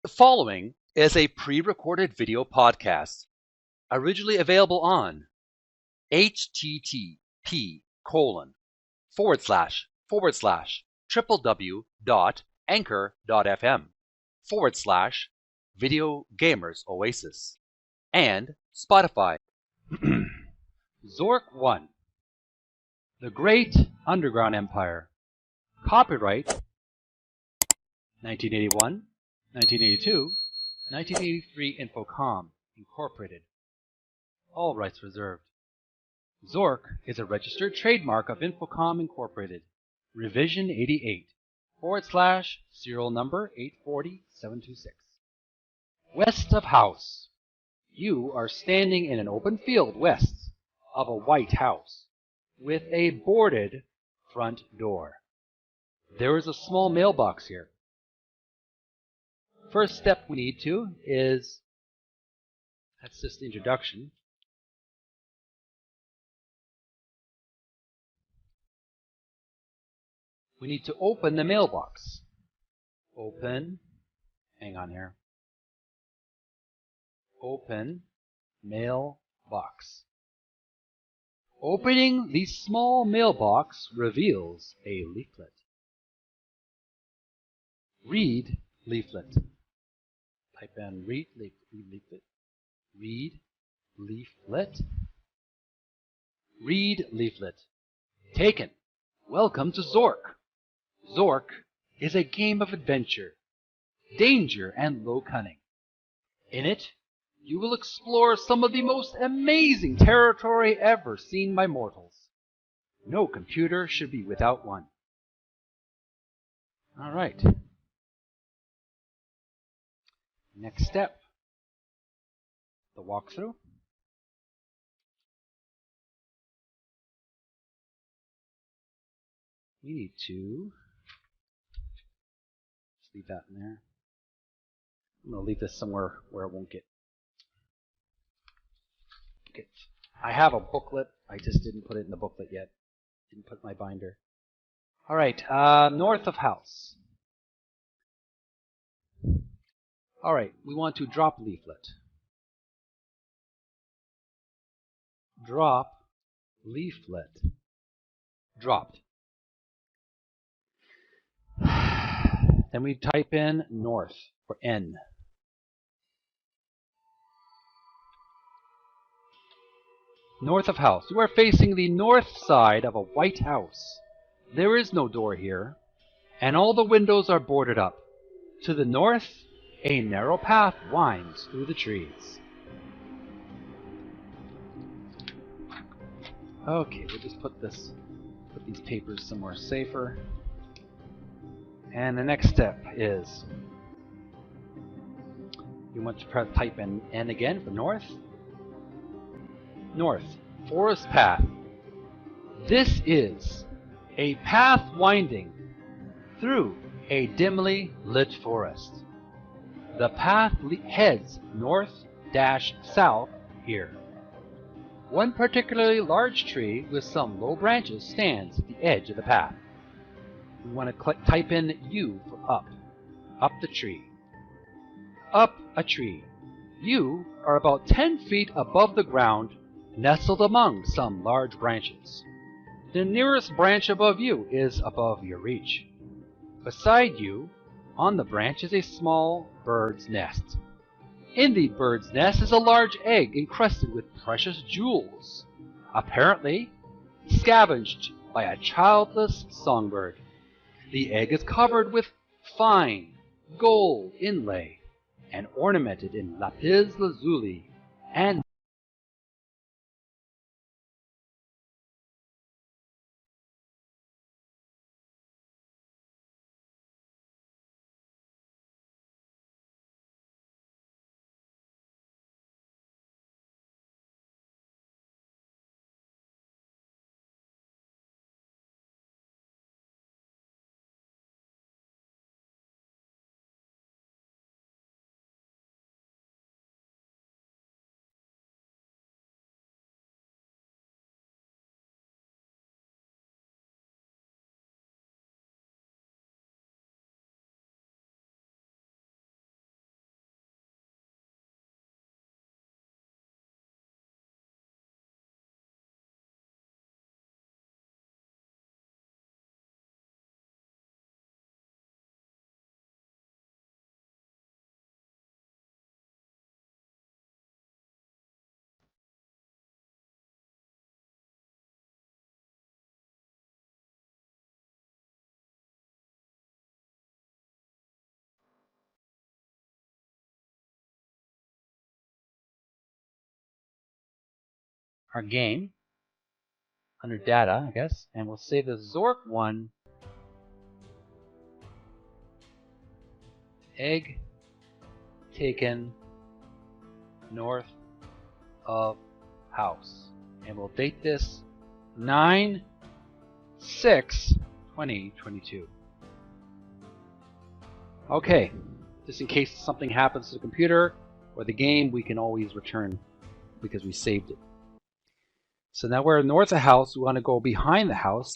The following is a pre-recorded video podcast, originally available on http://www.anchor.fm/Video Gamers Oasis and Spotify. Zork 1, The Great Underground Empire. Copyright 1981, 1982, 1983 Infocom, Incorporated. All rights reserved. Zork is a registered trademark of Infocom, Incorporated. Revision 88, /serial number 840726. West of house. You are standing in an open field west of a white house with a boarded front door. There is a small mailbox here. First step we need to is, that's just the introduction. We need to open the mailbox. Open, hang on here. Open mailbox. Opening the small mailbox reveals a leaflet. Read leaflet. Type in read leaflet. Read leaflet. Read leaflet. Taken. Welcome to Zork. Zork is a game of adventure, danger, and low cunning. In it, you will explore some of the most amazing territory ever seen by mortals. No computer should be without one. All right. Next step, the walkthrough. We need to just leave that in there. I'm going to leave this somewhere where it won't get. I have a booklet. I just didn't put it in the booklet yet. Didn't put my binder. All right, north of house. All right, we want to drop leaflet. Drop leaflet. Dropped. Then we type in north for N. North of house. You are facing the north side of a white house. There is no door here, and all the windows are boarded up. To the north, a narrow path winds through the trees. Okay, we'll just put these papers somewhere safer. And the next step is you want to type in N again for north. North, forest path. This is a path winding through a dimly lit forest. The path heads north-south here. One particularly large tree with some low branches stands at the edge of the path. We want to type in U for up. Up the tree. Up a tree. You are about 10 feet above the ground, nestled among some large branches. The nearest branch above you is above your reach. Beside you, on the branch, is a small bird's nest. In the bird's nest is a large egg encrusted with precious jewels, apparently scavenged by a childless songbird. The egg is covered with fine gold inlay and ornamented in lapis lazuli and our game under data, I guess, and we'll say the Zork one. Egg taken north of house, and we'll date this 9/6/2022. Okay, just in case something happens to the computer or the game, we can always return because we saved it. So now we're north of the house. We want to go behind the house.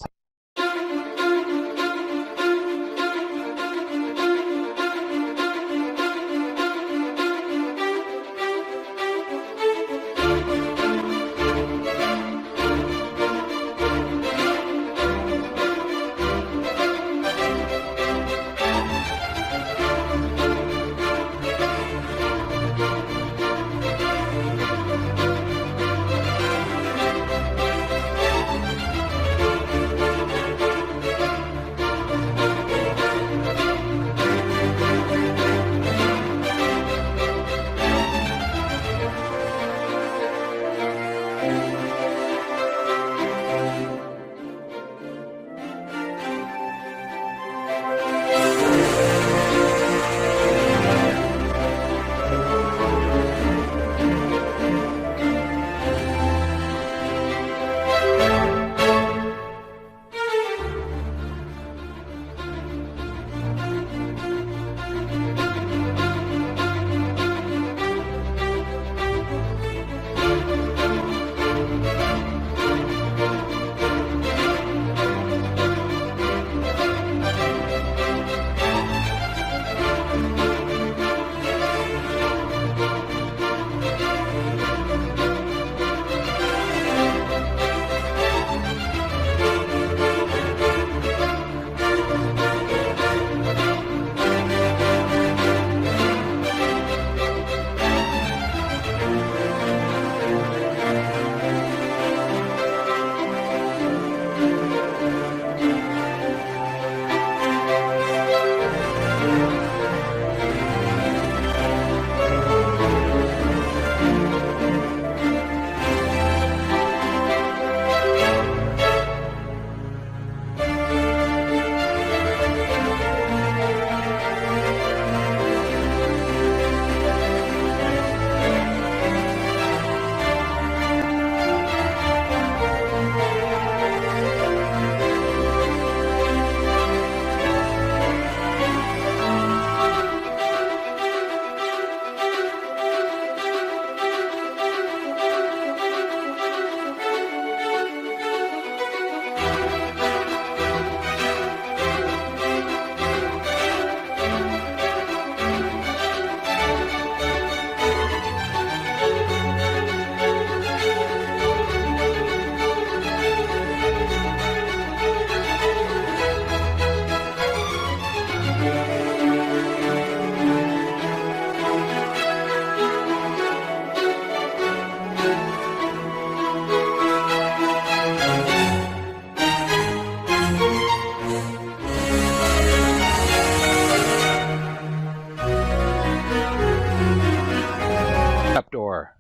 Trapdoor.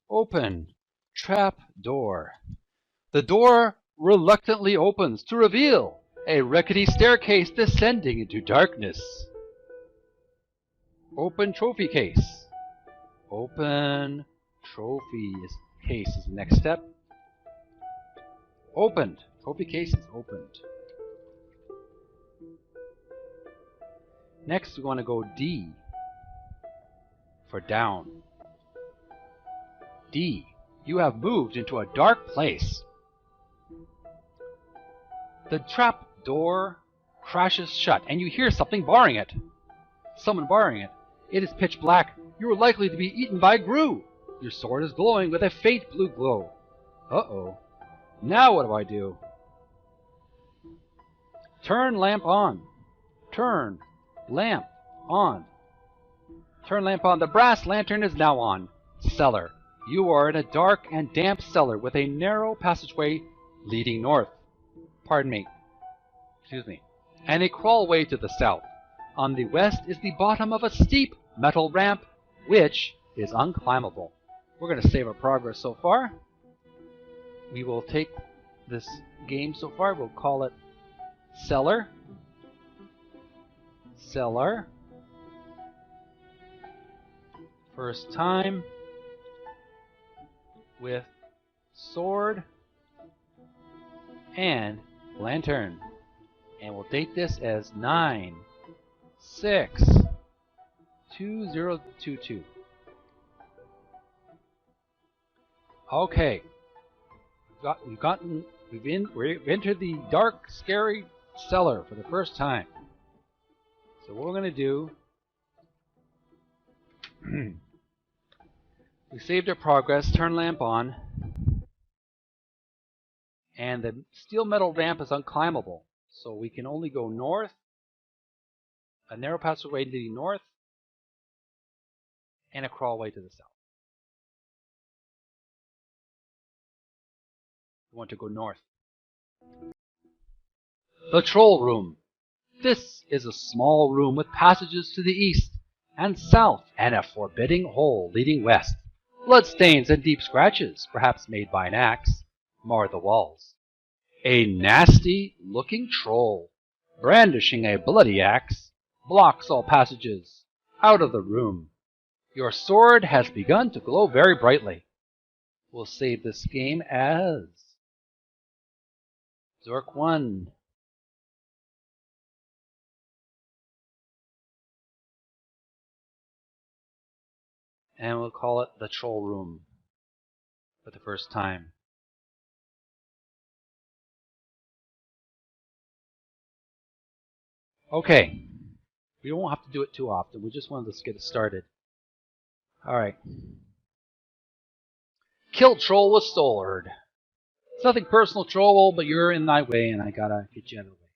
Open. Trap door. The door reluctantly opens to reveal a rickety staircase descending into darkness. Open trophy case. Open trophy case is the next step. Opened. Trophy case is opened. Next we want to go D for down. D. You have moved into a dark place. The trap door crashes shut and you hear something barring it. Someone barring it. It is pitch black. You are likely to be eaten by Gru. Your sword is glowing with a faint blue glow. Uh-oh. Now what do I do? Turn lamp on. Turn lamp on. Turn lamp on. The brass lantern is now on. Cellar. You are in a dark and damp cellar with a narrow passageway leading north. Pardon me. Excuse me. And a crawlway to the south. On the west is the bottom of a steep metal ramp, which is unclimbable. We're going to save our progress so far. we will take this game so far, we'll call it cellar. Cellar. First time with sword and lantern. And we'll date this as 9/6/2022. Okay. We've entered the dark, scary cellar for the first time. So what we're going to do, we saved our progress, turn lamp on, and the steel metal ramp is unclimbable. So we can only go north, a narrow passageway to the north, and a crawlway to the south. We want to go north. The troll room. This is a small room with passages to the east and south and a forbidding hole leading west. Bloodstains and deep scratches, perhaps made by an axe, mar the walls. A nasty-looking troll, brandishing a bloody axe, blocks all passages out of the room. Your sword has begun to glow very brightly. We'll save this game as Zork 1. And we'll call it the troll room for the first time. Okay, we don't have to do it too often. We just wanted to get it started. Alright. Kill troll with sword. It's nothing personal, troll, but you're in my way and I gotta get you out of the way.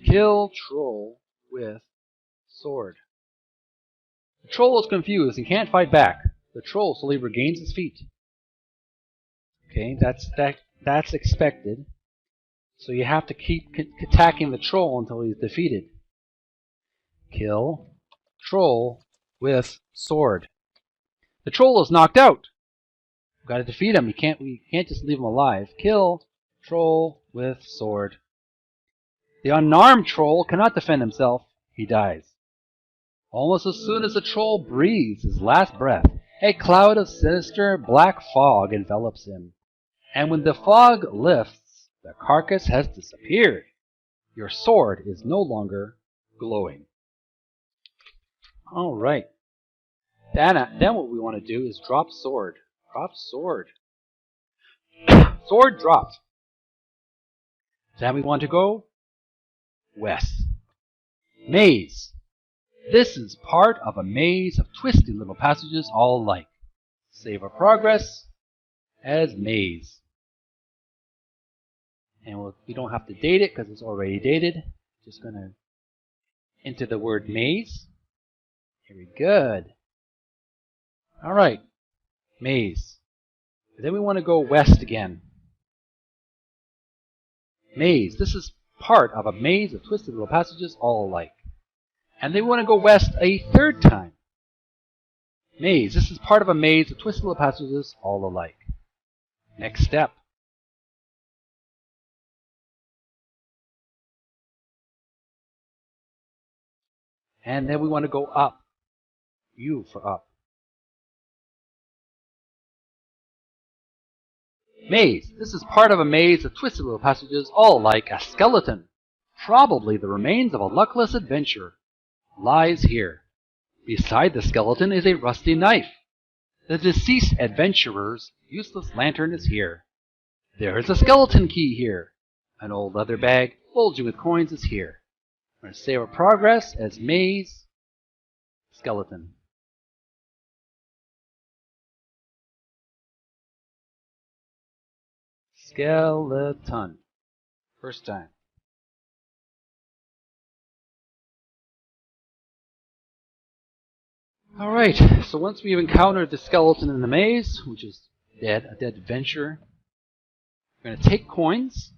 Kill troll with sword. The troll is confused and can't fight back. The troll slowly regains his feet. Okay, that's expected. So you have to keep attacking the troll until he's defeated. Kill troll with sword. The troll is knocked out. We've got to defeat him. We can't just leave him alive. Kill troll with sword. The unarmed troll cannot defend himself. He dies. Almost as soon as the troll breathes his last breath, a cloud of sinister black fog envelops him. And when the fog lifts, the carcass has disappeared. Your sword is no longer glowing. All right. Then what we want to do is drop sword. Drop sword. Sword dropped. Then we want to go west. Maze. This is part of a maze of twisty little passages all alike. Save our progress as maze. And we don't have to date it because it's already dated. Just going to enter the word maze. Very good. All right. Maze. Then we want to go west again. Maze. This is part of a maze of twisted little passages all alike. And then we want to go west a third time. Maze. This is part of a maze of twisted little passages all alike. Next step. And then we want to go up. U for up. Maze. This is part of a maze of twisted little passages all alike. A skeleton, probably the remains of a luckless adventurer, lies here. Beside the skeleton is a rusty knife. The deceased adventurer's useless lantern is here. There is a skeleton key here. An old leather bag bulging with coins is here. We're going to save our progress as maze, skeleton. Skeleton. First time. Alright, so once we've encountered the skeleton in the maze, which is dead, a dead adventurer, we're going to take coins,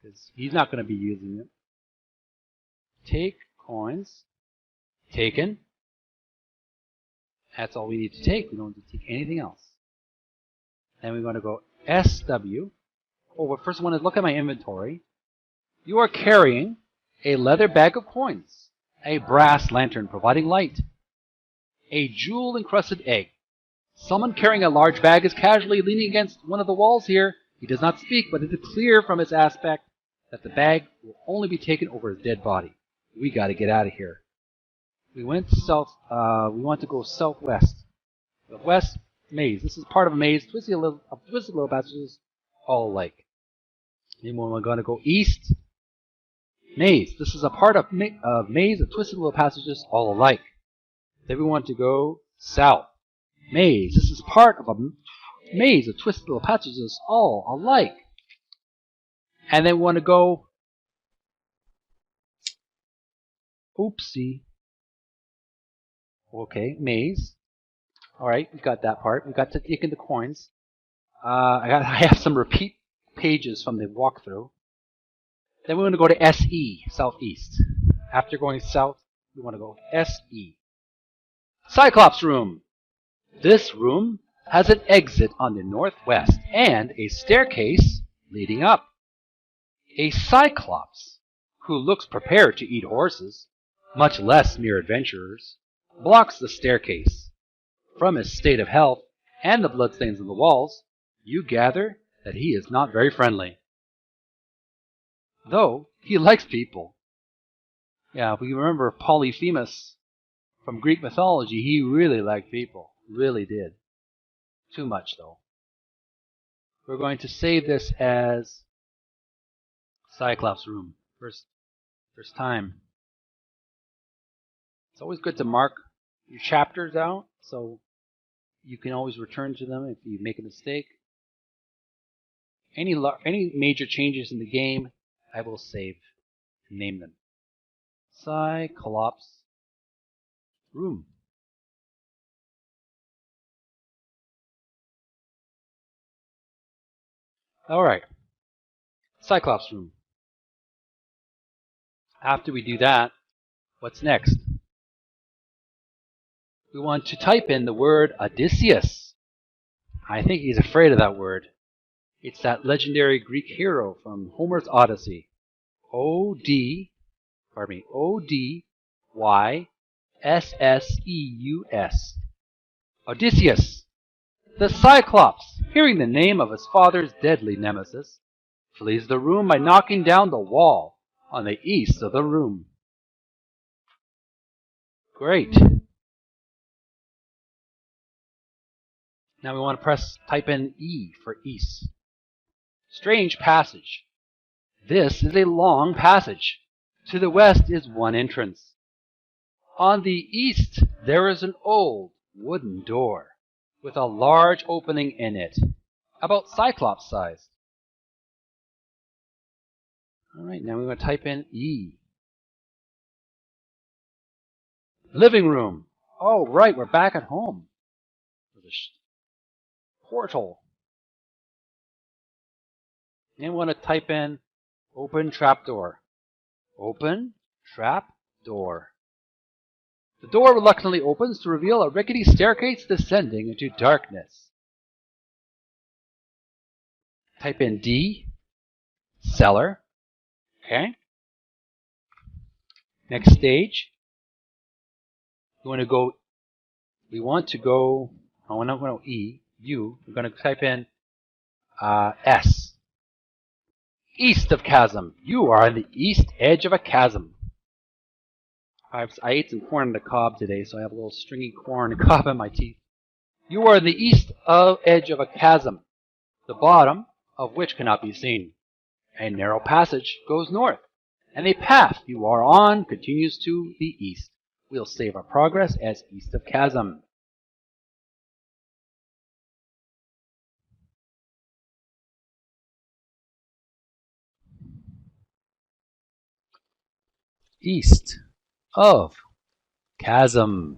because he's not going to be using it. Take coins. Taken. That's all we need to take. We don't need to take anything else. Then we're going to go SW. Oh, first I want to look at my inventory. You are carrying a leather bag of coins, a brass lantern providing light, a jewel-encrusted egg. Someone carrying a large bag is casually leaning against one of the walls here. He does not speak, but it is clear from his aspect that the bag will only be taken over his dead body. We got to get out of here. We went south. We want to go southwest. The west maze. This is part of a maze. Twisty little passages, all alike. Then we're going to go east. Maze. This is a part of maze of twisted little passages, all alike. Then we want to go south. Maze. This is part of a maze of twisted little passages, all alike. And then we want to go. Oopsie. Okay, maze. All right, we got that part. We got to dig into coins. I have some repeat pages from the walkthrough. Then we want to go to SE, southeast. After going south, we want to go SE. Cyclops room. This room has an exit on the northwest and a staircase leading up. A cyclops, who looks prepared to eat horses, much less mere adventurers, blocks the staircase. From his state of health and the bloodstains on the walls, you gather that he is not very friendly. Though he likes people. Yeah, if we remember Polyphemus from Greek mythology, he really liked people. Really did. Too much, though. We're going to save this as Cyclops room. First time. It's always good to mark your chapters out, so you can always return to them if you make a mistake. Any major changes in the game, I will save and name them. Cyclops room. Alright. Cyclops room. After we do that, what's next? We want to type in the word Odysseus. I think he's afraid of that word. It's that legendary Greek hero from Homer's Odyssey. Odyysseus. Odysseus. The Cyclops, hearing the name of his father's deadly nemesis, flees the room by knocking down the wall on the east of the room. Great. Now we want to type in E for east. Strange passage. This is a long passage. To the west is one entrance. On the east there is an old wooden door with a large opening in it, about Cyclops sized. Alright, now we're going to type in E. Living room. Oh, right, we're back at home. Portal. And we want to type in open trapdoor. Open trapdoor. The door reluctantly opens to reveal a rickety staircase descending into darkness. Type in D. Cellar. Okay. Next stage. We want to go E. U. We're going to type in S. East of chasm. You are on the east edge of a chasm. I ate some corn on the cob today, so I have a little stringy corn cob in my teeth. You are on the east edge of a chasm, the bottom of which cannot be seen. A narrow passage goes north, and a path you are on continues to the east. We'll save our progress as east of chasm. East of chasm.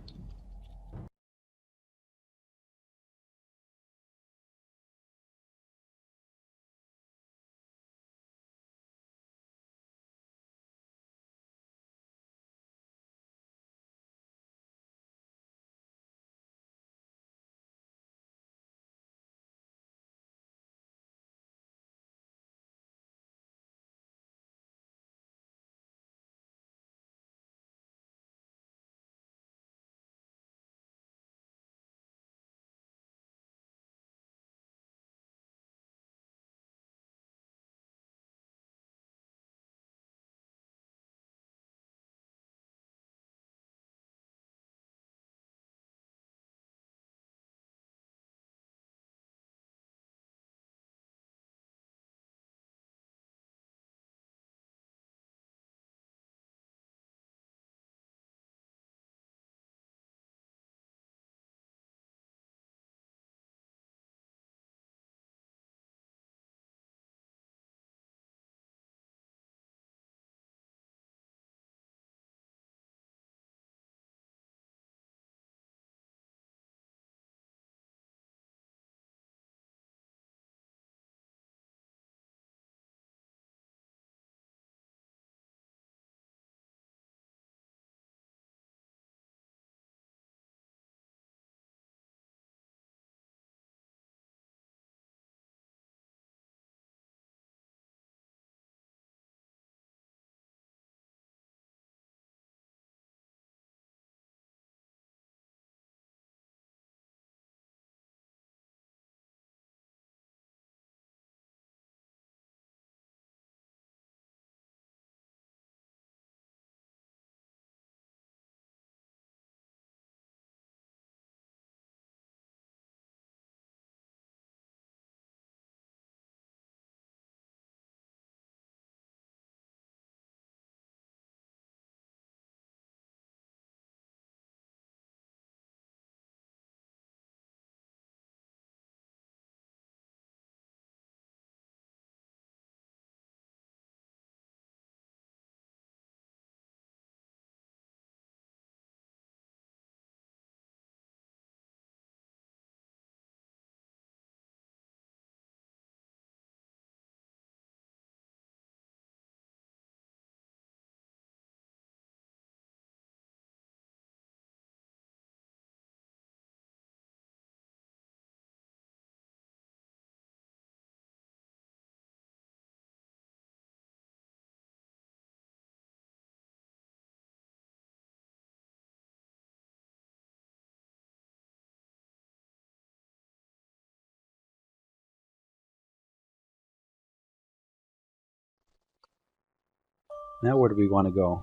Now where do we want to go?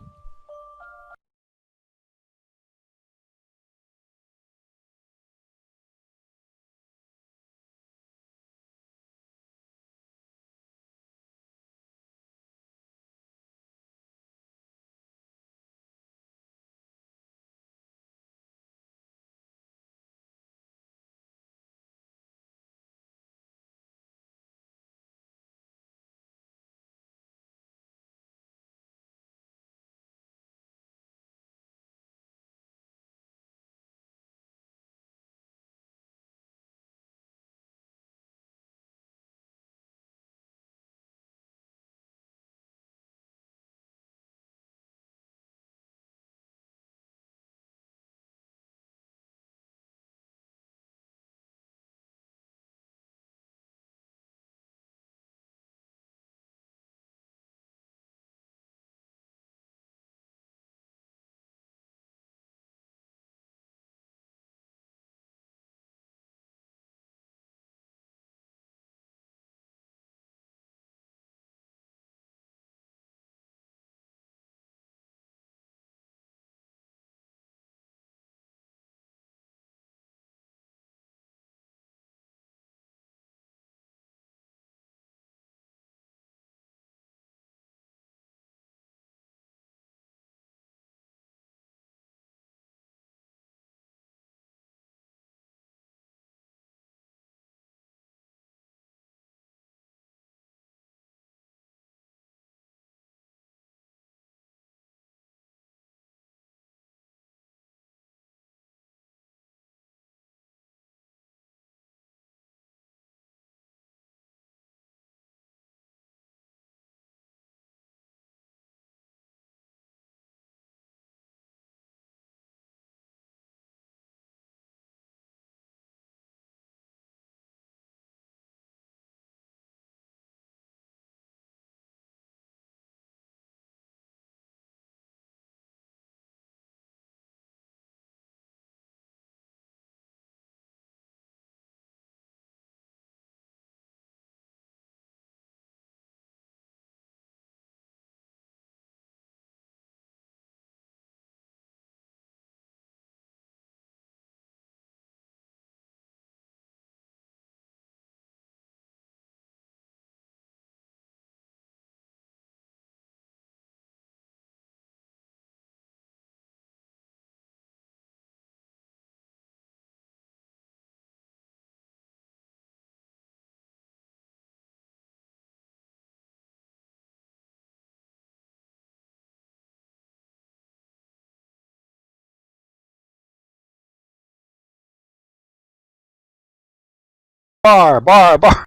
Bar, bar, bar.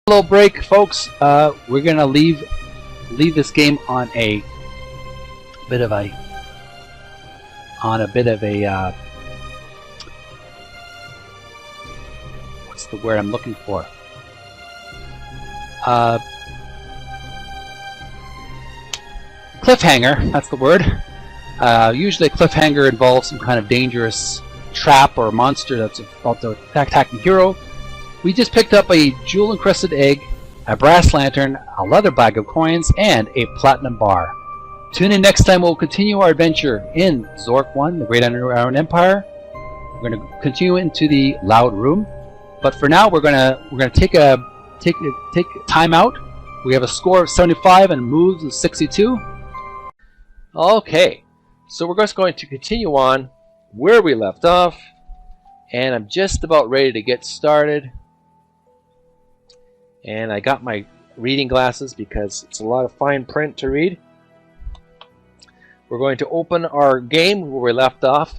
Little break, folks. We're gonna leave this game on a bit of a what's the word I'm looking for? uh, cliffhanger, that's the word. Usually a cliffhanger involves some kind of dangerous trap or monster that's about to attack the hero. We just picked up a jewel-encrusted egg, a brass lantern, a leather bag of coins, and a platinum bar. Tune in next time. We'll continue our adventure in Zork 1, the Great Underground Empire. We're going to continue into the Loud Room, but for now we're going to take time out. We have a score of 75 and moves of 62. Okay, so we're just going to continue on where we left off, and I'm just about ready to get started. And I got my reading glasses because it's a lot of fine print to read. We're going to open our game where we left off,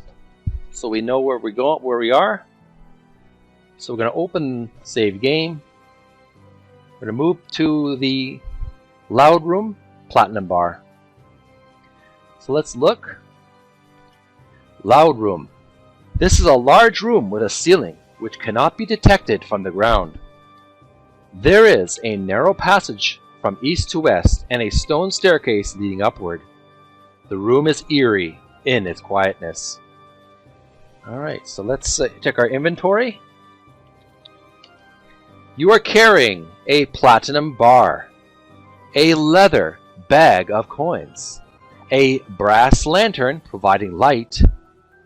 so we know where we are. So we're going to open save game. We're going to move to the Loud Room, Platinum Bar. So let's look. Loud Room. This is a large room with a ceiling which cannot be detected from the ground. There is a narrow passage from east to west and a stone staircase leading upward. The room is eerie in its quietness. Alright, so let's check our inventory. You are carrying a platinum bar, a leather bag of coins, a brass lantern providing light,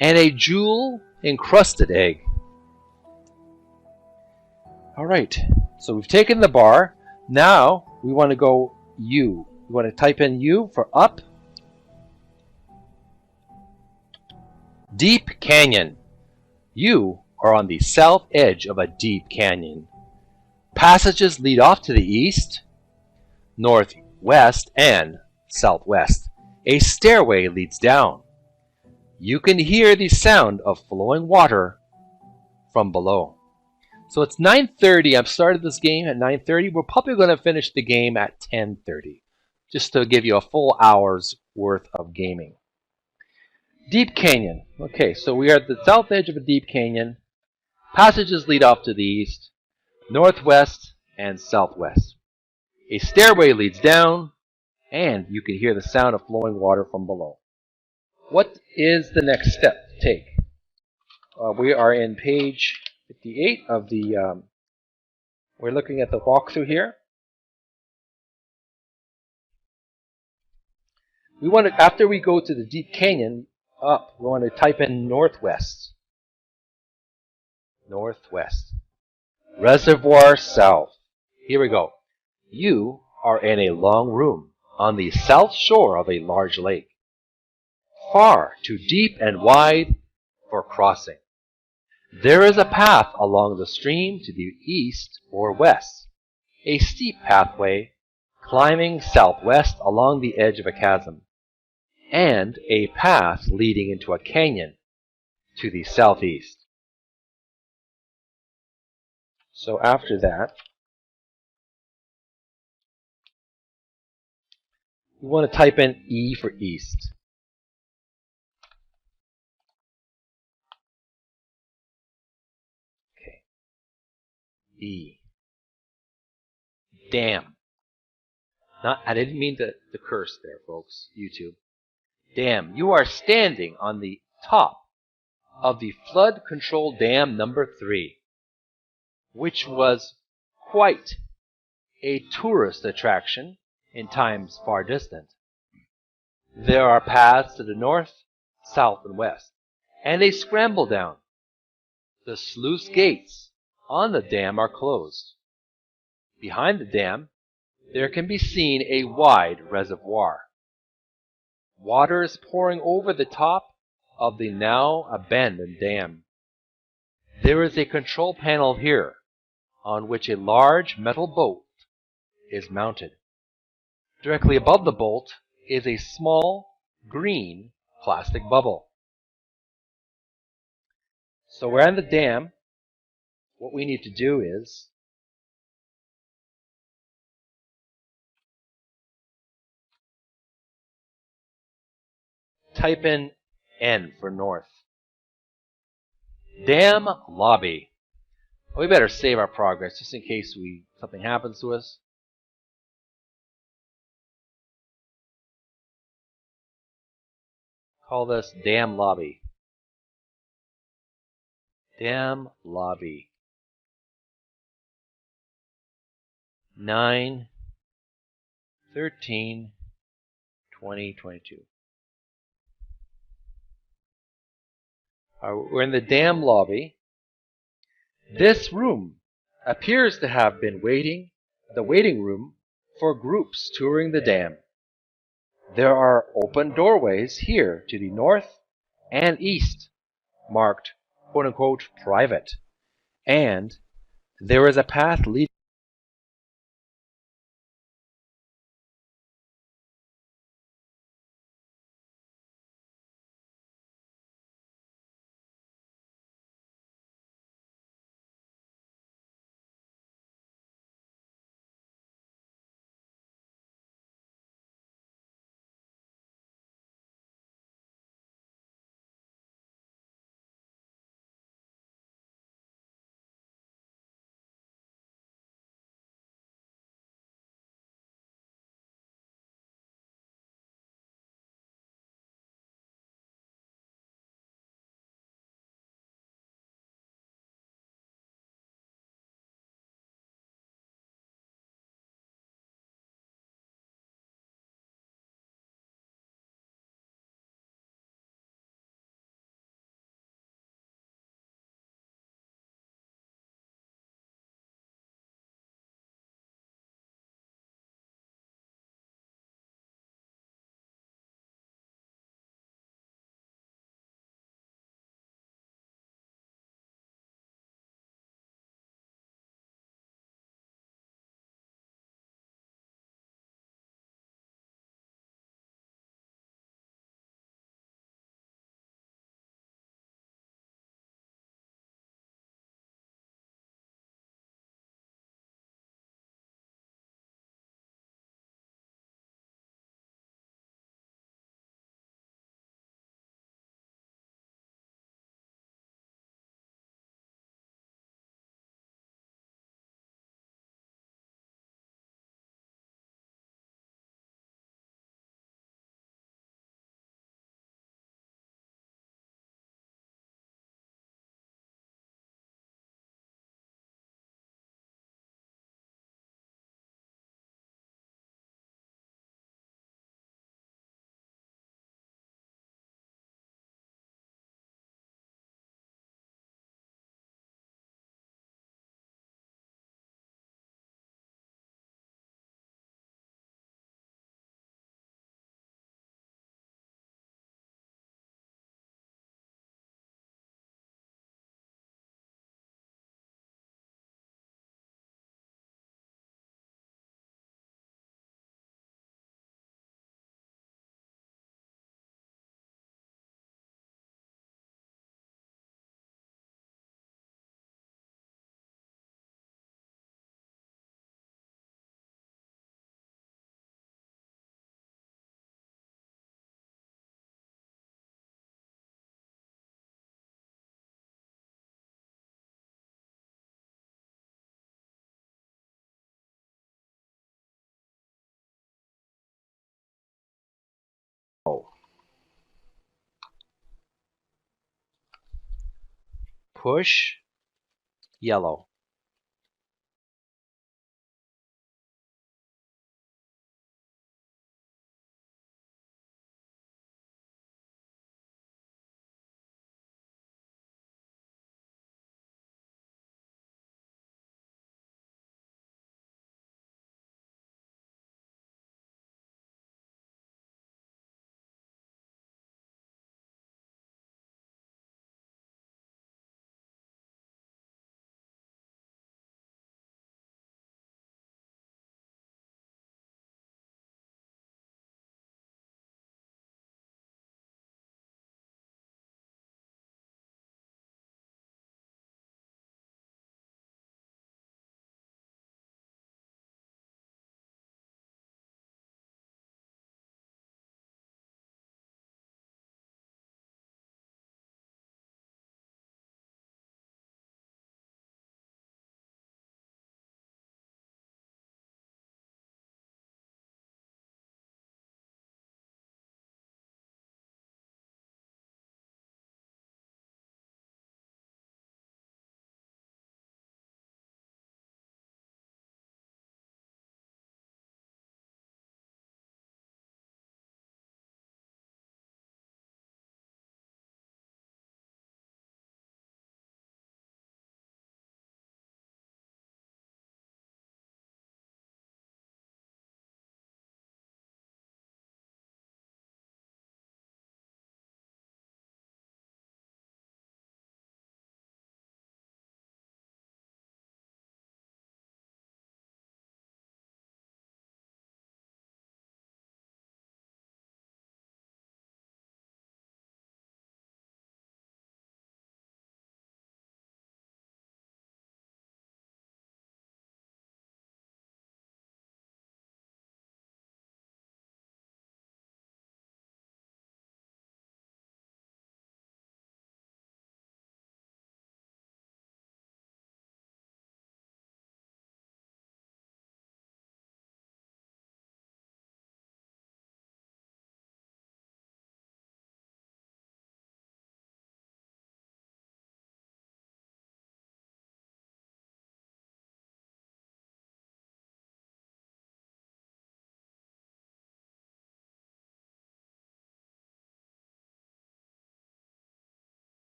and a jewel-encrusted egg. Alright, so we've taken the bar. Now we want to go U. We want to type in U for up. Deep Canyon. You are on the south edge of a deep canyon. Passages lead off to the east, northwest, and southwest. A stairway leads down. You can hear the sound of flowing water from below. So it's 9:30. I've started this game at 9:30. We're probably going to finish the game at 10:30, just to give you a full hour's worth of gaming. Deep Canyon. Okay, so we are at the south edge of a deep canyon. Passages lead off to the east, northwest, and southwest. A stairway leads down, and you can hear the sound of flowing water from below. What is the next step to take? We are in page 58 of the... we're looking at the walkthrough here. We want to, after we go to the deep canyon, up, we want to type in northwest. Northwest. Reservoir south. Here we go. You are in a long room on the south shore of a large lake. Far too deep and wide for crossing. There is a path along the stream to the east or west. A steep pathway climbing southwest along the edge of a chasm. And a path leading into a canyon to the southeast. So after that, we want to type in E for east. Okay. E. Dam. I didn't mean to curse there, folks. YouTube. Dam. You are standing on the top of the flood control dam number 3, which was quite a tourist attraction in times far distant. There are paths to the north, south, and west, and a scramble down. The sluice gates on the dam are closed. Behind the dam, there can be seen a wide reservoir. Water is pouring over the top of the now abandoned dam. There is a control panel here on which a large metal boat is mounted. Directly above the boat is a small green plastic bubble. So we're on the dam. What we need to do is type in N for north. Dam lobby. We better save our progress just in case something happens to us. Call this dam lobby. Dam lobby. 9/13/2022. We're in the dam lobby. This room appears to have been the waiting room for groups touring the dam. There are open doorways here to the north and east, marked quote-unquote private, and there is a path leading push yellow.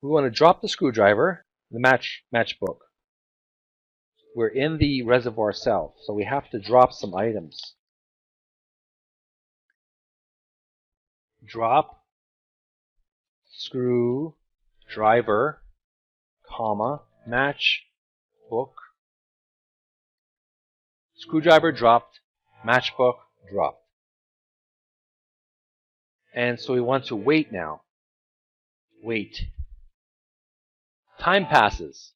We want to drop the screwdriver, the matchbook. We're in the reservoir cell, so we have to drop some items. Drop screwdriver, comma, matchbook. Screwdriver dropped, matchbook dropped. And so we want to wait now. Wait. Time passes.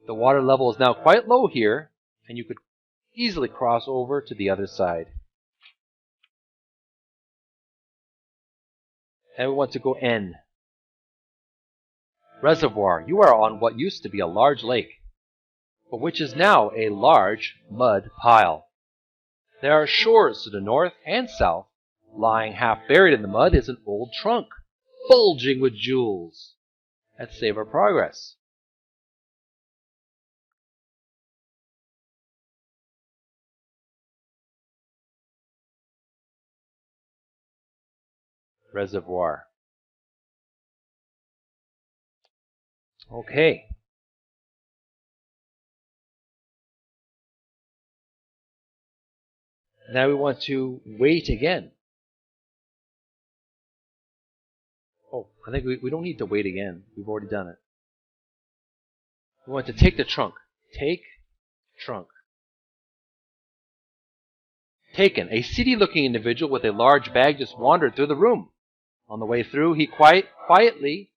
The water level is now quite low here, and you could easily cross over to the other side. And we want to go N. Reservoir. You are on what used to be a large lake, but which is now a large mud pile. There are shores to the north and south. Lying half buried in the mud is an old trunk, bulging with jewels. Let's save our progress. Reservoir. Okay. Now we want to wait again. Oh, I think we don't need to wait again. We've already done it. We want to take the trunk. Take trunk. Taken. A seedy-looking individual with a large bag just wandered through the room. On the way through, he quietly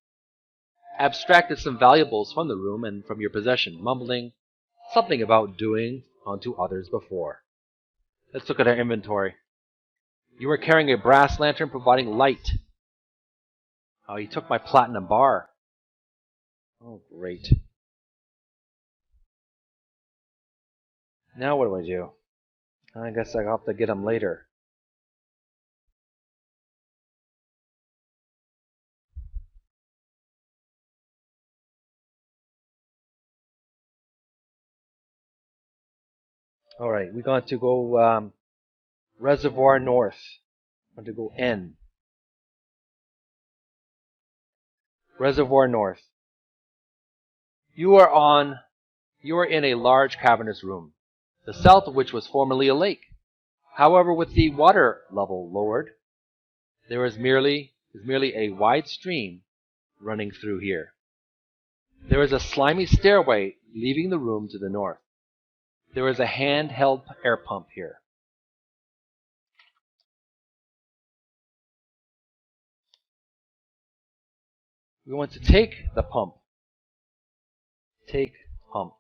abstracted some valuables from the room and from your possession, mumbling something about doing unto others before. Let's look at our inventory. You were carrying a brass lantern providing light. Oh, he took my platinum bar. Oh, great. Now what do I do? I guess I'll have to get him later. Alright, we're going to go reservoir north. I'm going to go N. Reservoir north. You are in a large cavernous room, the south of which was formerly a lake. However, with the water level lowered, there is merely a wide stream running through here. There is a slimy stairway leaving the room to the north. There is a handheld air pump here. We want to take the pump. Take pump.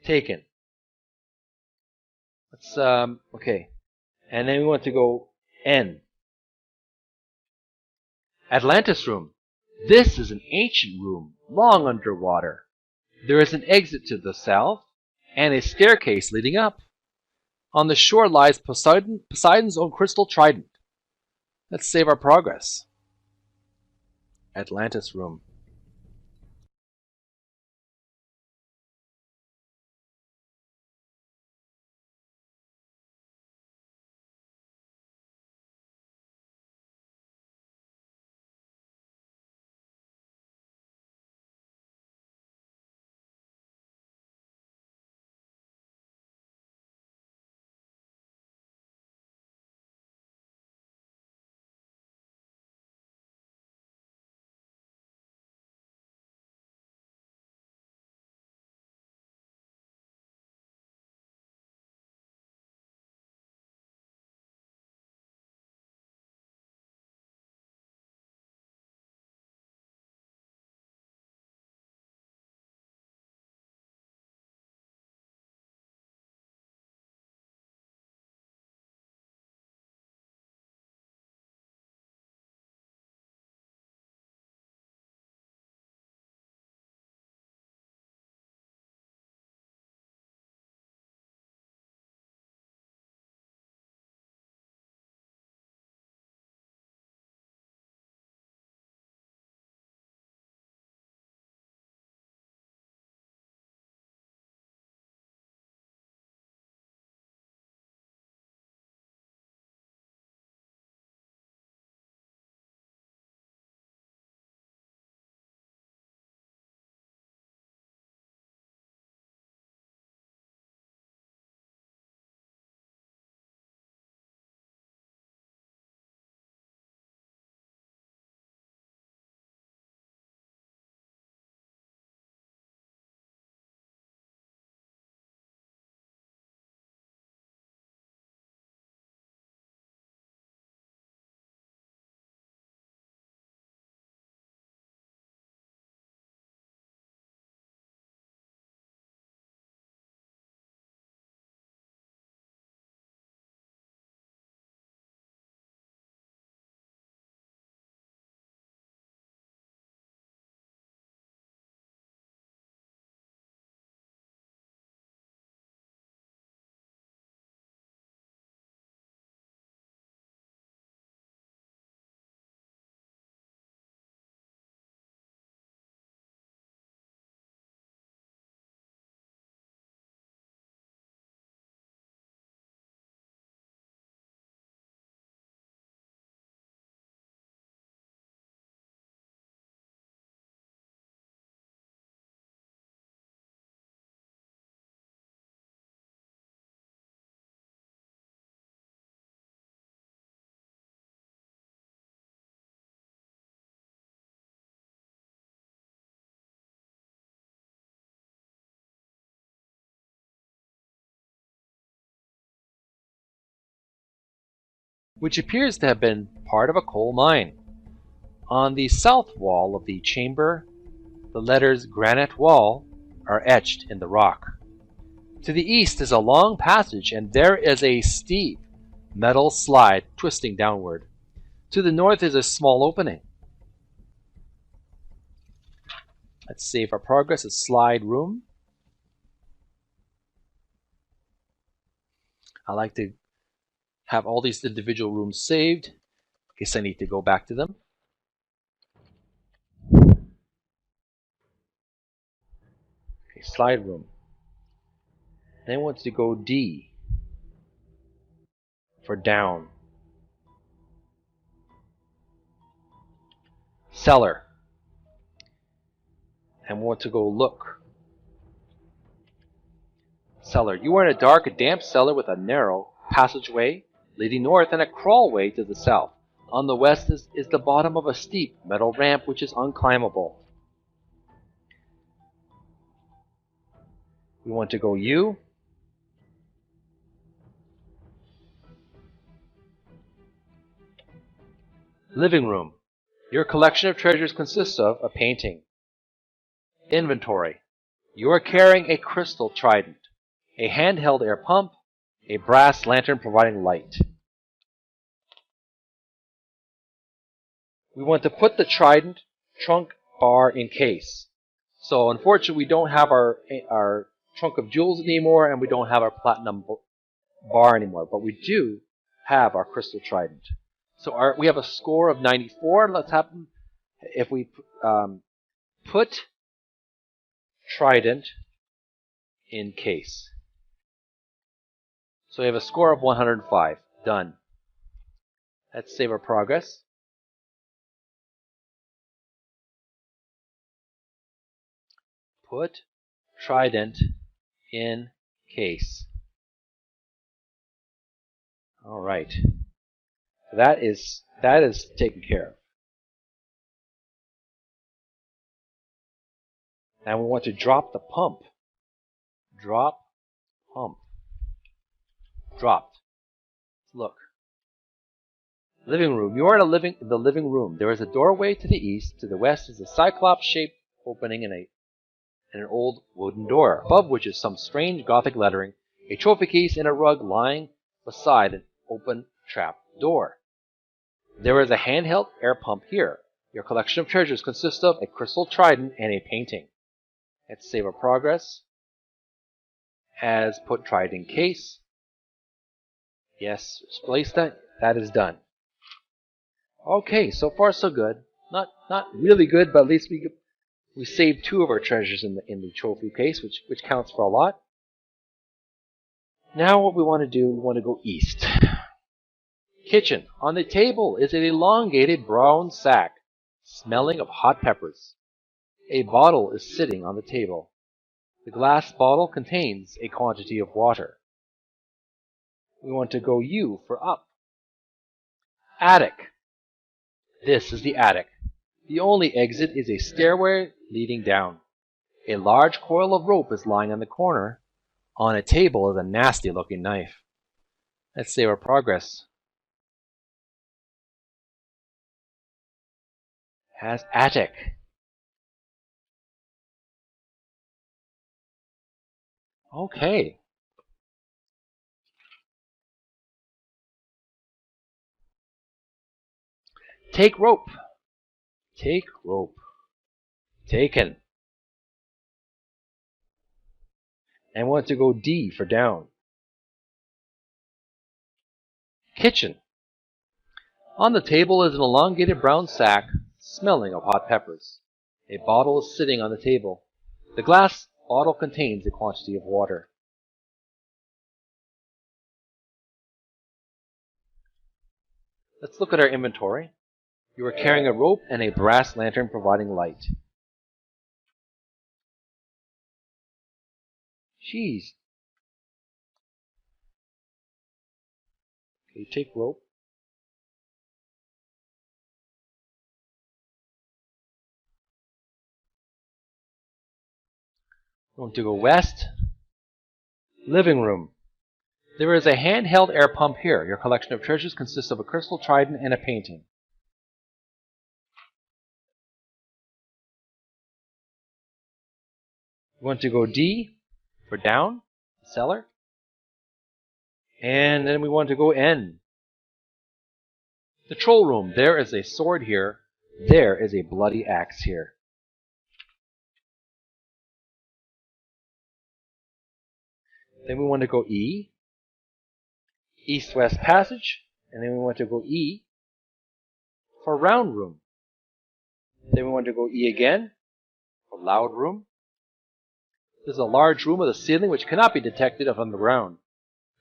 Taken. Let's okay. And then we want to go N. Atlantis room. This is an ancient room, long underwater. There is an exit to the south and a staircase leading up. On the shore lies Poseidon's own crystal trident. Let's save our progress. Atlantis room. which appears to have been part of a coal mine. On the south wall of the chamber, the letters granite wall are etched in the rock. To the east is a long passage, and there is a steep metal slide twisting downward. To the north is a small opening. Let's save our progress. A slide room. I like to have all these individual rooms saved in case I need to go back to them. Okay, slide room. Then I want to go D for down. Cellar. And want to go look. Cellar. You are in a dark, damp cellar with a narrow passageway leading north and a crawlway to the south. On the west is the bottom of a steep metal ramp which is unclimbable. We want to go U. Living room. Your collection of treasures consists of a painting. Inventory. You are carrying a crystal trident, a handheld air pump, a brass lantern providing light. We want to put the trident trunk bar in case. So unfortunately we don't have our trunk of jewels anymore, and we don't have our platinum bar anymore, but we do have our crystal trident. So we have a score of 94. Let's happen if we put trident in case. So we have a score of 105. Done. Let's save our progress. Put trident in case. All right. That is taken care of. Now we want to drop the pump. Drop pump. Dropped. Look. Living room. You are in the living room. There is a doorway to the east. To the west is a cyclops-shaped opening in an old wooden door, above which is some strange Gothic lettering, a trophy case, and a rug lying beside an open trap door. There is a handheld air pump here. Your collection of treasures consists of a crystal trident and a painting. Let's save our progress. As put trident case. Yes, place that. That is done. Okay, so far so good. Not really good, but at least we saved 2 of our treasures in the trophy case, which counts for a lot. Now what we want to do, we want to go east. Kitchen. On the table is an elongated brown sack, smelling of hot peppers. A bottle is sitting on the table. The glass bottle contains a quantity of water. We want to go U for up. Attic. This is the attic. The only exit is a stairway leading down. A large coil of rope is lying on the corner. On a table is a nasty-looking knife. Let's save our progress. Has attic. Okay. Take rope. Take rope. Taken. And want to go D for down. Kitchen. On the table is an elongated brown sack, smelling of hot peppers. A bottle is sitting on the table. The glass bottle contains a quantity of water. Let's look at our inventory. You are carrying a rope and a brass lantern providing light. Jeez. Okay, take rope. Going to go west. Living room. There is a handheld air pump here. Your collection of treasures consists of a crystal trident and a painting. We want to go D for down, cellar. And then we want to go N. The troll room. There is a sword here. There is a bloody axe here. Then we want to go E. East-west passage. And then we want to go E for round room. Then we want to go E again for loud room. This is a large room with a ceiling which cannot be detected from the ground.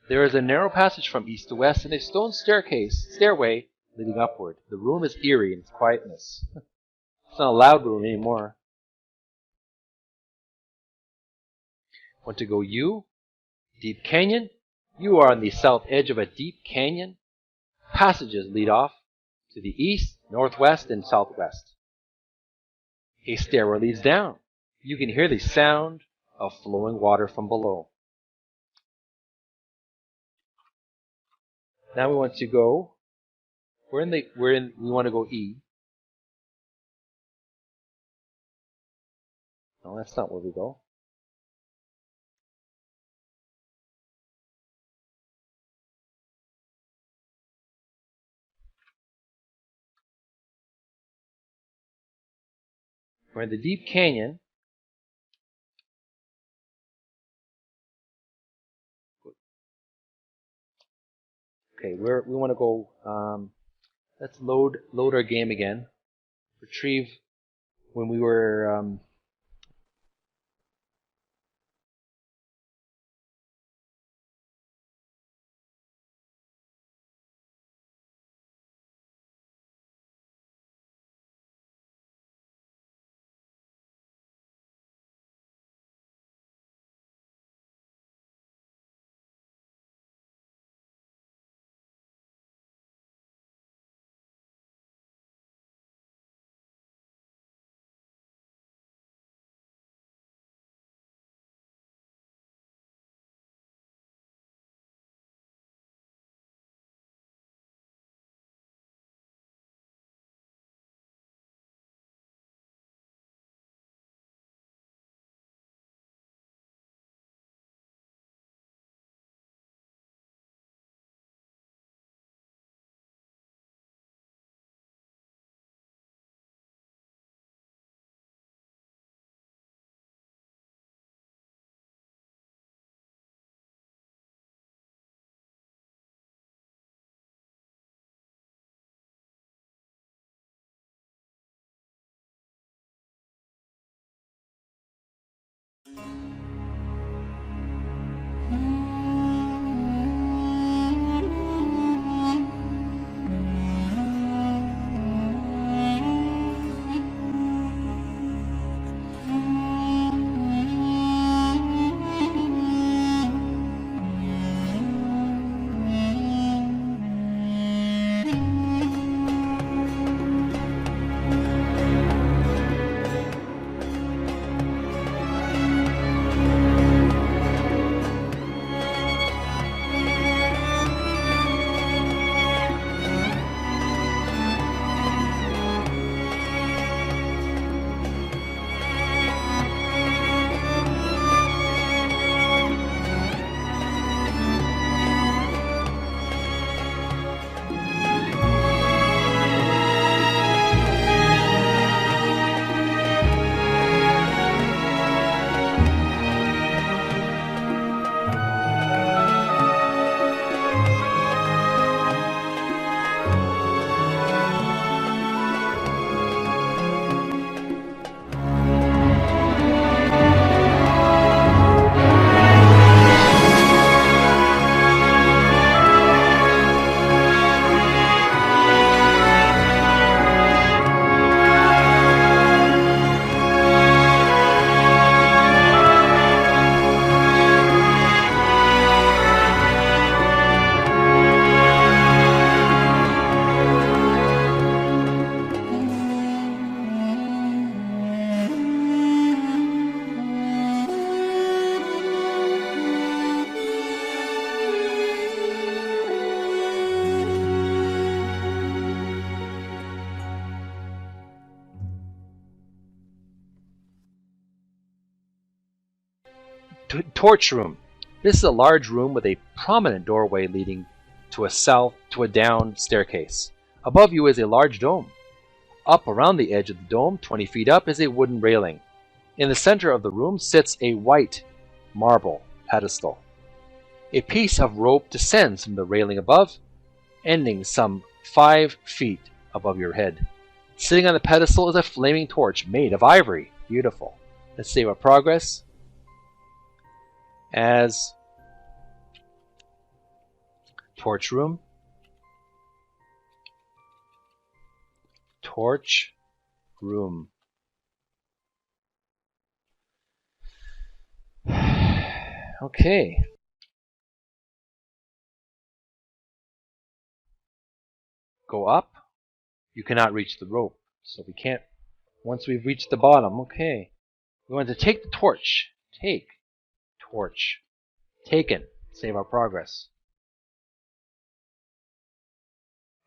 There is a narrow passage from east to west and a stone stairway leading upward. The room is eerie in its quietness. It's not a loud room anymore. Want to go U? Deep canyon. You are on the south edge of a deep canyon. Passages lead off to the east, northwest, and southwest. A stairway leads down. You can hear the sound of flowing water from below. Now we want to go. We want to go E. No, that's not where we go. We're in the deep canyon. Okay, we want to go. Let's load our game again. Retrieve when we were. Torch room. This is a large room with a prominent doorway leading to a down staircase. Above you is a large dome. Up around the edge of the dome, 20 feet up, is a wooden railing. In the center of the room sits a white marble pedestal. A piece of rope descends from the railing above, ending some 5 feet above your head. Sitting on the pedestal is a flaming torch made of ivory. Beautiful. Let's save our progress as torch room. Torch room. Okay. Go up. You cannot reach the rope, so we can't. Once we've reached the bottom, okay. We're going to take the torch. Take. Torch. Taken. Save our progress.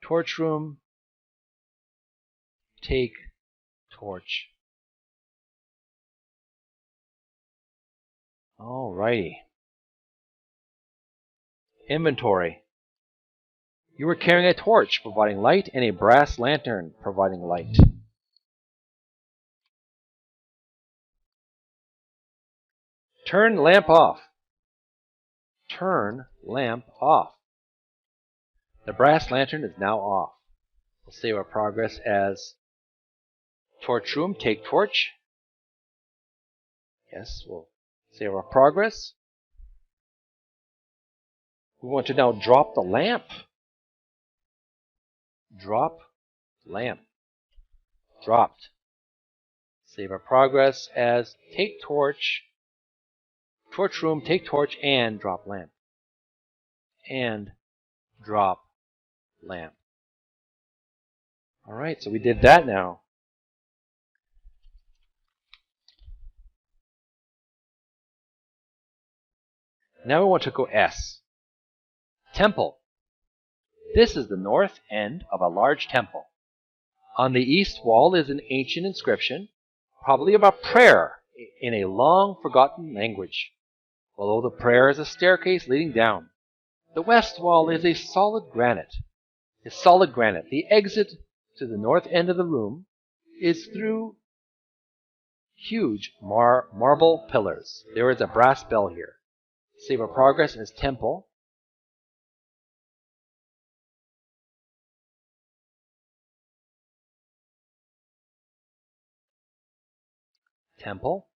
Torch room. Take. Torch. Alrighty. Inventory. You were carrying a torch providing light and a brass lantern providing light. Turn lamp off. Turn lamp off. The brass lantern is now off. We'll save our progress as torch room, take torch. Yes, we'll save our progress. We want to now drop the lamp. Drop lamp. Dropped. Save our progress as take torch. Torch room, take torch, and drop lamp. And drop lamp. Alright, so we did that now. Now we want to go S. Temple. This is the north end of a large temple. On the east wall is an ancient inscription, probably about prayer in a long forgotten language. Below the prayer is a staircase leading down. The west wall is a solid granite. The exit to the north end of the room is through huge marble pillars. There is a brass bell here. Save our progress as temple. Temple.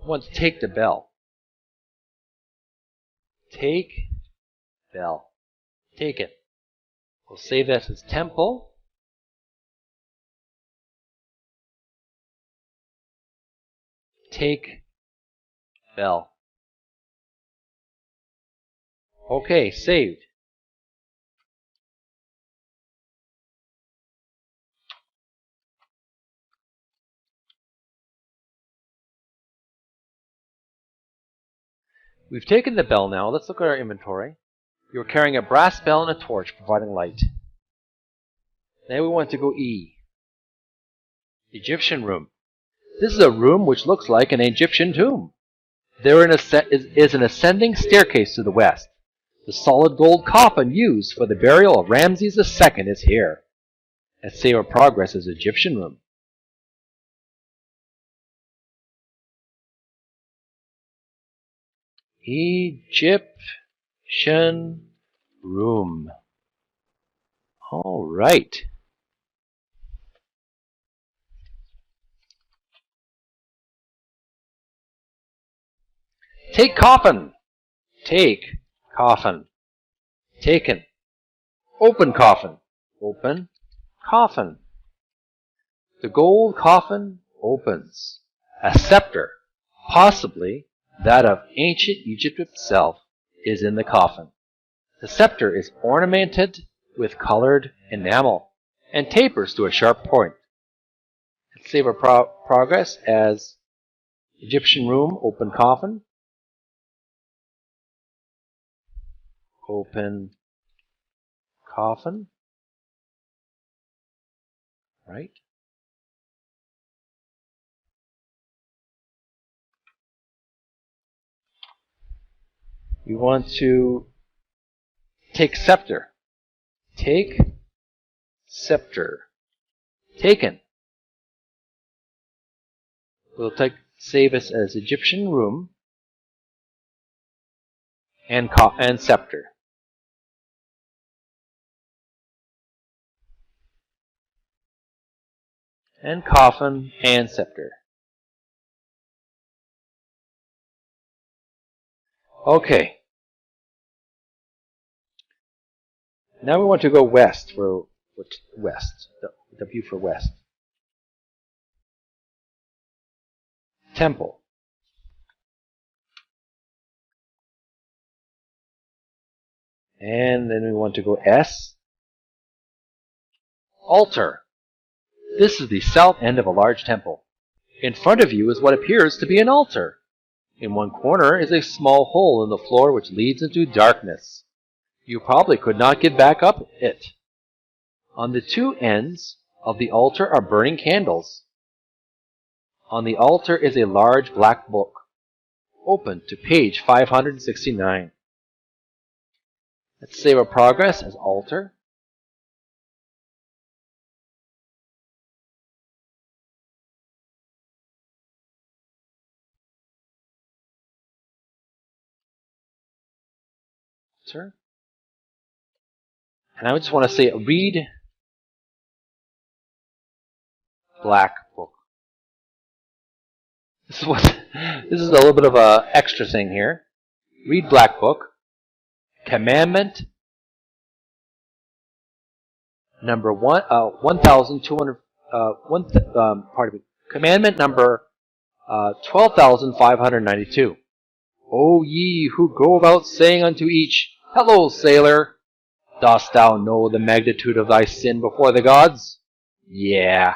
I want to take the bell. Take bell. Take it. We'll save that as temple. Take bell. Okay, saved. We've taken the bell now. Let's look at our inventory. You're carrying a brass bell and a torch providing light. Now we want to go E. Egyptian room. This is a room which looks like an Egyptian tomb. There is an ascending staircase to the west. The solid gold coffin used for the burial of Ramses II is here. Let's save our progress as Egyptian room. Egyptian room. All right. Take coffin. Take coffin. Taken. Open coffin. Open coffin. The gold coffin opens. A scepter, possibly that of ancient Egypt itself, is in the coffin. The scepter is ornamented with colored enamel and tapers to a sharp point. Let's save our progress as Egyptian room, open coffin. Open coffin. Right? We want to take scepter. Take scepter. Taken. We'll save us as Egyptian room and scepter. And coffin and scepter. Okay. Now we want to go west for west. The view for west. Temple. And then we want to go S. Altar. This is the south end of a large temple. In front of you is what appears to be an altar. In one corner is a small hole in the floor which leads into darkness. You probably could not get back up it. On the two ends of the altar are burning candles. On the altar is a large black book. Open to page 569. Let's save our progress as altar. And I just want to say, read black book. This is a little bit of a extra thing here. Read black book. Commandment number 1,200. Pardon me. Commandment number 12,592. O ye who go about saying unto each, Hello, sailor! Dost thou know the magnitude of thy sin before the gods? Yeah,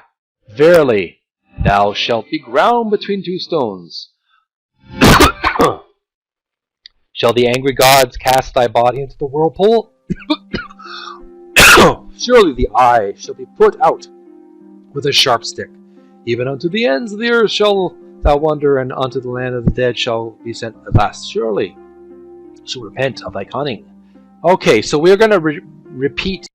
verily, thou shalt be ground between two stones. Shall the angry gods cast thy body into the whirlpool? Surely the eye shall be put out with a sharp stick. Even unto the ends of the earth shall thou wander, and unto the land of the dead shall be sent at last. Surely, so repent of thy cunning. Okay, so we're going to repeat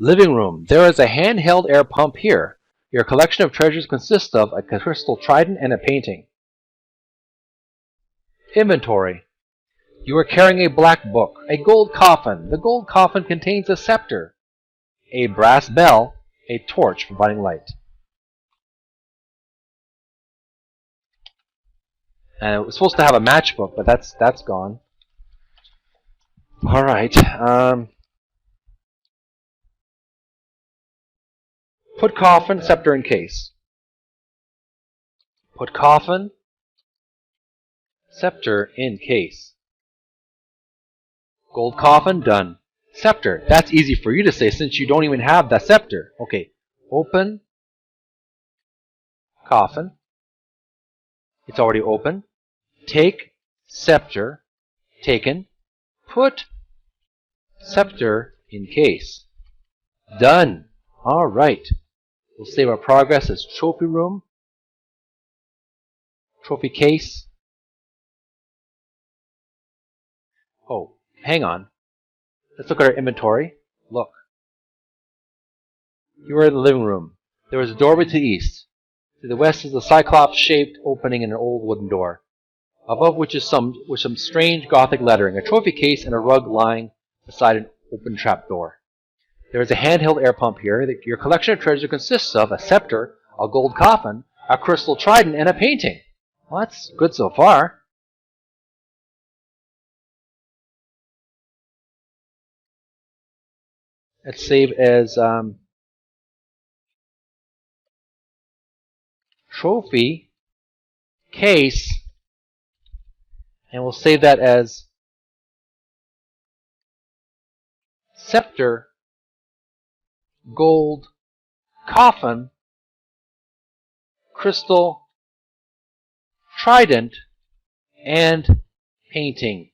Living room. There is a handheld air pump here. Your collection of treasures consists of a crystal trident and a painting. Inventory. You are carrying a black book, a gold coffin. The gold coffin contains a scepter, a brass bell, a torch providing light. And it was supposed to have a matchbook, but that's gone. All right. Put coffin, scepter in case. Put coffin, scepter in case. Gold coffin, done. Scepter, that's easy for you to say since you don't even have that scepter. Okay, open coffin. It's already open. Take scepter, taken. Put scepter in case. Done. All right. We'll save our progress as trophy room, trophy case. Oh, hang on. Let's look at our inventory. Look. You are in the living room. There is a doorway to the east. To the west is a cyclops-shaped opening in an old wooden door, above which is some strange Gothic lettering, a trophy case, and a rug lying beside an open trap door. There is a handheld air pump here. Your collection of treasure consists of a scepter, a gold coffin, a crystal trident, and a painting. Well, that's good so far. Let's save as trophy case, and we'll save that as scepter, gold, coffin, crystal, trident, and painting.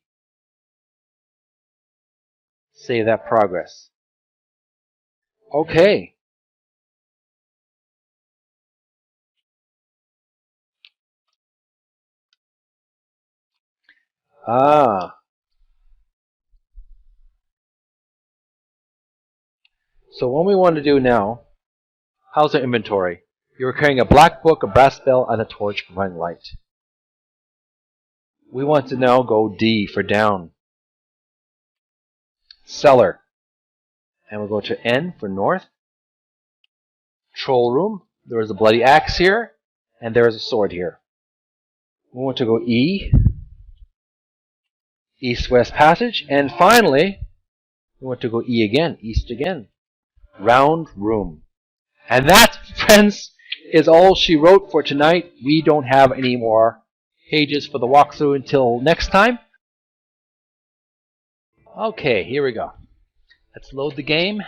Save that progress. Okay. So what we want to do now, how's our inventory? You're carrying a black book, a brass bell, and a torch providing light. We want to now go D for down. Cellar. And we'll go to N for north. Troll room. There is a bloody axe here, and there is a sword here. We want to go E. East-west passage. And finally, we want to go E again, east again. Round room. And that, friends, is all she wrote for tonight. We don't have any more pages for the walkthrough until next time. Okay, here we go. Let's load the game.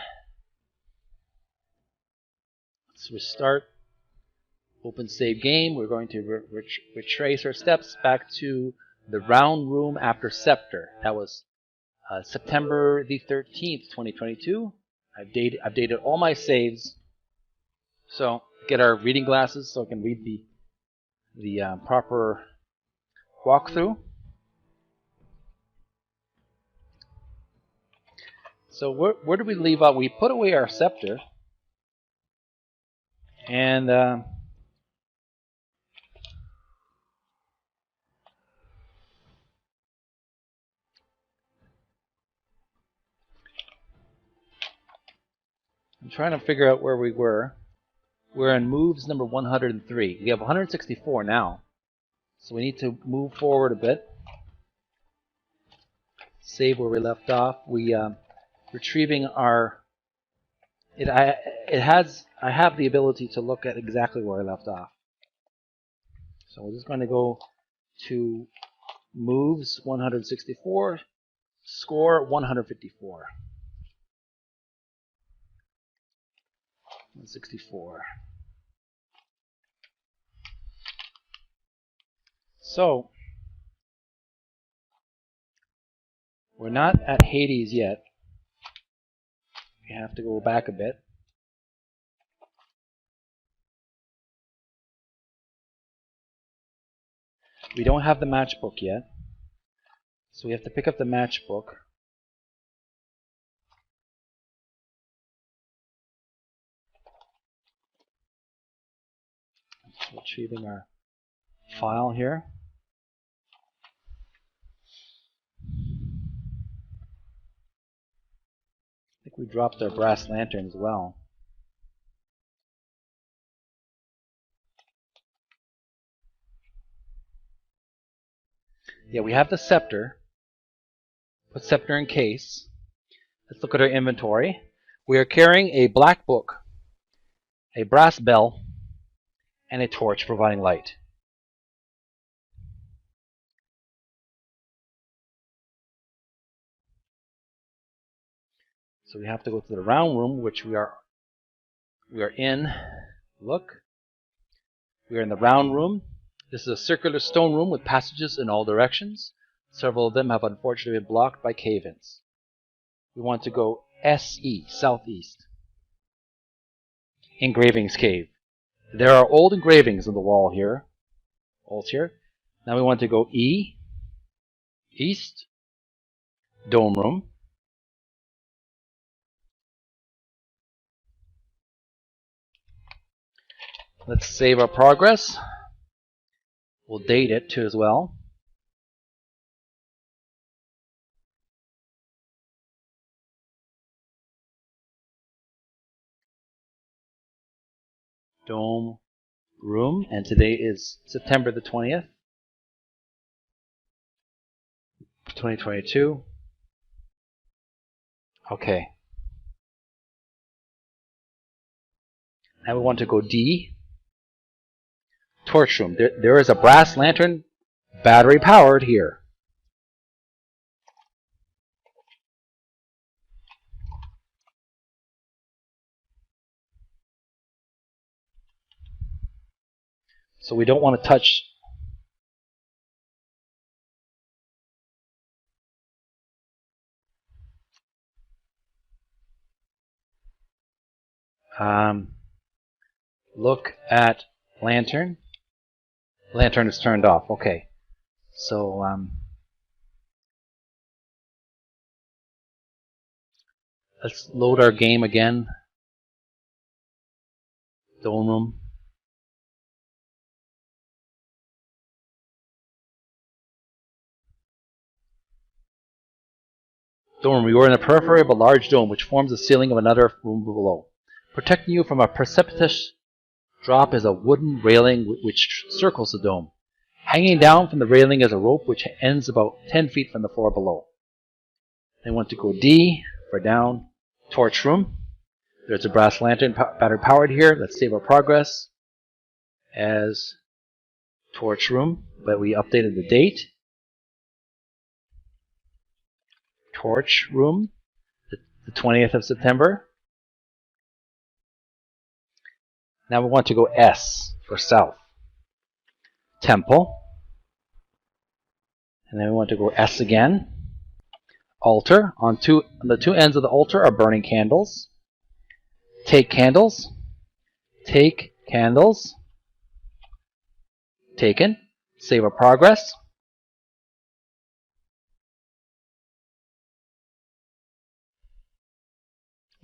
Let's restart. Open save game. We're going to retrace our steps back to the round room after scepter. That was September the 13th, 2022. I've updated all my saves. So get our reading glasses so I can read the proper walkthrough. So where did we leave out? We put away our scepter, and I'm trying to figure out where we were. We're in moves number 103. We have 164 now, so we need to move forward a bit. Save where we left off. We retrieving our. I have the ability to look at exactly where I left off. So we're just going to go to moves 164, score 154. 164. So we're not at Hades yet. We have to go back a bit. We don't have the matchbook yet, so we have to pick up the matchbook. Retrieving our file here. I think we dropped our brass lantern as well. Yeah, we have the scepter. Put scepter in case. Let's look at our inventory. We are carrying a black book, a brass bell, and a torch providing light. So we have to go to the round room, which we are in. Look. We are in the round room. This is a circular stone room with passages in all directions. Several of them have unfortunately been blocked by cave-ins. We want to go SE, southeast. Engravings cave. There are old engravings on the wall here. Walls here. Now we want to go E, east, dome room. Let's save our progress. We'll date it too as well. Dome room, and today is September the 20th, 2022. Okay. Now we want to go D, torch room. There is a brass lantern, battery powered here. So we don't want to touch look at lantern. Lantern is turned off. Okay. So let's load our game again. Dome room. Dome. We were in the periphery of a large dome which forms the ceiling of another room below. Protecting you from a precipitous drop is a wooden railing which circles the dome. Hanging down from the railing is a rope which ends about 10 feet from the floor below. I want to go D for down. Torch room. There's a brass lantern battery powered here. Let's save our progress as torch room, but we updated the date. Torch room, the 20th of September. Now we want to go S for south. Temple. And then we want to go S again. Altar. On the two ends of the altar are burning candles. Take candles. Take candles. Taken. Save our progress.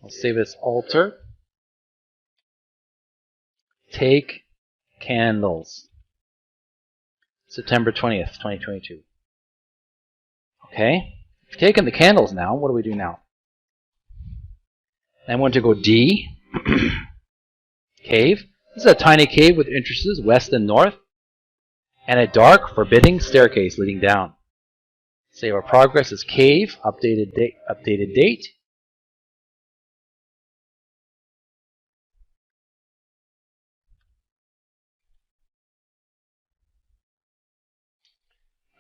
I'll save this altar. Take candles. September 20th, 2022. Okay. We've taken the candles now. What do we do now? I want to go D. Cave. This is a tiny cave with entrances west and north, and a dark, forbidding staircase leading down. Save our progress as cave. Updated date.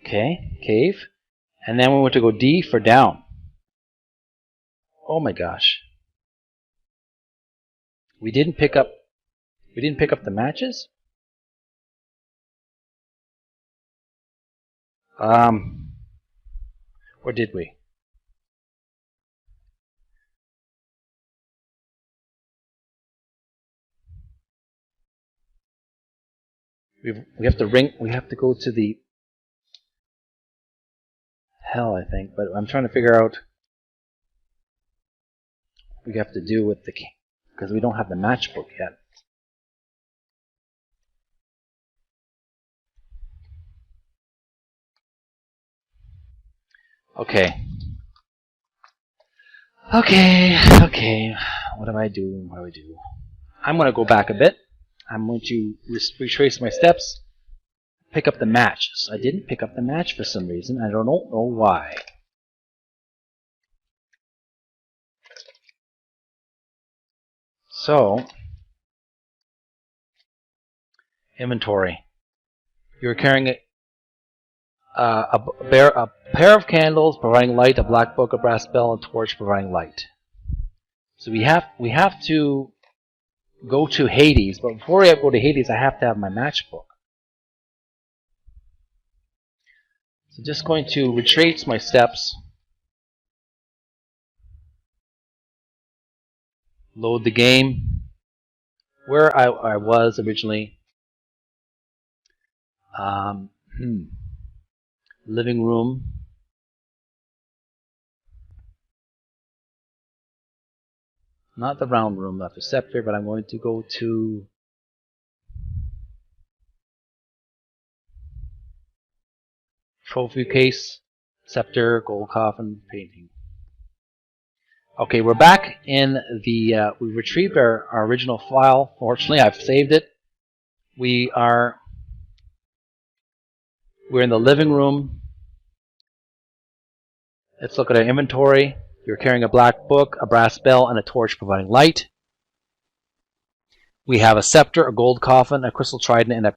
Okay, cave. And then we want to go D for down. Oh my gosh. We didn't pick up the matches? Or did we? We have to go to the hell, I think, but I'm trying to figure out what we have to do with the, because we don't have the matchbook yet. Okay. Okay. What do I do? I'm going to go back a bit. I'm going to retrace my steps. Pick up the matches. I didn't pick up the match for some reason. I don't know why. So, inventory. You're carrying a pair of candles providing light, a black book, a brass bell, and a torch providing light. So we have to go to Hades, but before I go to Hades, I have to have my matchbook. So just going to retrace my steps, load the game, where I was originally. Living room. Not the round room, not the scepter, but I'm going to go to trophy case, scepter, gold coffin, painting. Okay, we're back in the, we retrieved our original file. Fortunately, I've saved it. We're in the living room. Let's look at our inventory. You're carrying a black book, a brass bell, and a torch providing light. We have a scepter, a gold coffin, a crystal trident, and a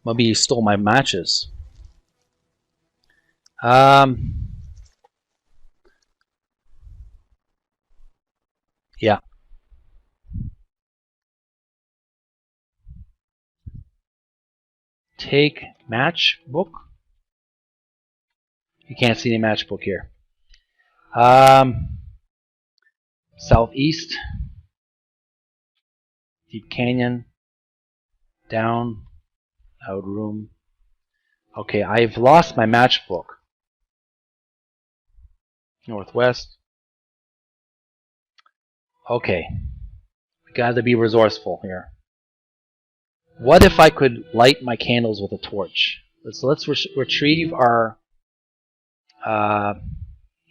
maybe you stole my matches. Yeah. Take matchbook. You can't see any matchbook here. Southeast. Deep canyon. Down. Out room. Okay, I've lost my matchbook. Northwest. Okay. We gotta be resourceful here. What if I could light my candles with a torch? So let's retrieve our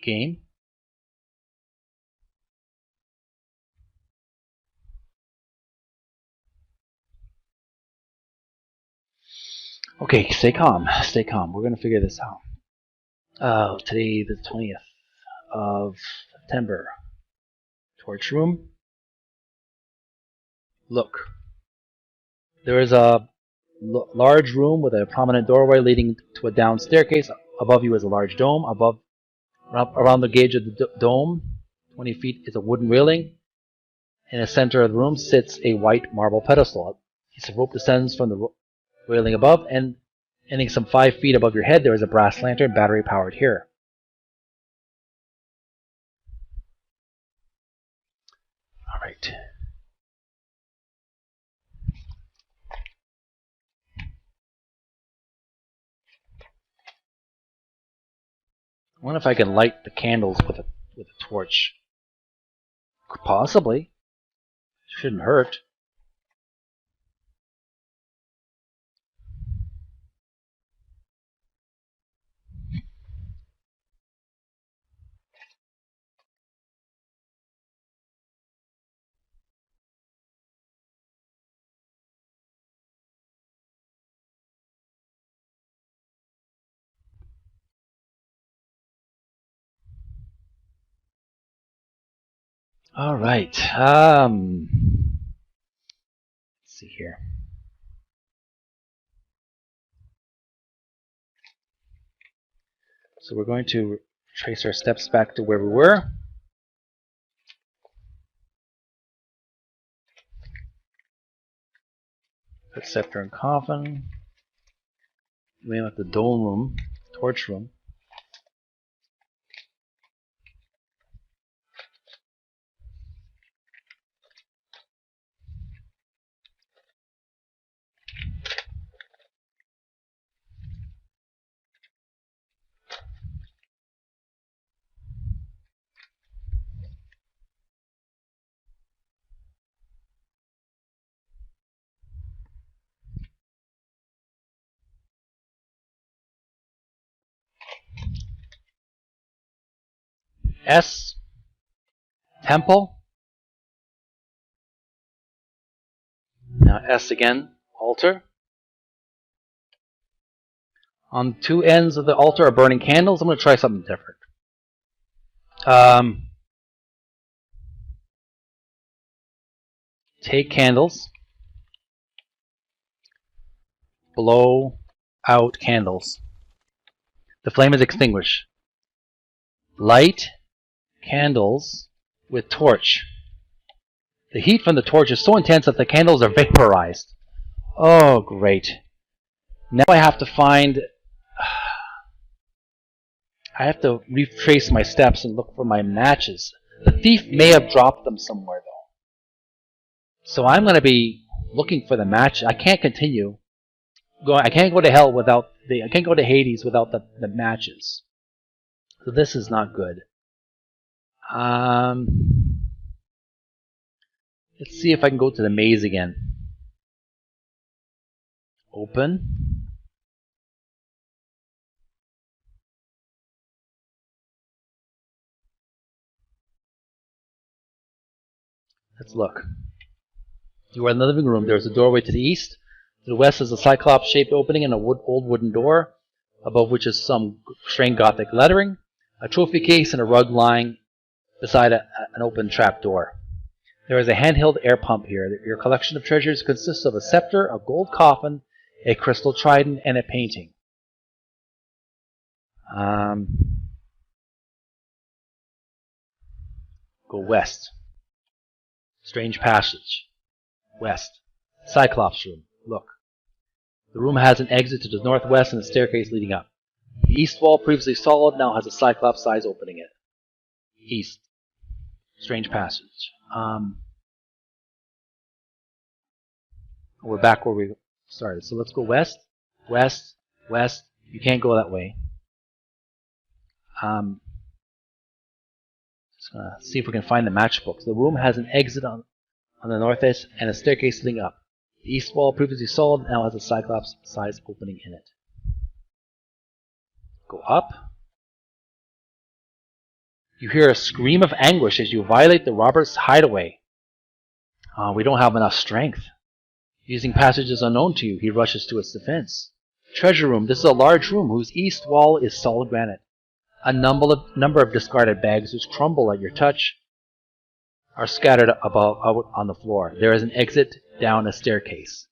game. Okay, stay calm. Stay calm. We're going to figure this out. Today, the 20th of September. Torch room. Look. There is a large room with a prominent doorway leading to a down staircase. Above you is a large dome. Around the gauge of the dome, 20 feet, is a wooden railing. In the center of the room sits a white marble pedestal. A piece of rope descends from the railing above, and ending some 5 feet above your head, there is a brass lantern, battery powered here. All right. I wonder if I can light the candles with a torch. Possibly. Shouldn't hurt. All right. Let's see here. So we're going to trace our steps back to where we were. Put scepter and coffin. We have the dome room, torch room. S, temple. Now S again, altar. On two ends of the altar are burning candles. I'm going to try something different. Take candles. Blow out candles. The flame is extinguished. Light candles with torch. The heat from the torch is so intense that the candles are vaporized. Oh, great. Now I have to find... I have to retrace my steps and look for my matches. The thief may have dropped them somewhere, though. So I'm going to be looking for the match. I can't continue. I can't go to hell without I can't go to Hades without the matches. So this is not good. Let's see if I can go to the maze again. Open. Let's look. You are in the living room. There's a doorway to the east. To the west is a cyclops-shaped opening and an old wooden door, above which is some strange Gothic lettering, a trophy case, and a rug lying beside an open trap door. There is a handheld air pump here. Your collection of treasures consists of a scepter, a gold coffin, a crystal trident, and a painting. Go west. Strange passage. West. Cyclops room. Look. The room has an exit to the northwest and a staircase leading up. The east wall, previously solid, now has a cyclops size opening it. East. Strange passage. We're back where we started. So let's go west, west, west. You can't go that way. Just gonna see if we can find the matchbook. The room has an exit on the northeast and a staircase leading up. The east wall, previously solid, now has a cyclops size opening in it. Go up. You hear a scream of anguish as you violate the robber's hideaway. We don't have enough strength. Using passages unknown to you, he rushes to its defense. Treasure room. This is a large room whose east wall is solid granite. A number of discarded bags which crumble at your touch are scattered out on the floor. There is an exit down a staircase.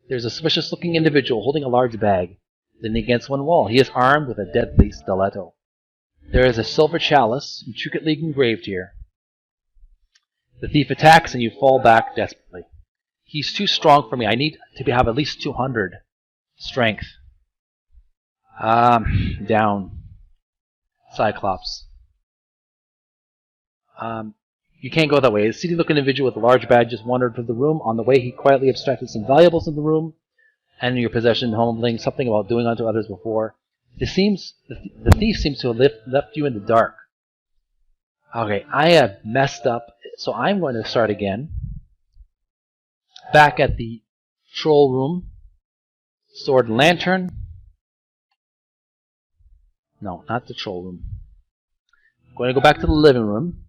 There is a suspicious-looking individual holding a large bag, leaning against one wall. He is armed with a deadly stiletto. There is a silver chalice, intricately engraved here. The thief attacks and you fall back desperately. He's too strong for me. I need to have at least 200 strength. Down. Cyclops. You can't go that way. A seedy-looking individual with a large bag just wandered through the room. On the way, he quietly abstracted some valuables in the room and in your possession, mumbling something about doing unto others before. The thief seems to have left you in the dark. Okay, I have messed up, so I'm going to start again. Back at the troll room. Sword and lantern. No, not the troll room. I'm going to go back to the living room.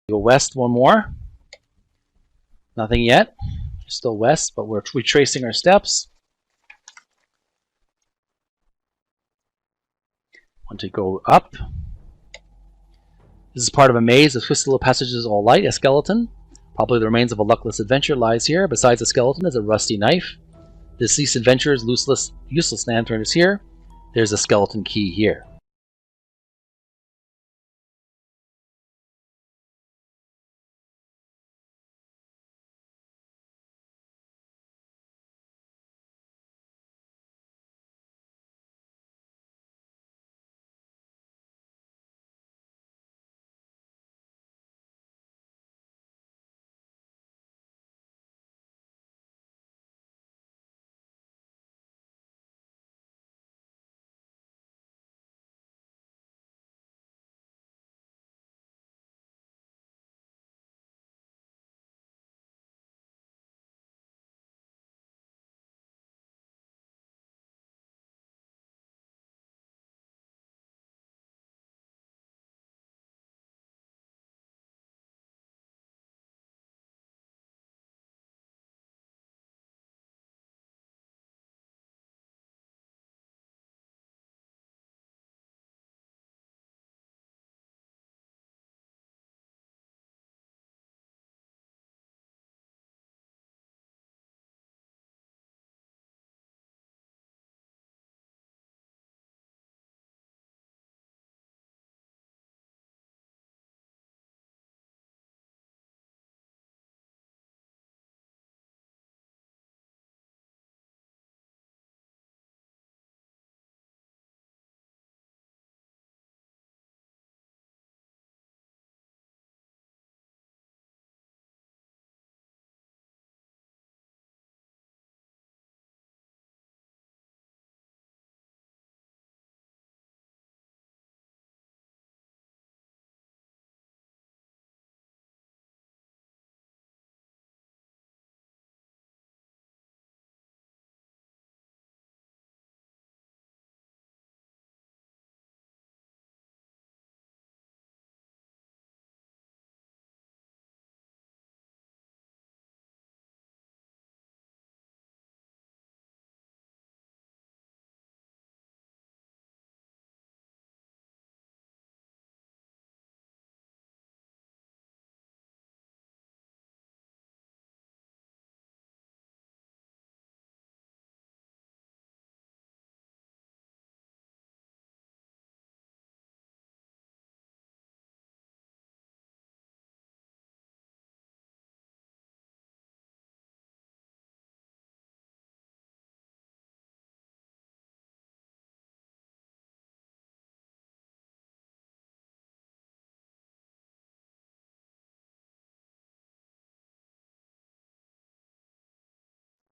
Go west one more. Nothing yet. Still west, but we're retracing our steps. Want to go up. This is part of a maze of twisted little passages, all light. A skeleton. Probably the remains of a luckless adventurer lies here. Besides the skeleton is a rusty knife. The deceased adventurer's useless lantern is here. There's a skeleton key here.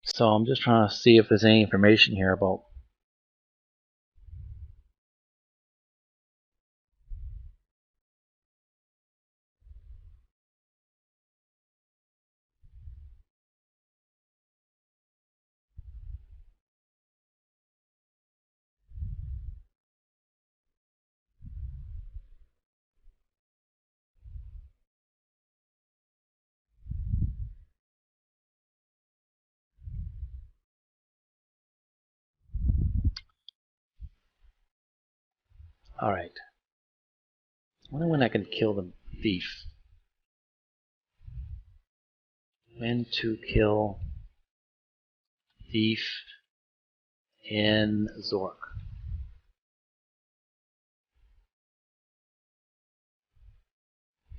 So I'm just trying to see if there's any information here about Alright. I wonder when I can kill the thief. When to kill thief in Zork.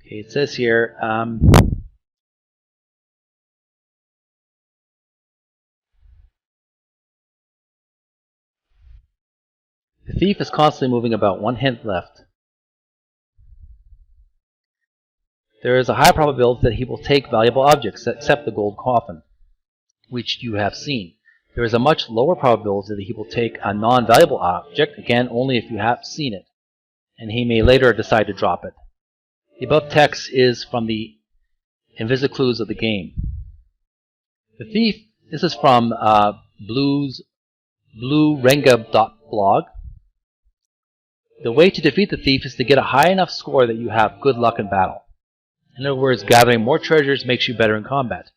Okay, it says here, the thief is constantly moving about. One hint left. There is a high probability that he will take valuable objects, except the gold coffin, which you have seen. There is a much lower probability that he will take a non-valuable object, again only if you have seen it, and he may later decide to drop it. The above text is from the Invisiclues of the game. The thief, this is from bluerenga.blog. The way to defeat the thief is to get a high enough score that you have good luck in battle. In other words, gathering more treasures makes you better in combat,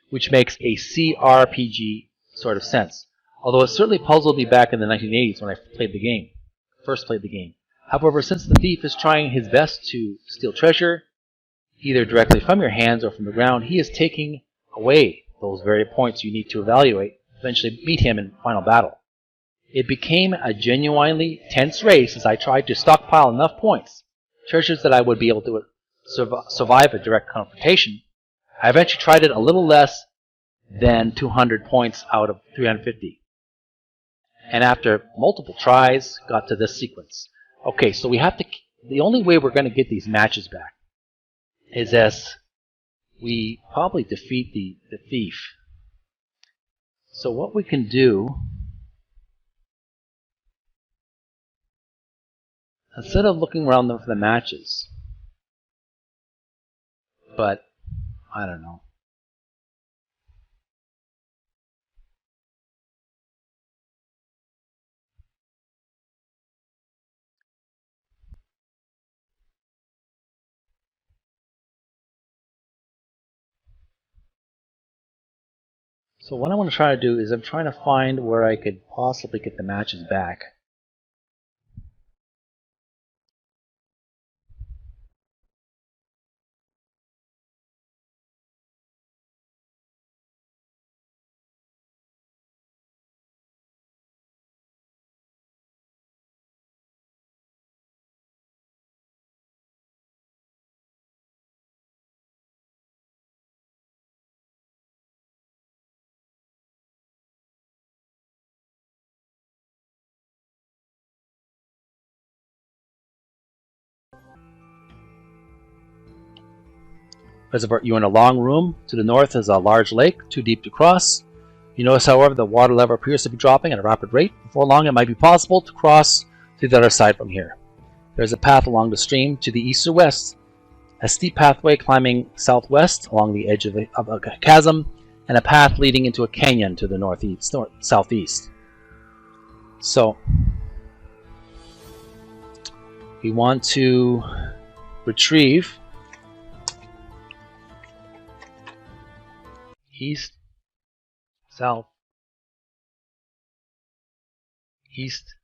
which makes a CRPG sort of sense. Although it certainly puzzled me back in the 1980s when I first played the game. However, since the thief is trying his best to steal treasure, either directly from your hands or from the ground, he is taking away those very points you need to eventually beat him in final battle. It became a genuinely tense race as I tried to stockpile enough points, treasures that I would be able to survive a direct confrontation. I eventually tried it a little less than 200 points out of 350. And after multiple tries, got to this sequence. Okay, so the only way we're going to get these matches back is as we probably defeat the thief. So what we can do, instead of looking around for the matches, but I don't know. So what I want to try to do is I'm trying to find where I could possibly get the matches back. Reservoir. You're in a long room. To the north is a large lake, too deep to cross. You notice, however, the water level appears to be dropping at a rapid rate. Before long, it might be possible to cross to the other side from here. There's a path along the stream to the east or west, a steep pathway climbing southwest along the edge of a chasm, and a path leading into a canyon to the southeast. So, we want to retrieve east, south, east,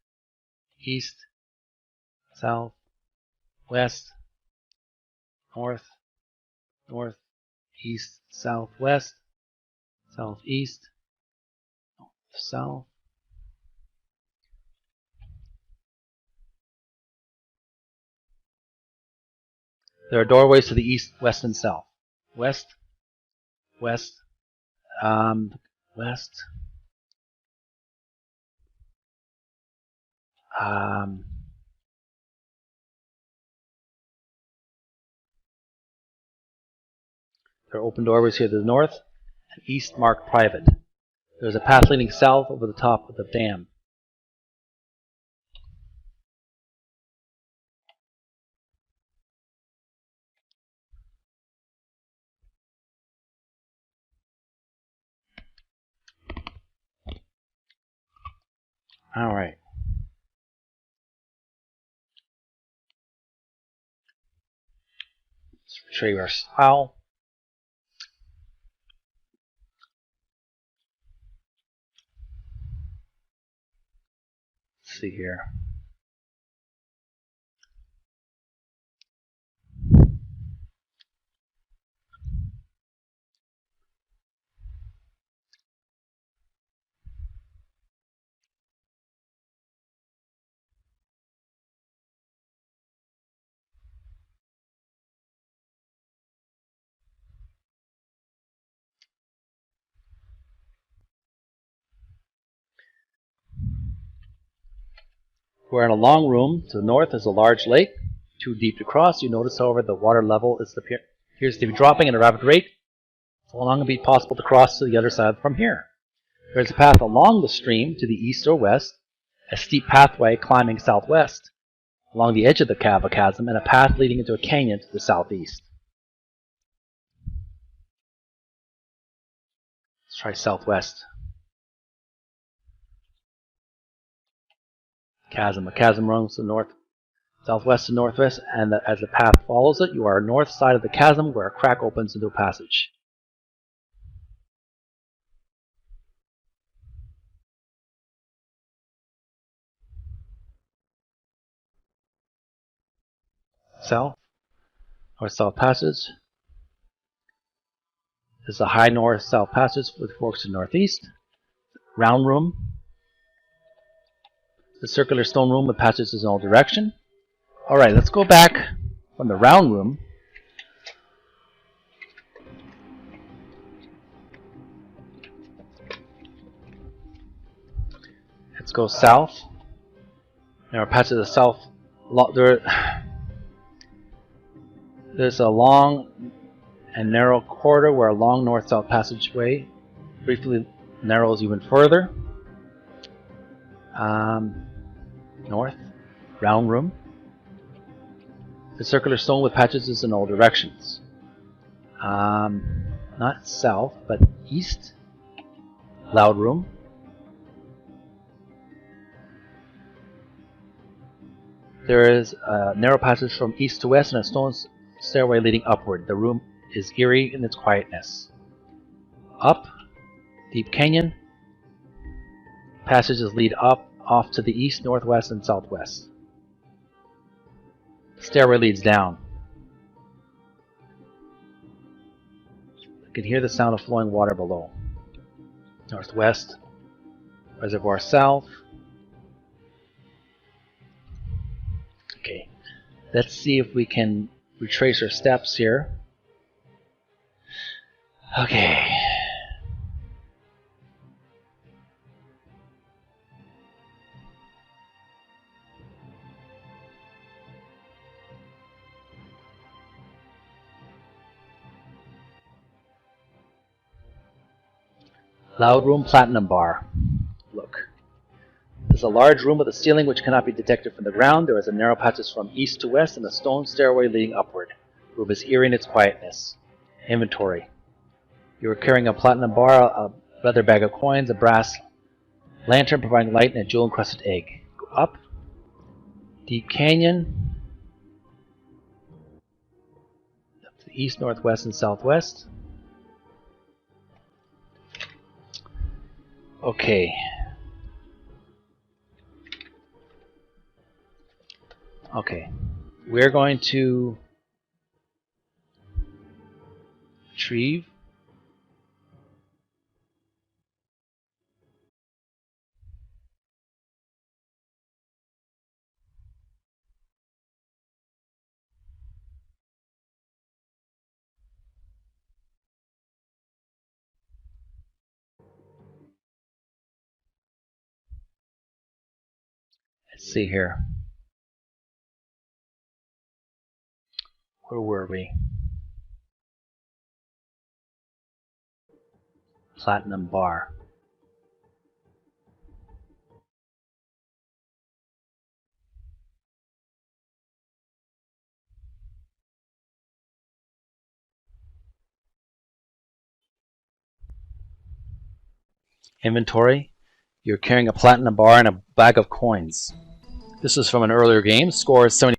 east, south, west, north, north, east, south, west, southeast, south. There are doorways to the east, west, and south. West, west, west. There are open doorways here to the north and east marked private. There's a path leading south over the top of the dam. All right. Let's retrieve our file. Let's see here. We're in a long room. To the north is a large lake, too deep to cross. You notice, however, the water level appears to be dropping at a rapid rate. So long it'll be possible to cross to the other side from here. There's a path along the stream to the east or west, a steep pathway climbing southwest, along the edge of the chasm, and a path leading into a canyon to the southeast. Let's try southwest. A chasm runs to the north southwest and northwest, and as the path follows it, you are north side of the chasm where a crack opens into a passage. South, north-south passage. This is a high north-south passage with forks to northeast. Round room. The circular stone room with passages in all direction. Alright, let's go back from the round room. Let's go south. There are passages to the south. There's a long and narrow corridor where a long north-south passageway briefly narrows even further. North, round room. The circular stone with passages in all directions. Not south, but east. Loud room. There is a narrow passage from east to west and a stone stairway leading upward. The room is eerie in its quietness. Up, deep canyon. Passages lead up, off to the east, northwest, and southwest. Stairway leads down. You can hear the sound of flowing water below. Northwest, reservoir south. Okay, let's see if we can retrace our steps here. Okay. Loud room, platinum bar. Look. There's a large room with a ceiling which cannot be detected from the ground. There is a narrow passage from east to west and a stone stairway leading upward. The room is eerie in its quietness. Inventory. You are carrying a platinum bar, a leather bag of coins, a brass lantern providing light, and a jewel-encrusted egg. Go up. Deep canyon. Up to the east, northwest, and southwest. Okay. Okay. We're going to retrieve. Let's see here. Where were we? Platinum bar. Inventory. You're carrying a platinum bar and a bag of coins. This is from an earlier game. Score is 70.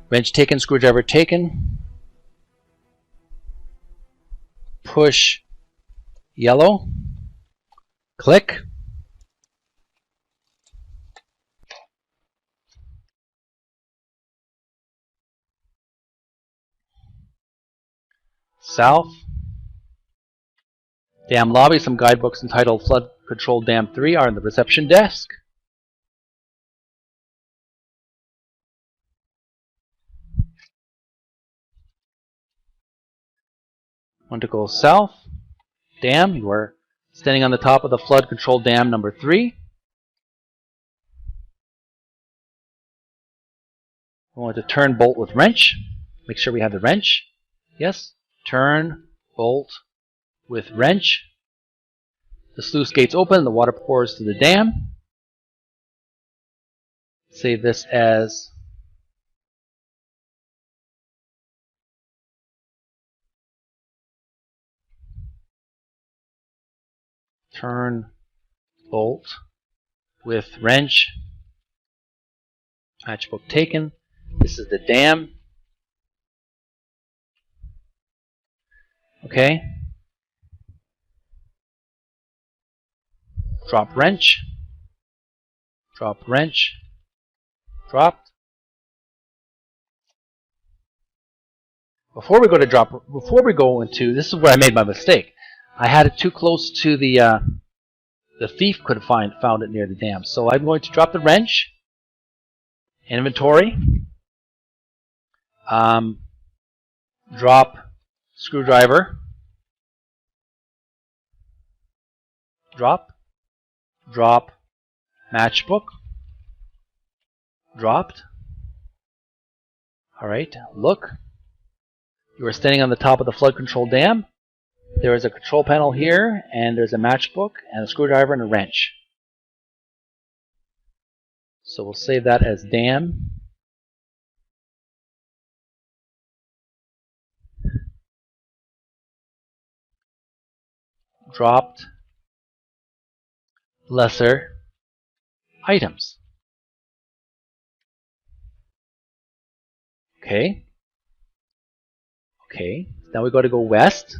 Wrench taken, screwdriver taken. Push yellow. Click. South. Dam lobby. Some guidebooks entitled Flood Control Dam 3 are in the reception desk. Want to go south. Dam. You are standing on the top of the Flood Control Dam number 3. We want to turn bolt with wrench. Make sure we have the wrench. Yes. Turn bolt with wrench. The sluice gates open. The water pours to the dam. Save this as turn bolt with wrench. Matchbook taken. This is the dam. Okay. Drop wrench. Drop wrench. Dropped. Before we go into, this is where I made my mistake. I had it too close to the thief could have found it near the dam. So I'm going to drop the wrench. Inventory. Drop screwdriver. Drop. Drop matchbook. Dropped. Alright, look. You are standing on the top of the flood control dam. There is a control panel here, and there's a matchbook, and a screwdriver, and a wrench. So we'll save that as dam. Dropped lesser items. Okay. Okay. Now we got to go west.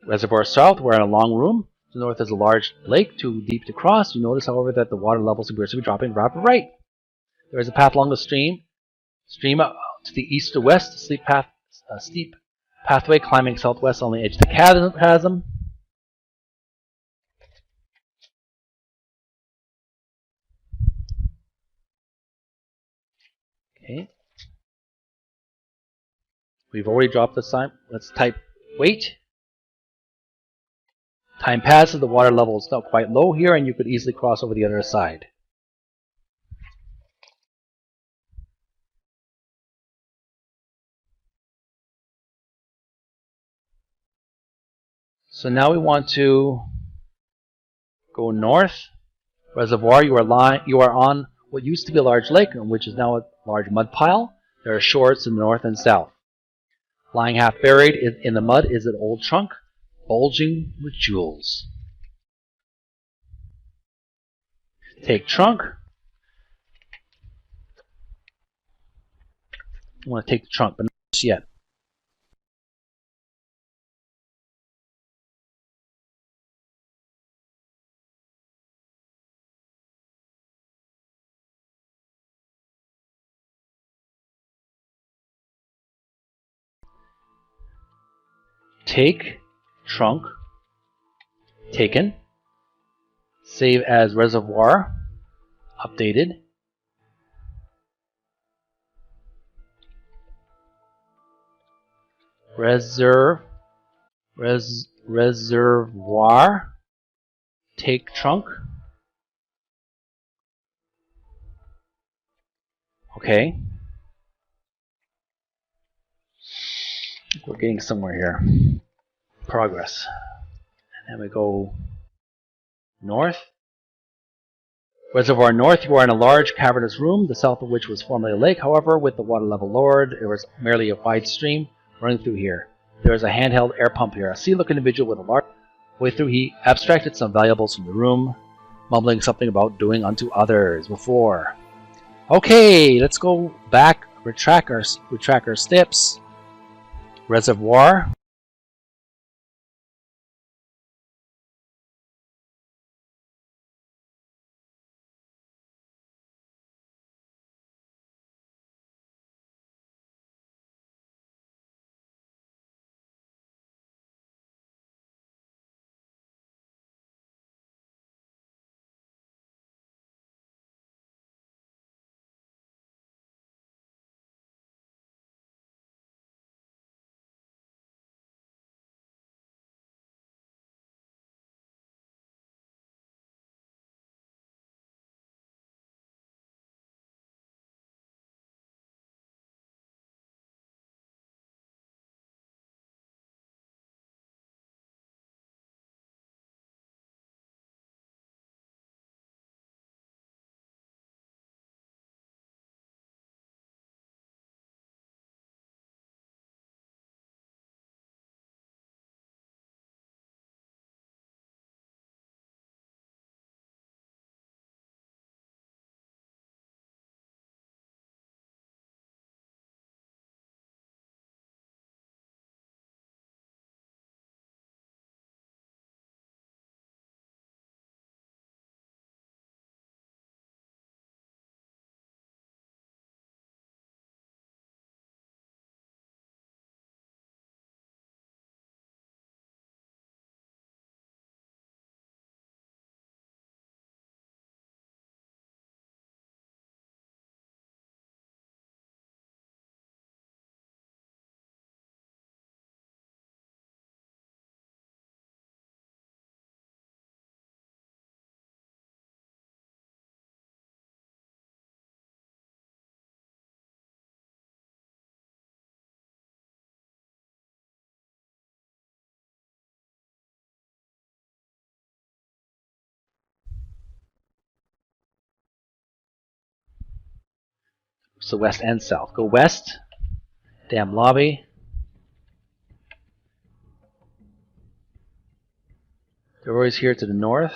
Reservoir south. We're in a long room. To the north is a large lake, too deep to cross. You notice, however, that the water levels appear to be dropping rapid right. There is a path along the stream to the east or west. A steep pathway climbing southwest on the edge of the chasm. Okay. We've already dropped the sign. Let's type wait. Time passes, the water level is now quite low here, and you could easily cross over the other side. So now we want to go north. Reservoir, you are on what used to be a large lake, which is now a large mud pile. There are shores to the north and south. Lying half buried in the mud is an old trunk, bulging with jewels. Take trunk. I want to take the trunk, but not just yet. Take trunk. Taken. Save as reservoir. Updated. Reservoir. Take trunk. Okay. We're getting somewhere here. Progress. And then we go north. Reservoir north, you are in a large cavernous room, the south of which was formerly a lake. However, with the water level lowered, it was merely a wide stream running through here. There is a handheld air pump here. A sea-look individual with a large way through, he abstracted some valuables from the room, mumbling something about doing unto others before. Okay, let's go back. Retract our steps. Reservoir. So west and south. Go west. Dam lobby. Doorways here to the north.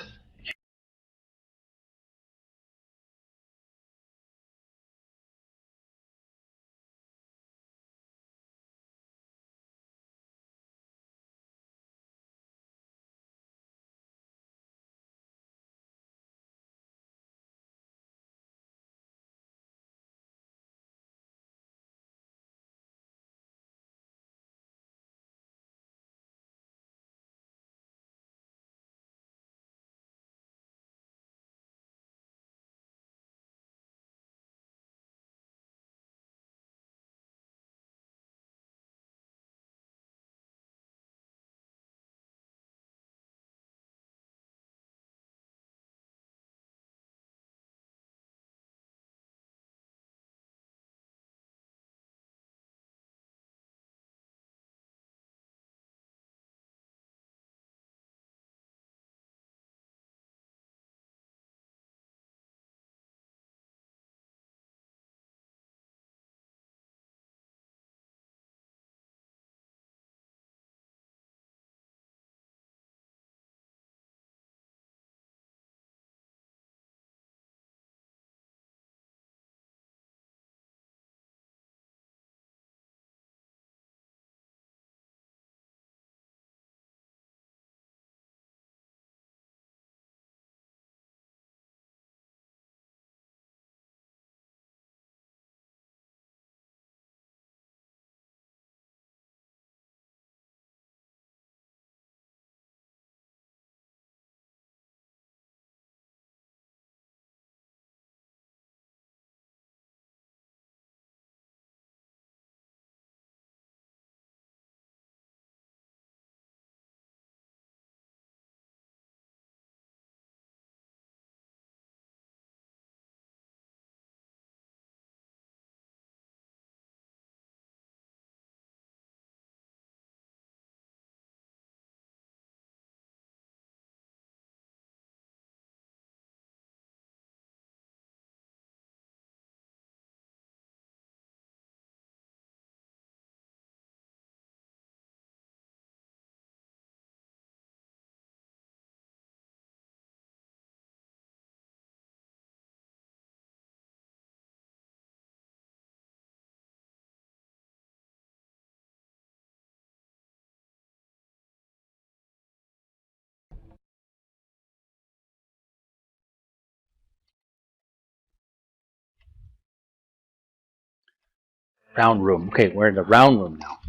Round room. Okay, we're in the round room now.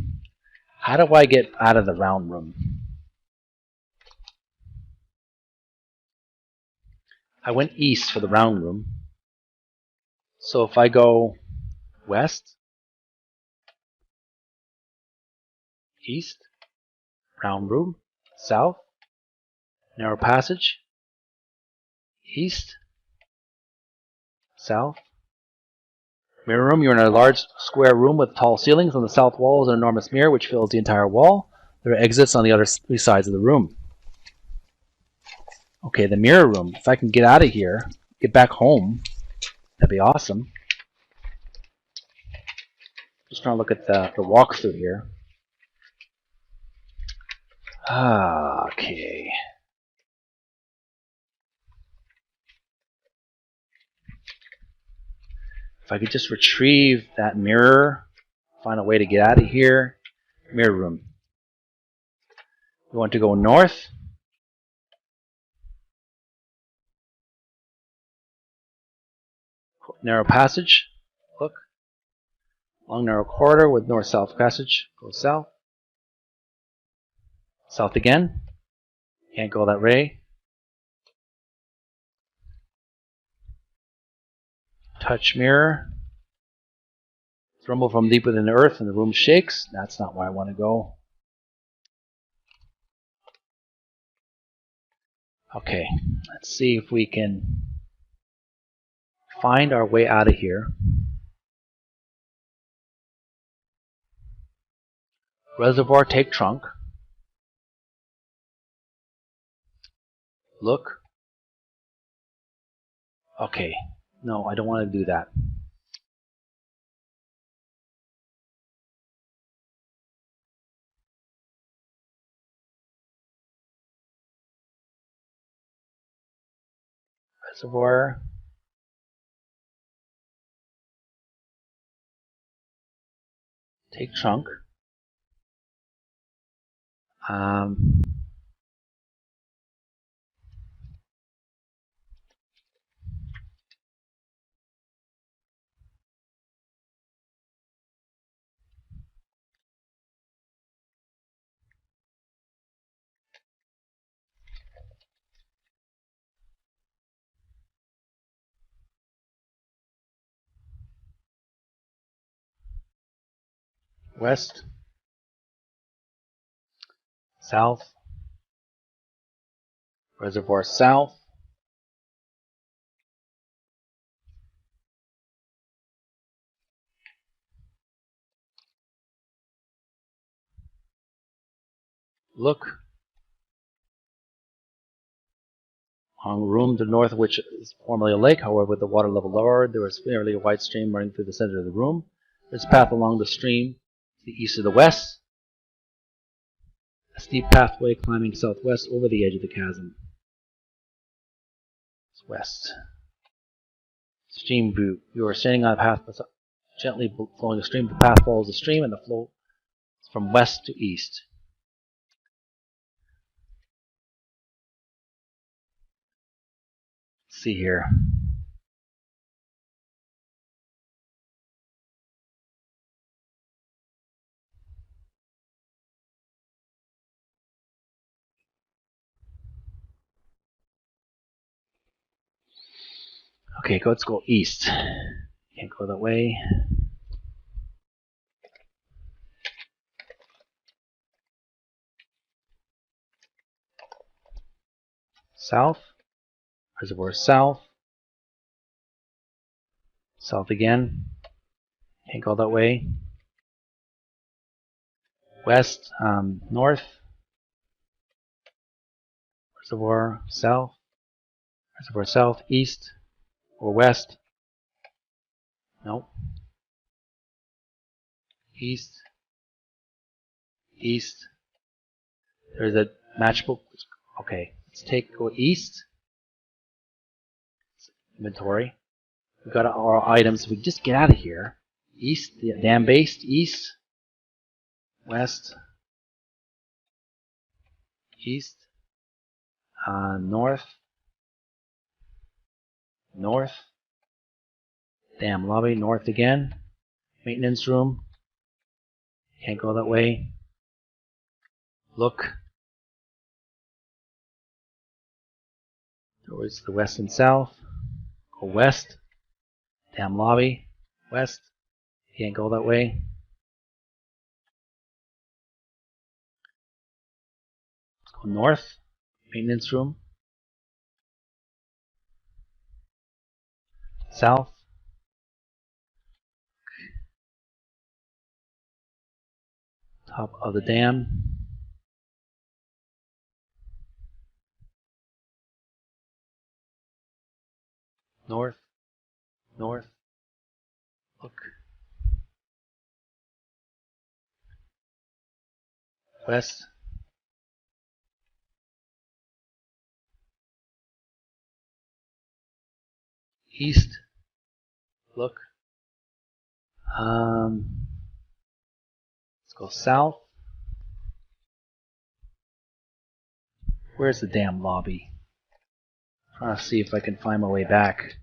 How do I get out of the round room? I went east for the round room. So if I go west, east, round room, south, narrow passage, east, south, mirror room. You're in a large square room with tall ceilings. On the south wall is an enormous mirror which fills the entire wall. There are exits on the other three sides of the room. Okay, the mirror room. If I can get out of here, get back home, that'd be awesome. Just trying to look at the walkthrough here. Okay. If I could just retrieve that mirror, find a way to get out of here. Mirror room. We want to go north. Narrow passage. Look. Long narrow corridor with north-south passage. Go south. South again. Can't go that way. Touch mirror. Rumble from deep within the earth and the room shakes. That's not where I want to go. Okay, let's see if we can find our way out of here. Reservoir, take trunk. Look. Okay, no, I don't want to do that. Reservoir. Take trunk. West. South. Reservoir south. Look. Long room to the north of which is formerly a lake. However, with the water level lowered, there is merely a wide stream running through the center of the room. There's a path along the stream to the east of the west. A steep pathway climbing southwest over the edge of the chasm. It's west. Stream view. You are standing on a path gently flowing a stream. The path follows the stream and the flow is from west to east. Let's see here. Okay, let's go east. Can't go that way. South. Reservoir south. South again. Can't go that way. West, north. Reservoir south. Reservoir south, east, or west. No. East. East. There's a matchbook. Okay, let's go east. Inventory. We've got our items. We just get out of here. East, the dam base, east, west, east, north, north, dam lobby, north again. Maintenance room. Can't go that way. Look. Towards the west and south. Go west. Damn lobby. West. Can't go that way. Let's go north. Maintenance room. South. Top of the dam. North. North. Look. West. East. Look. Let's go south. Where's the damn lobby? I'm trying to see if I can find my way back.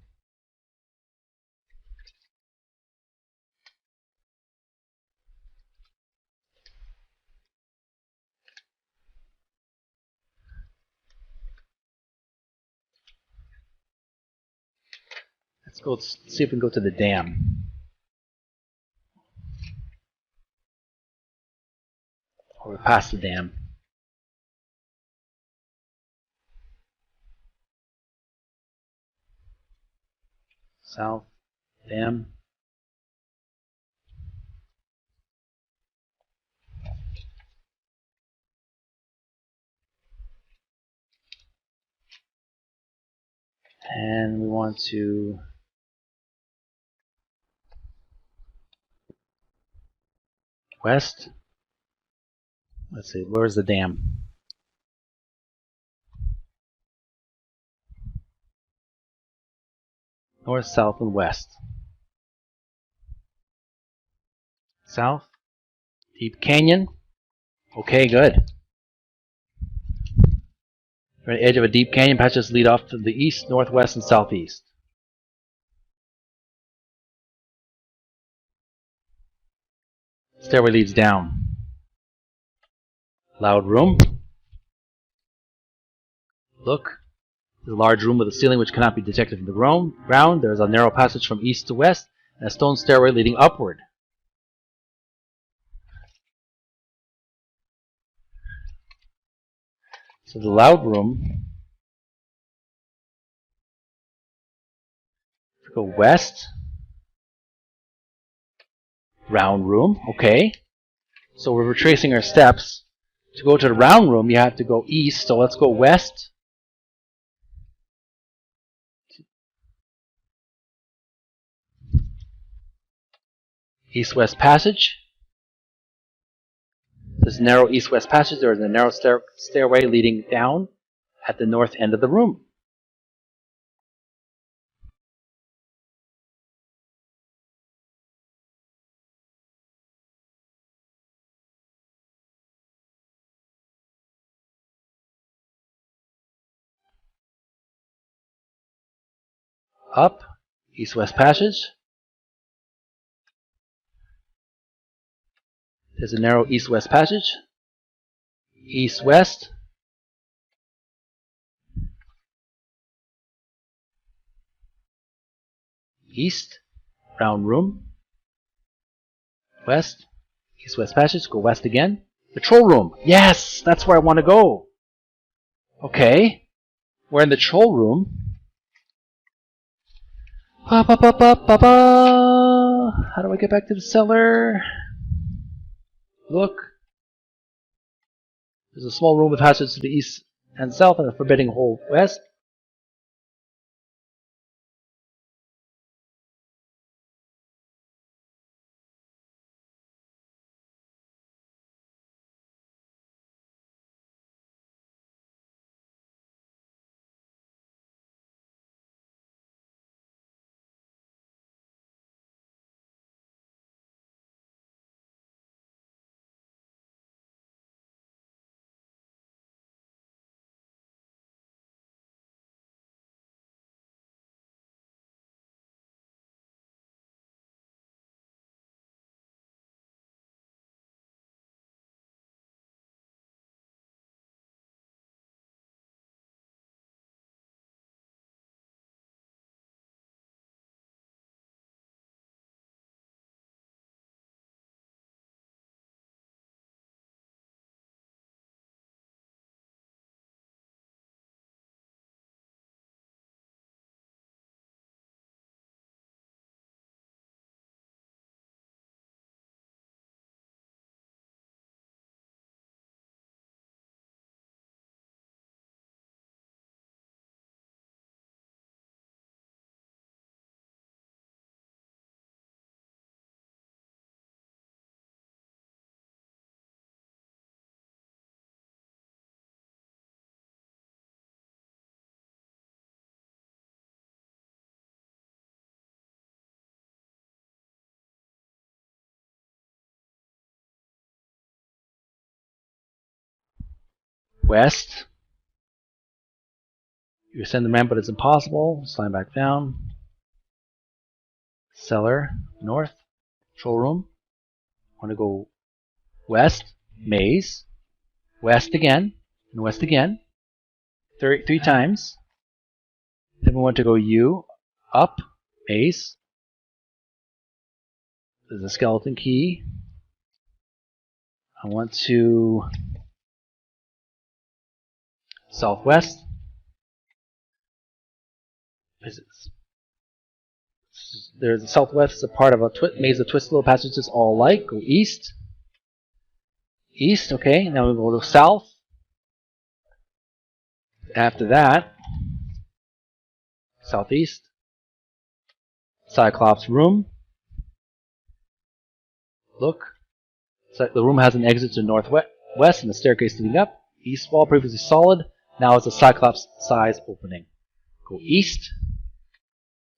Let's go see if we can go to the dam. Or we're past the dam. South. Dam. And we want to west. Let's see, where's the dam? North, south, and west. South. Deep canyon. Okay, good. We're at the edge of a deep canyon. Patches lead off to the east, northwest, and southeast. Stairway leads down. Loud room. Look. There's a large room with a ceiling which cannot be detected from the ground. There is a narrow passage from east to west, and a stone stairway leading upward. So the loud room. Go west. Round room. Okay. So we're retracing our steps. To go to the round room, you have to go east. So let's go west. East-west passage. This narrow east-west passage. There is a narrow stairway leading down at the north end of the room. Up, east-west passage. There's a narrow east-west passage. East-west. East, round room. West, east-west passage. Go west again. Patrol room. Yes, that's where I want to go. Okay, we're in the troll room. How do I get back to the cellar? Look. There's a small room with passages to the east and south and a forbidding hole west. west. You ascend the ramp, but it's impossible. Slide back down. Cellar, north. Control room. Want to go west, maze, west again, and west again. Three times. Then we want to go U, up, maze. There's a skeleton key. I want to southwest. There's a southwest. It's a part of a maze of twisted little passages all alike. Go east. East, okay. Now we go to south. After that, southeast. Cyclops room. Look. So the room has an exit to northwest and a staircase leading up. East wall previously solid. Now it's a Cyclops size opening. Go east.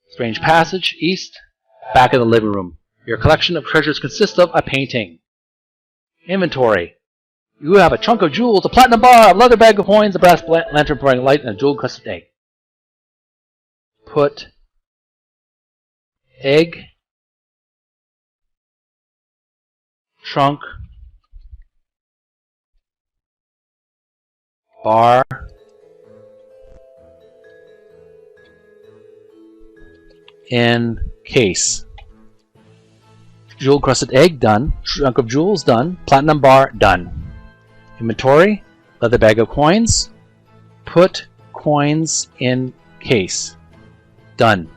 Strange passage, east. Back of the living room. Your collection of treasures consists of a painting. Inventory. You have a trunk of jewels, a platinum bar, a leather bag of coins, a brass lantern providing light, and a jewel-crusted egg. Put egg, trunk, bar, in case. Jewel-crusted egg, done. Trunk of jewels, done. Platinum bar, done. Inventory, leather bag of coins. Put coins in case. Done.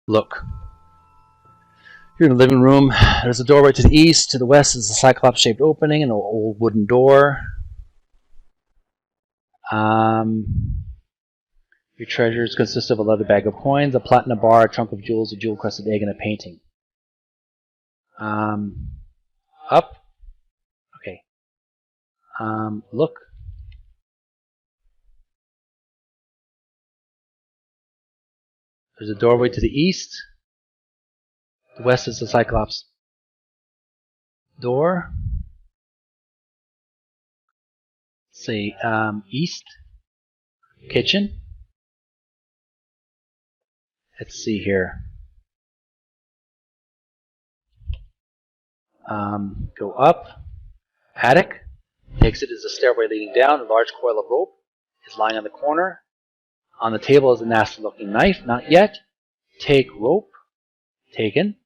Look. Here in the living room, there's a doorway to the east. To the west is a cyclops-shaped opening and an old wooden door. Your treasures consist of a leather bag of coins, a platinum bar, a trunk of jewels, a jewel-crusted egg, and a painting. Up. Okay. Look. There's a doorway to the east. The west is the Cyclops door. Say east. Kitchen. Let's see here. Go up. Attic. Exit is a stairway leading down. A large coil of rope is lying on the corner. On the table is a nasty looking knife. Not yet. Take rope. Taken.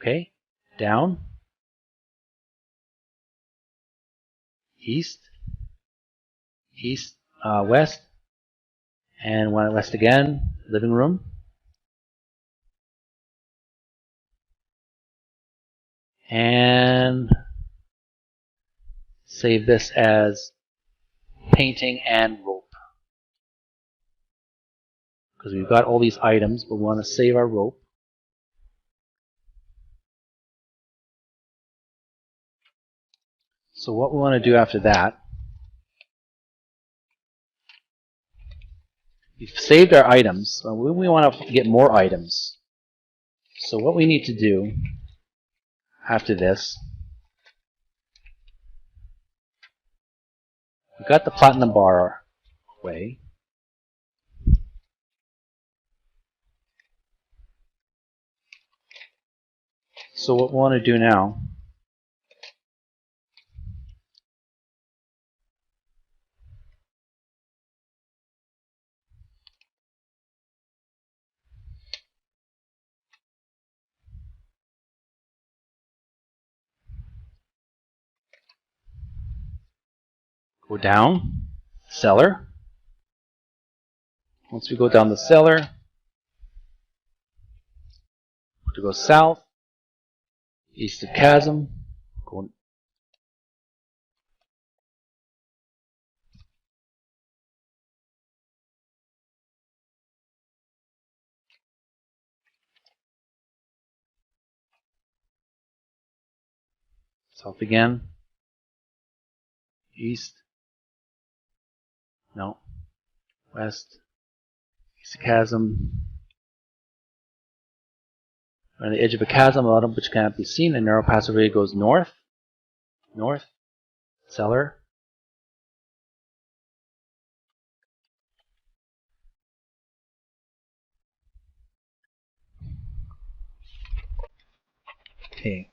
Okay. Down. East. East. West. And one west again. Living room. And save this as painting and rope. Because we've got all these items, but we want to save our rope. So what we want to do after that, we've saved our items. We want to get more items. So what we need to do after this, we got the platinum bar away. So what we want to do now, go down, cellar. Once we go down the cellar, to go south, east of chasm, go south again, east, no, west, east of chasm. We're on the edge of a chasm, a lot of which cannot be seen. A narrow passageway goes north, north, cellar. Okay.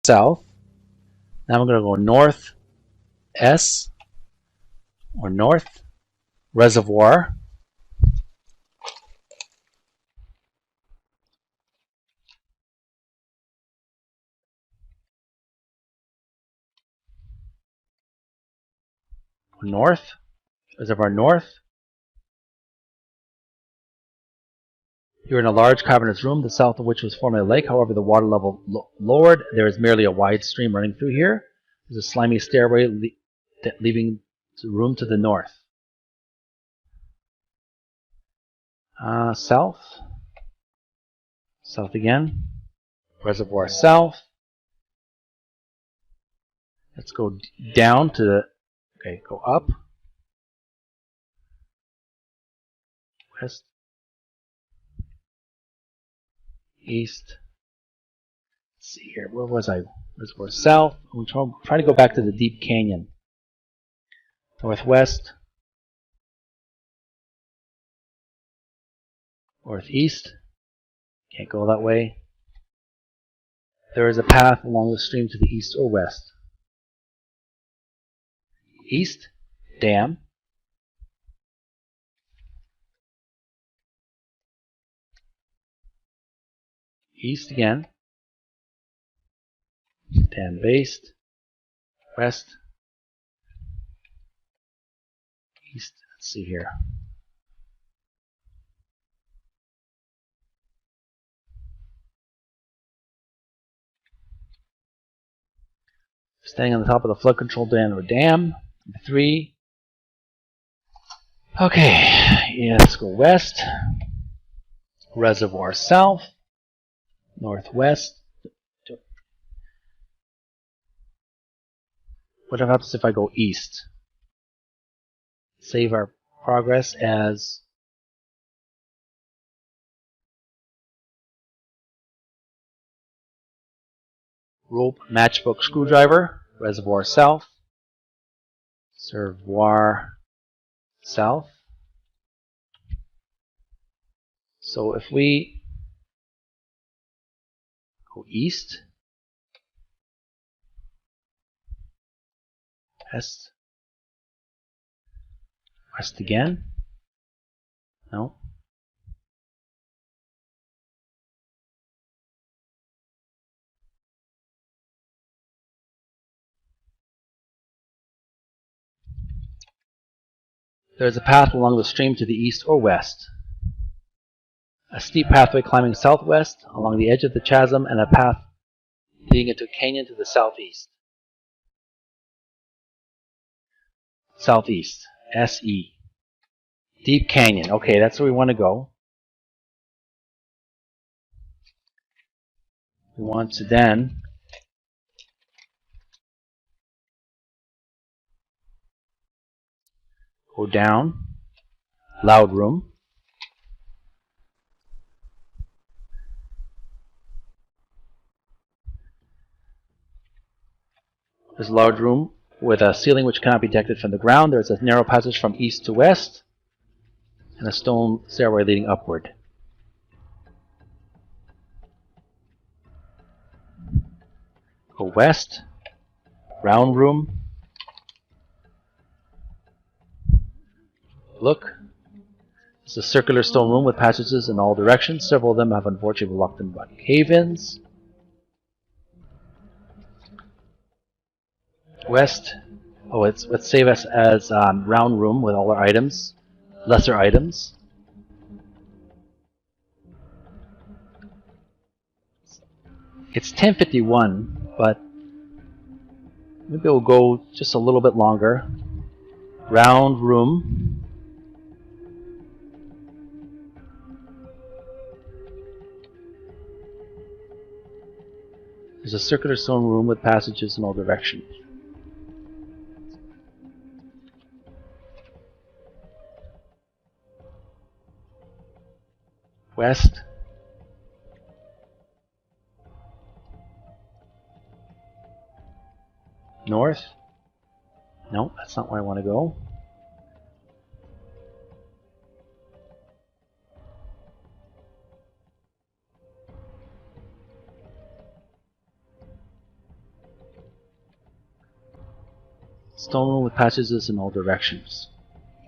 south. Now I'm going to go north S or north reservoir. North reservoir north. You're in a large cavernous room, the south of which was formerly a lake. However, the water level lowered. There is merely a wide stream running through here. There's a slimy stairway leaving room to the north. South. South again. Reservoir south. Let's go down to the... Okay, go up. West. East. Let's see here. Where was I? Reservoir south. I'm trying to go back to the deep canyon. Northwest. Northeast. Can't go that way. There is a path along the stream to the east or west. East. Dam. East again. Dam based. West. East. Let's see here. Standing on the top of the flood control dam or dam. Number 3. Okay, yeah, let's go west. Reservoir south. Northwest. What happens if I go east? Save our progress as rope, matchbook, screwdriver. Reservoir south. Reservoir south. So if we go east, west, west again, no, there is a path along the stream to the east or west. A steep pathway climbing southwest along the edge of the chasm and a path leading into a canyon to the southeast. Southeast. S-E. Deep canyon. Okay, that's where we want to go. We want to then go down. Loud room. There's a large room with a ceiling which cannot be detected from the ground. There's a narrow passage from east to west and a stone stairway leading upward. Go west. Round room. Look. It's a circular stone room with passages in all directions. Several of them have unfortunately been locked in by cave-ins. West. Oh, let's save us as round room with all our items, lesser items. It's 10:51, but maybe we'll go just a little bit longer. Round room. There's a circular stone room with passages in all directions. West. North. No, that's not where I want to go. Stone room with passages in all directions.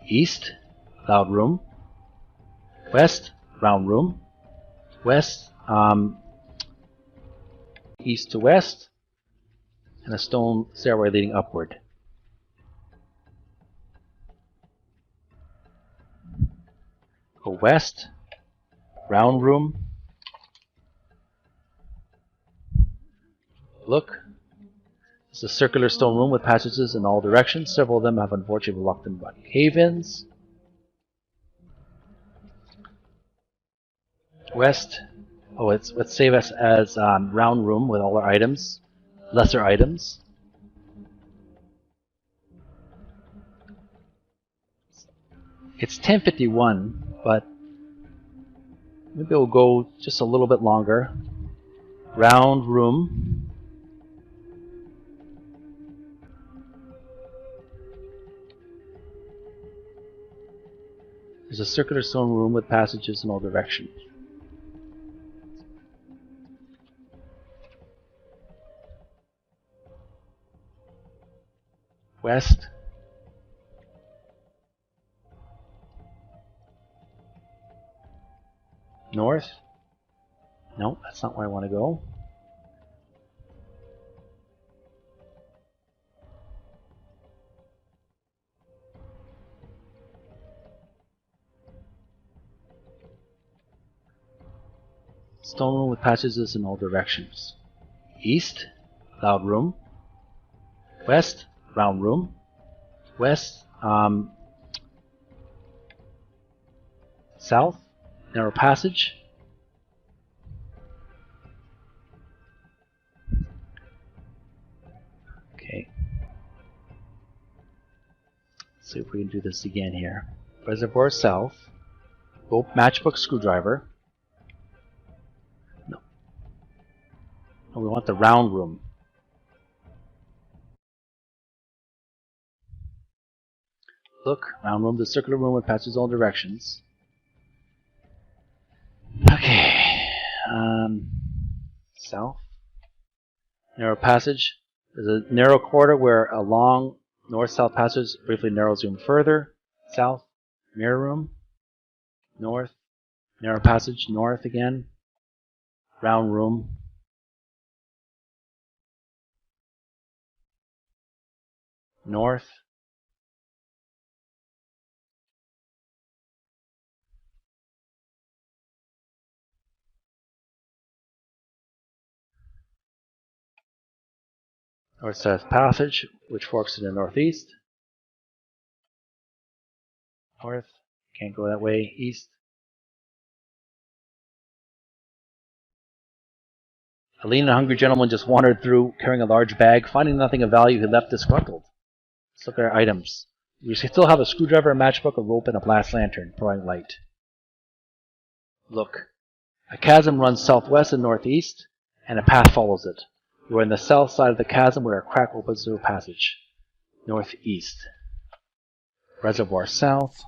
East, loud room. West, round room. West, east to west, and a stone stairway leading upward. Go west, round room. Look. It's a circular stone room with passages in all directions. Several of them have unfortunately been locked in by cave-ins. West. Oh, let's save us as round room with all our items, lesser items. It's 10:51, but maybe we'll go just a little bit longer. Round room. There's a circular stone room with passages in all directions. West. North. No, that's not where I want to go. Stone room with passages in all directions. East, loud room. West, round room. West, south, narrow passage. Okay. Let's see if we can do this again here. Reservoir south. Go matchbook screwdriver. No, we want the round room. Look, round room, the circular room with passages all directions. Okay. South. Narrow passage. There's a narrow corridor where a long north-south passage briefly narrows even further. South. Mirror room. North. Narrow passage. North again. Round room. North. North-south passage, which forks in the northeast. North. Can't go that way. East. A lean and hungry gentleman just wandered through, carrying a large bag. Finding nothing of value, he left disgruntled. Let's look at our items. We still have a screwdriver, a matchbook, a rope, and a blast lantern, throwing light. Look. A chasm runs southwest and northeast, and a path follows it. We are on the south side of the chasm where a crack opens to a passage. Northeast. Reservoir south.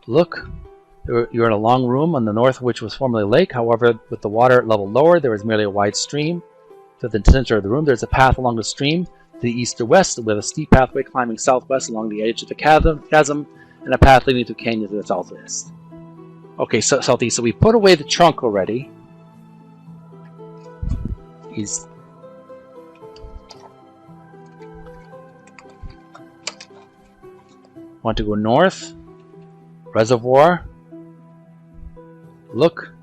Look, you're in a long room on the north, which was formerly a lake. However, with the water level lower, there is merely a wide stream. To the center of the room, there's a path along the stream to the east or west, with a steep pathway climbing southwest along the edge of the chasm, and a path leading to a canyon to the southwest. Okay, so southeast. So we put away the trunk already. Want to go north? Reservoir. Look,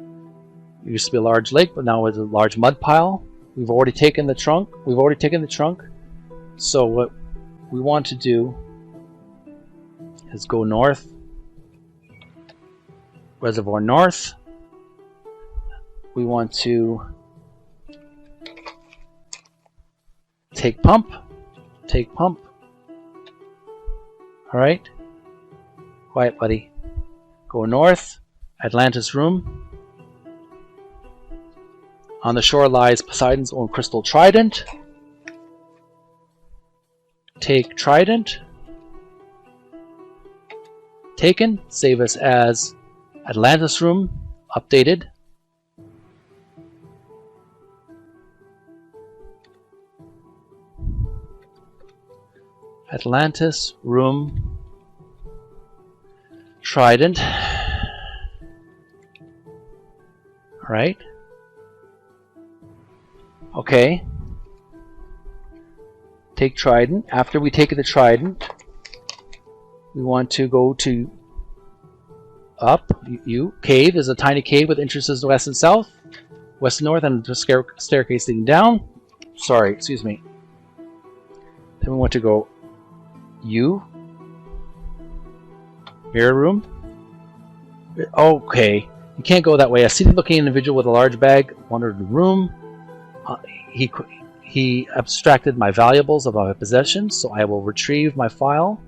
it used to be a large lake, but now it's a large mud pile. We've already taken the trunk. So what we want to do is go north. Reservoir north. We want to take pump. Alright. Quiet, buddy. Go north. Atlantis room. On the shore lies Poseidon's own crystal trident. Take trident. Taken. Save us as Atlantis room. Updated. Atlantis room. Trident. Right. Okay. Take trident. After we take the trident, we want to go to up. Cave is a tiny cave with entrances west and south, west and north, and a staircase leading down. Sorry, excuse me. Then we want to go mirror room. Okay. You can't go that way. A seated-looking individual with a large bag wandered the room. He abstracted my valuables of my possessions, so I will retrieve my file.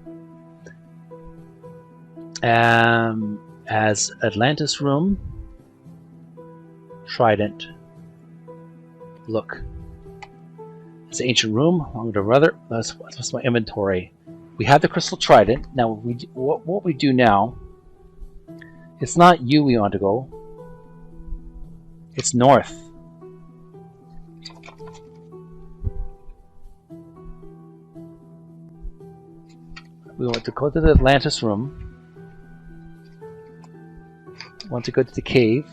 As Atlantis room, trident. Look, it's an ancient room along the brother. That's my inventory. We have the crystal trident. Now, what we do now? It's not you we want to go. It's north. We want to go to the Atlantis room. We want to go to the cave.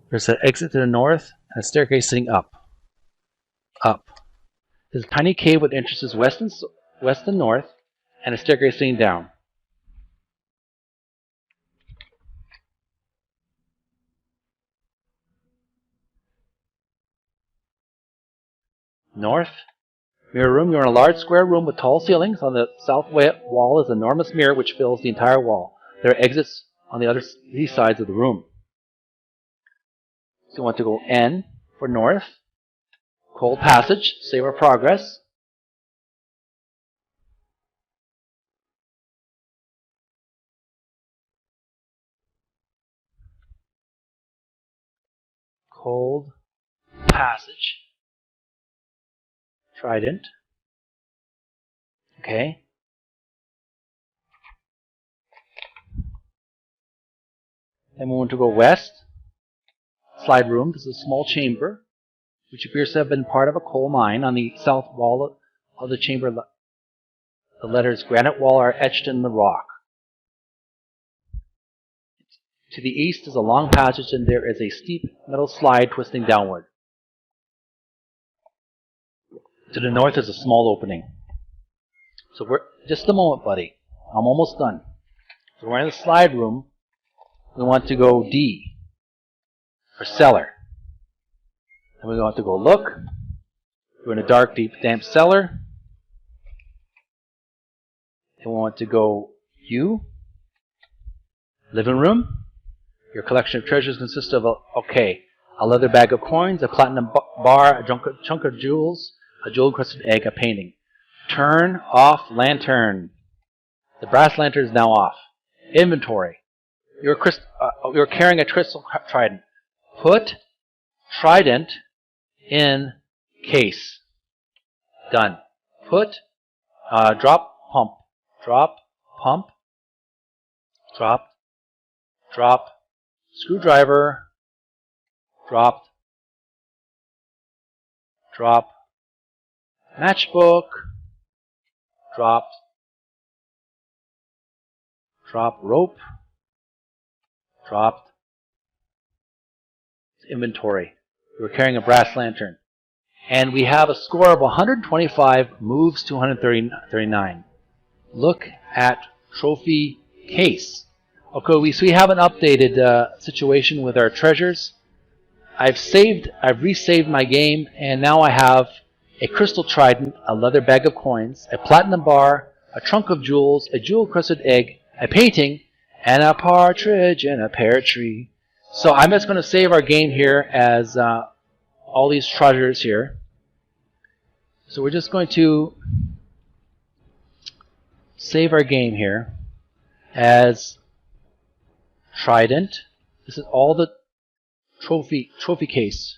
There's an exit to the north and a staircase leading up. There's a tiny cave with entrances west and north, and a staircase leading down. North. Mirror room. You're in a large square room with tall ceilings. On the south wall is an enormous mirror which fills the entire wall. There are exits on these sides of the room. So we want to go N for north. Cold passage. Save our progress. Cold passage. Trident. Okay. Then we want to go west. Slide room. This is a small chamber, which appears to have been part of a coal mine. On the south wall of the chamber, the letters granite wall are etched in the rock. To the east is a long passage, and there is a steep metal slide twisting downward. To the north is a small opening. So we're just a moment, buddy. I'm almost done. So we're in the slide room. We want to go D for cellar. Then we want to go look. We're in a dark, deep, damp cellar. Then we want to go U. Living room. Your collection of treasures consists of a leather bag of coins, a platinum bar, a chunk of jewels, a jewel-encrusted egg, a painting. Turn off lantern. The brass lantern is now off. Inventory. you're carrying a crystal trident. Put trident in case. Done. Put drop pump. Drop pump. Drop. Drop. Screwdriver. Dropped. Drop. Matchbook. Dropped. Drop rope. Dropped. Inventory. We're carrying a brass lantern. And we have a score of 125, moves to 139. Look at trophy case. Okay, so we have an updated situation with our treasures. I've resaved my game, and now I have a crystal trident, a leather bag of coins, a platinum bar, a trunk of jewels, a jewel-crusted egg, a painting, and a partridge in a pear tree. So I'm just going to save our game here as all these treasures here. So we're just going to save our game here as trident. This is all the trophy case.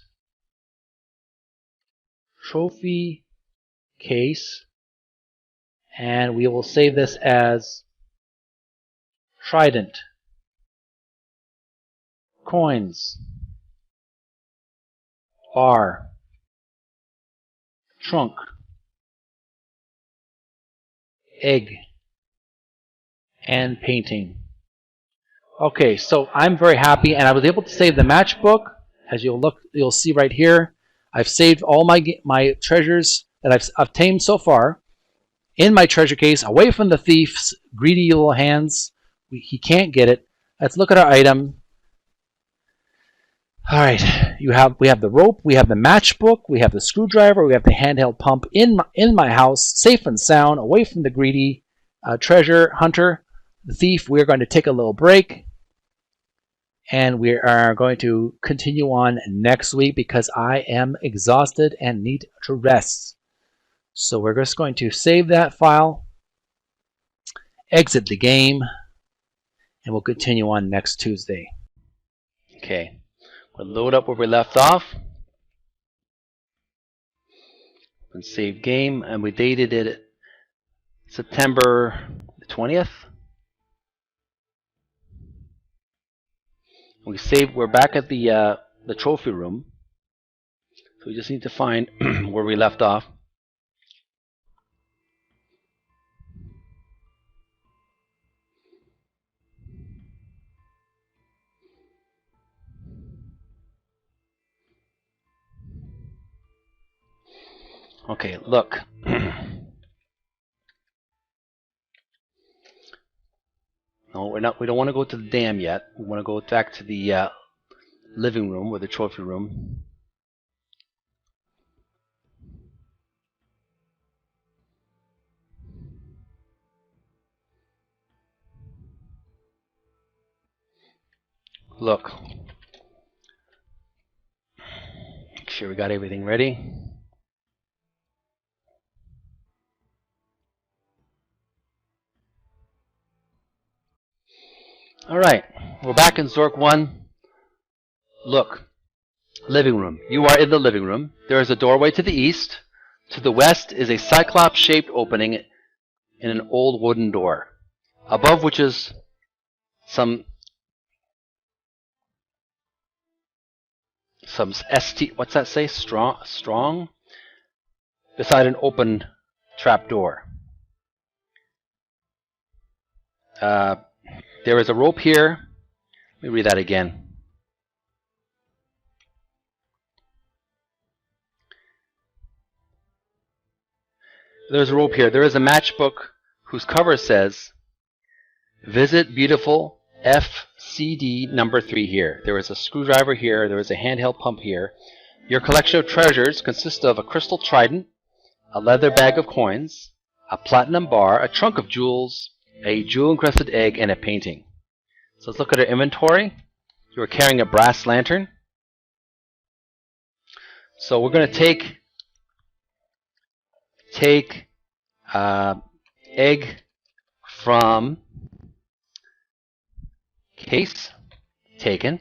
Trophy case. And we will save this as trident. Coins. Bar. Trunk. Egg. And painting. Okay, so I'm very happy, and I was able to save the matchbook. As you'll see right here. I've saved all my treasures that I've obtained so far in my treasure case, away from the thief's greedy little hands. He can't get it. Let's look at our item. All right, we have the rope, we have the matchbook, we have the screwdriver, we have the handheld pump in my house, safe and sound, away from the greedy treasure hunter, the thief. We're going to take a little break, and we are going to continue on next week because I am exhausted and need to rest. So we're just going to save that file, exit the game, and we'll continue on next Tuesday. Okay. We'll load up where we left off and save game, and we dated it September the 20th. We're back at the trophy room, so we just need to find where we left off. Okay, look. No, we don't want to go to the dam yet. We want to go back to the living room, or the trophy room. Look. Make sure we got everything ready. Alright, we're back in Zork 1. Look, living room. You are in the living room. There is a doorway to the east. To the west is a cyclops-shaped opening in an old wooden door, above which is some what's that say? Strong? Beside an open trap door. There is a rope here. Let me read that again. There's a rope here. There is a matchbook whose cover says, "Visit beautiful FCD number 3 here." There is a screwdriver here. There is a handheld pump here. Your collection of treasures consists of a crystal trident, a leather bag of coins, a platinum bar, a trunk of jewels, a jewel-encrusted egg, and a painting. So let's look at our inventory. You're carrying a brass lantern. So we're going to take egg from Case taken.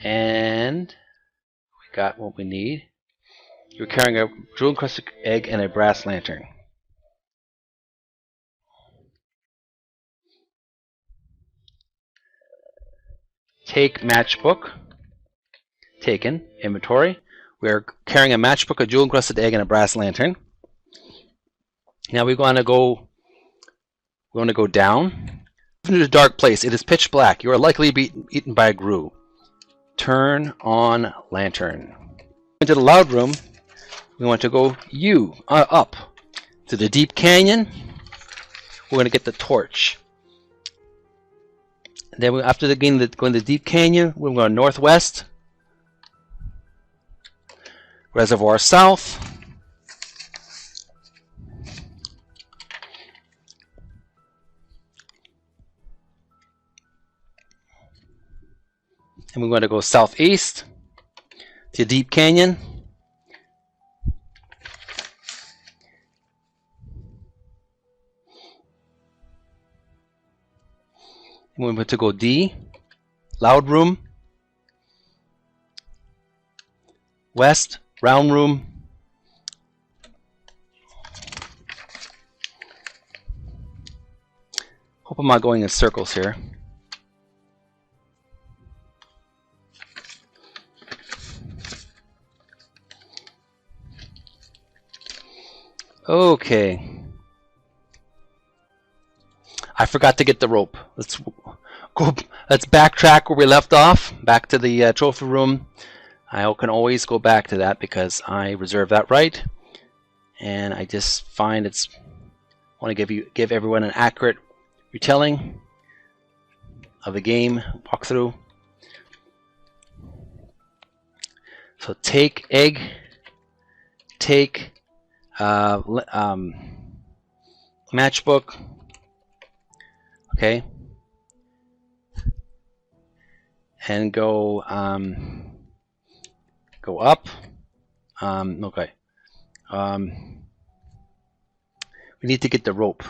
And we got what we need. You're carrying a jewel-encrusted egg and a brass lantern. Take matchbook. Taken. Inventory. We are carrying a matchbook, a jewel-encrusted egg, and a brass lantern. Now we're going to go down into a dark place. It is pitch black. You are likely being eaten by a grue. Turn on lantern. Into the loud room. We want to go up to the deep canyon. We're going to get the torch. And then after going to the deep canyon, we're going northwest. Reservoir south. And we're going to go southeast to Deep Canyon. And we're going to go D, Loud Room, west, Round Room, hope I'm not going in circles here. Okay. I forgot to get the rope. Let's backtrack where we left off, back to the trophy room. I can always go back to that because I reserve that right, and I just find I want to give everyone an accurate retelling of the game walkthrough. So take egg, take matchbook. Okay, and go up. Okay. We need to get the rope.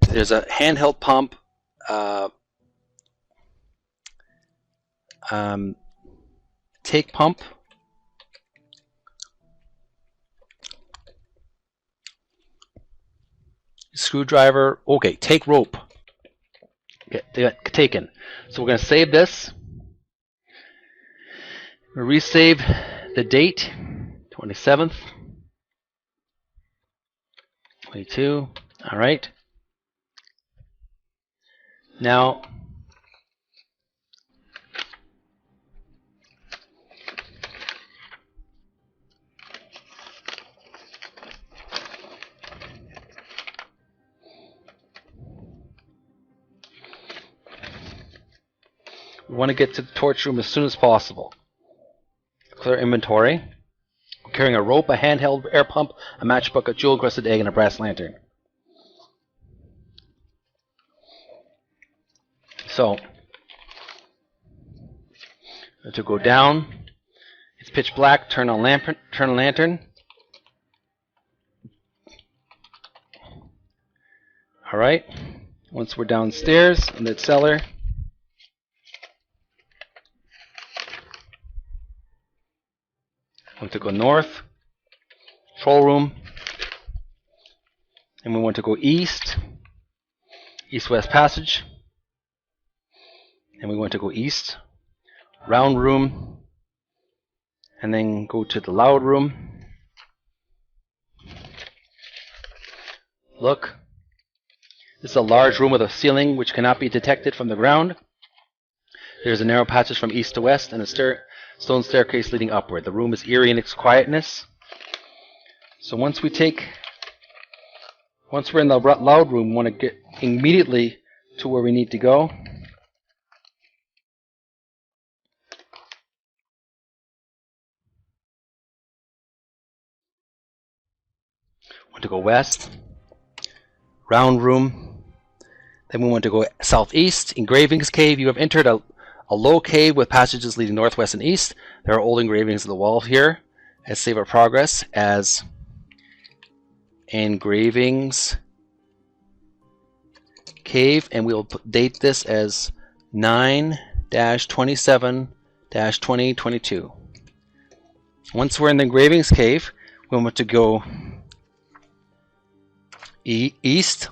There's a handheld pump. Take pump. Screwdriver. Okay, take rope. Okay, taken. So we're going to save this. We'll resave the date, 27th, 22. All right. Now, we want to get to the torch room as soon as possible. Clear inventory. We're carrying a rope, a handheld air pump, a matchbook, a jewel-encrusted egg, and a brass lantern. So, to go down, it's pitch black. Turn on lantern. All right. Once we're downstairs in the cellar. We want to go north, control room, and we want to go east, east-west passage, and we want to go east, round room, and then go to the loud room. Look, this is a large room with a ceiling which cannot be detected from the ground. There's a narrow passage from east to west and a stone staircase leading upward. The room is eerie in its quietness. So once we're in the loud room, we want to get immediately to where we need to go. Want to go west, round room. Then we want to go southeast, engravings cave. You have entered a low cave with passages leading northwest and east. There are old engravings of the wall here. As save our progress as engravings cave, and we'll date this as 9-27-2022. Once we're in the engravings cave, we want to go east.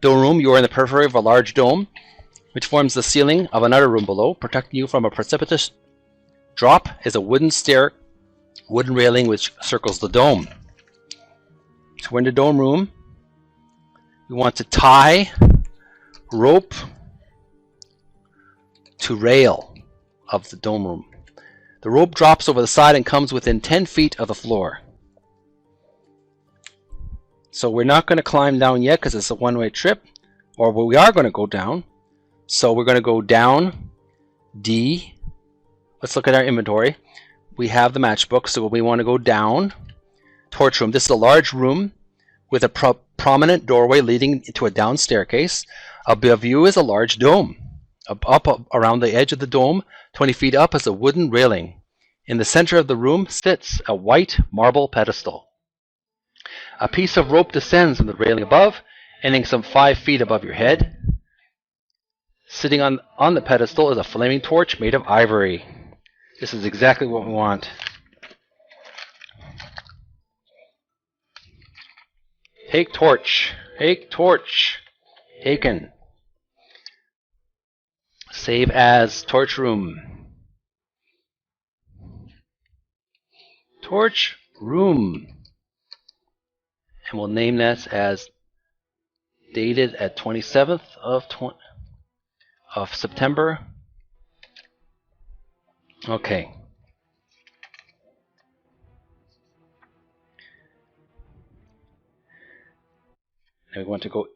Dome room, you are in the periphery of a large dome, which forms the ceiling of another room below. Protecting you from a precipitous drop is a wooden railing which circles the dome. So we're in the dome room. We want to tie rope to rail of the dome room. The rope drops over the side and comes within 10 feet of the floor. So we're not going to climb down yet because it's a one-way trip, or we are going to go down. So we're going to go down D. Let's look at our inventory. We have the matchbook, so we want to go down. Torch room. This is a large room with a prominent doorway leading to a down staircase. Above you is a large dome. Up around the edge of the dome, 20 feet up, is a wooden railing. In the center of the room sits a white marble pedestal. A piece of rope descends from the railing above, ending some 5 feet above your head. Sitting on the pedestal is a flaming torch made of ivory. This is exactly what we want. Take torch. Take torch. Taken. Save as torch room. Torch room. And we'll name this as dated at 27th of September. Okay. Now we want to go.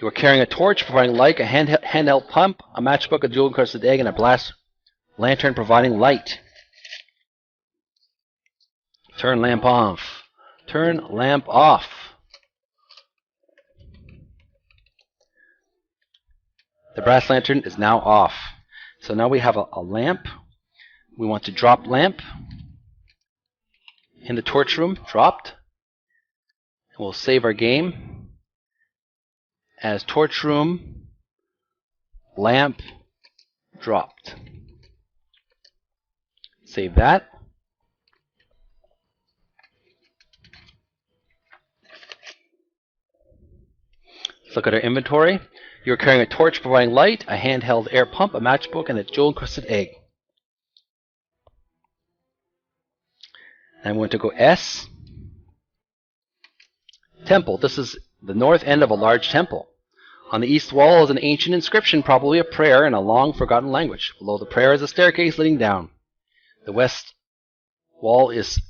You are carrying a torch providing light, a handheld pump, a matchbook, a jewel encrusted egg, and a blast lantern providing light. Turn lamp off. Turn lamp off. The brass lantern is now off. So now we have a lamp. We want to drop lamp in the torch room. Dropped. And we'll save our game as torch room lamp dropped. Save that. Let's look at our inventory. You're carrying a torch providing light, a handheld air pump, a matchbook, and a jewel-encrusted egg. I'm going to go S. Temple. This is the north end of a large temple. On the east wall is an ancient inscription, probably a prayer in a long forgotten language. Below the prayer is a staircase leading down. The west wall is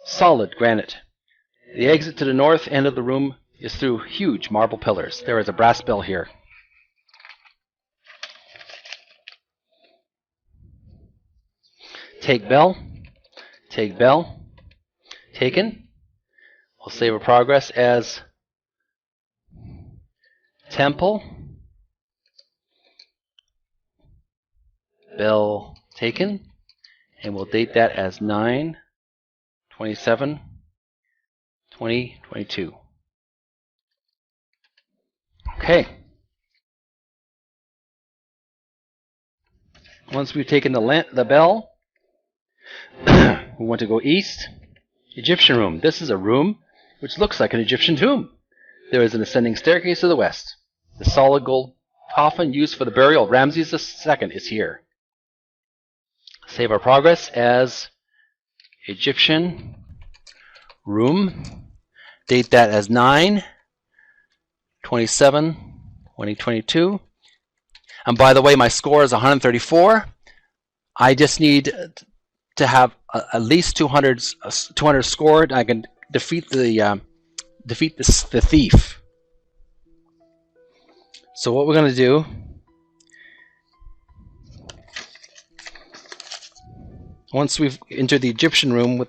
solid granite. The exit to the north end of the room is through huge marble pillars. There is a brass bell here. Take bell. Take bell. Taken. We'll save our progress as temple. Bell taken. And we'll date that as 9/27/2022. Okay. Once we've taken the bell, we want to go east. Egyptian room. This is a room which looks like an Egyptian tomb. There is an ascending staircase to the west. The solid gold coffin used for the burial of Ramses II is here. Save our progress as Egyptian room. Date that as 9/27/2022. And by the way, my score is 134. I just need to have at least 200 scored. I can defeat the thief. So what we're going to do, once we've entered the Egyptian room, we're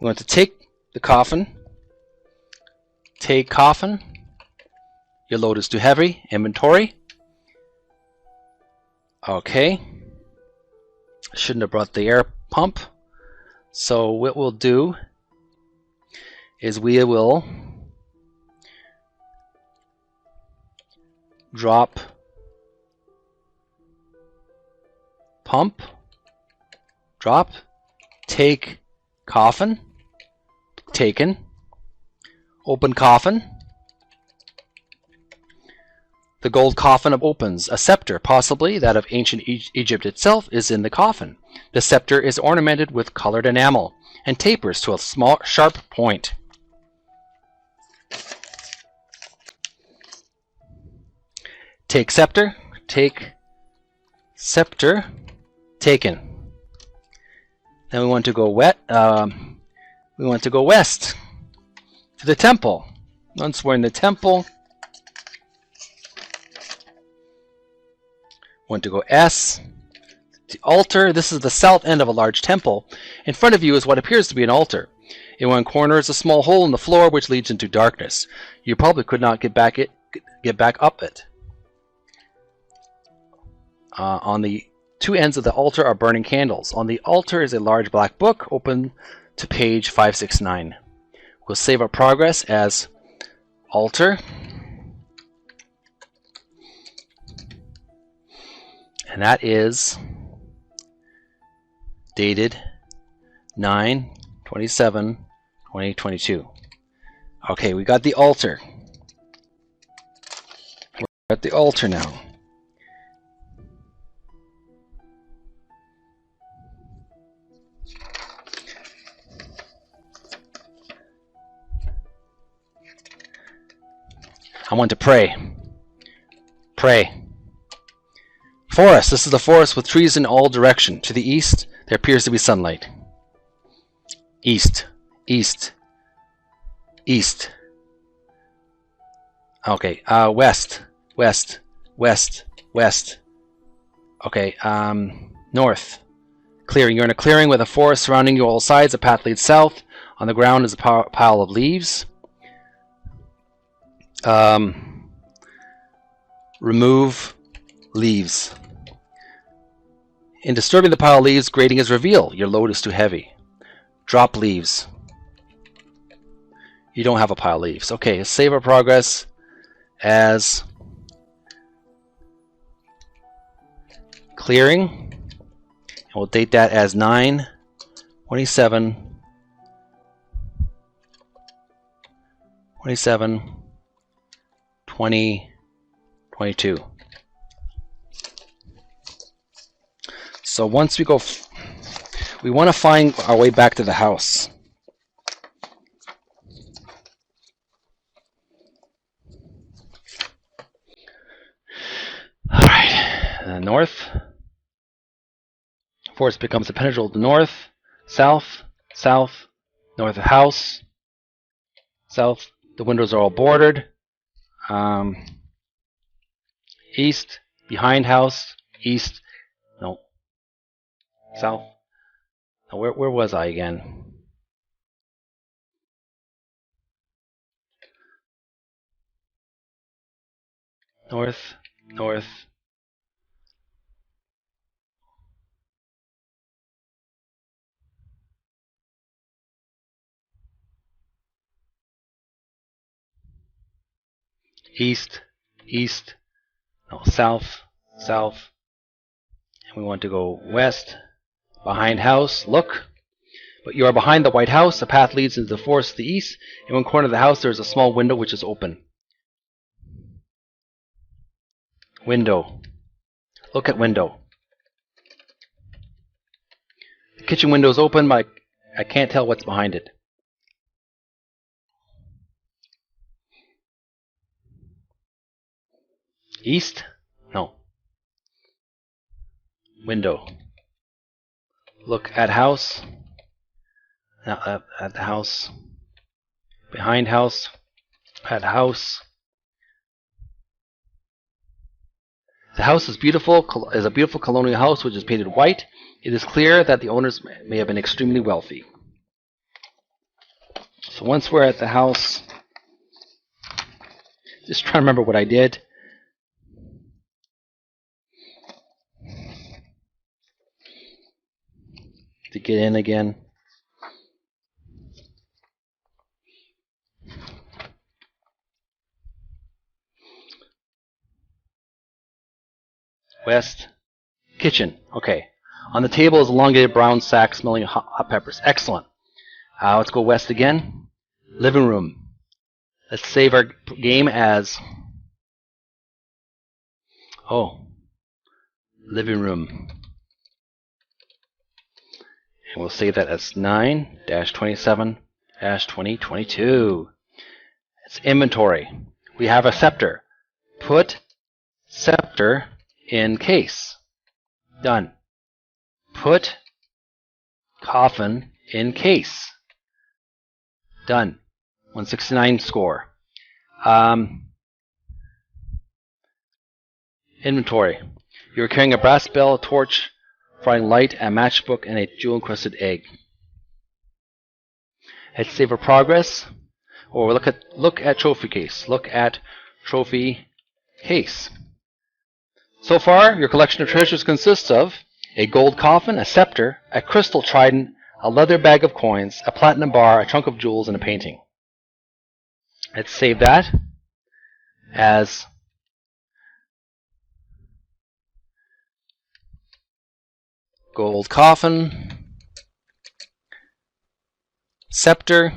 going to take the coffin. Take coffin. Your load is too heavy. Inventory. Okay. Shouldn't have brought the air pump. So what we'll do is we will drop, pump, drop, take, coffin, taken, open coffin. The gold coffin opens. A scepter, possibly that of ancient Egypt itself, is in the coffin. The scepter is ornamented with colored enamel and tapers to a small, sharp point. Take scepter, take scepter, taken. Then we want to go west to the temple. Once we're in the temple, want to go S, the altar. This is the south end of a large temple. In front of you is what appears to be an altar. In one corner is a small hole in the floor which leads into darkness. You probably could not get back up it. On the two ends of the altar are burning candles. On the altar is a large black book open to page 569. We'll save our progress as altar. And that is dated 9/27/2022. Okay, we got the altar. We're at the altar now. I want to pray. Pray. Forest. This is the forest with trees in all direction. To the east, there appears to be sunlight. East. East. East. Okay. West. West. West. West. Okay. North. Clearing. You're in a clearing with a forest surrounding you on all sides. A path leads south. On the ground is a pile of leaves. Remove leaves. In disturbing the pile of leaves, grating is revealed. Your load is too heavy. Drop leaves. You don't have a pile of leaves. Okay, save our progress as clearing. And we'll date that as 9/27/2022. So once we go, we want to find our way back to the house. All right, north. Forest becomes impenetrable to north, south, south, north of house, south. The windows are all bordered. East, behind house, east. No. South. Now, where was I again? North, north. East, east. No, south, south. And we want to go west. Behind house, look. But you are behind the white house. A path leads into the forest to the east. In one corner of the house there is a small window which is open. Window. Look at window. The kitchen window is open, but I can't tell what's behind it. East? No. Window. Look at house. Now at the house. Behind house. At house. The house is beautiful. Is a beautiful colonial house which is painted white. It is clear that the owners may have been extremely wealthy. So once we're at the house, just trying to remember what I did. To get in again. west, kitchen. Okay. On the table is elongated brown sack smelling of hot peppers. Excellent. Let's go west again. Living room. Let's save our game as... living room. And we'll save that as 9-27-2022. It's inventory. We have a scepter. Put scepter in case. Done. Put coffin in case. Done. 169 score. Inventory. You're carrying a brass bell, a torch, providing light, a matchbook, and a jewel-encrusted egg. Let's save our progress. Or look at trophy case. Look at trophy case. So far, your collection of treasures consists of a gold coffin, a scepter, a crystal trident, a leather bag of coins, a platinum bar, a trunk of jewels, and a painting. Let's save that as gold coffin, scepter,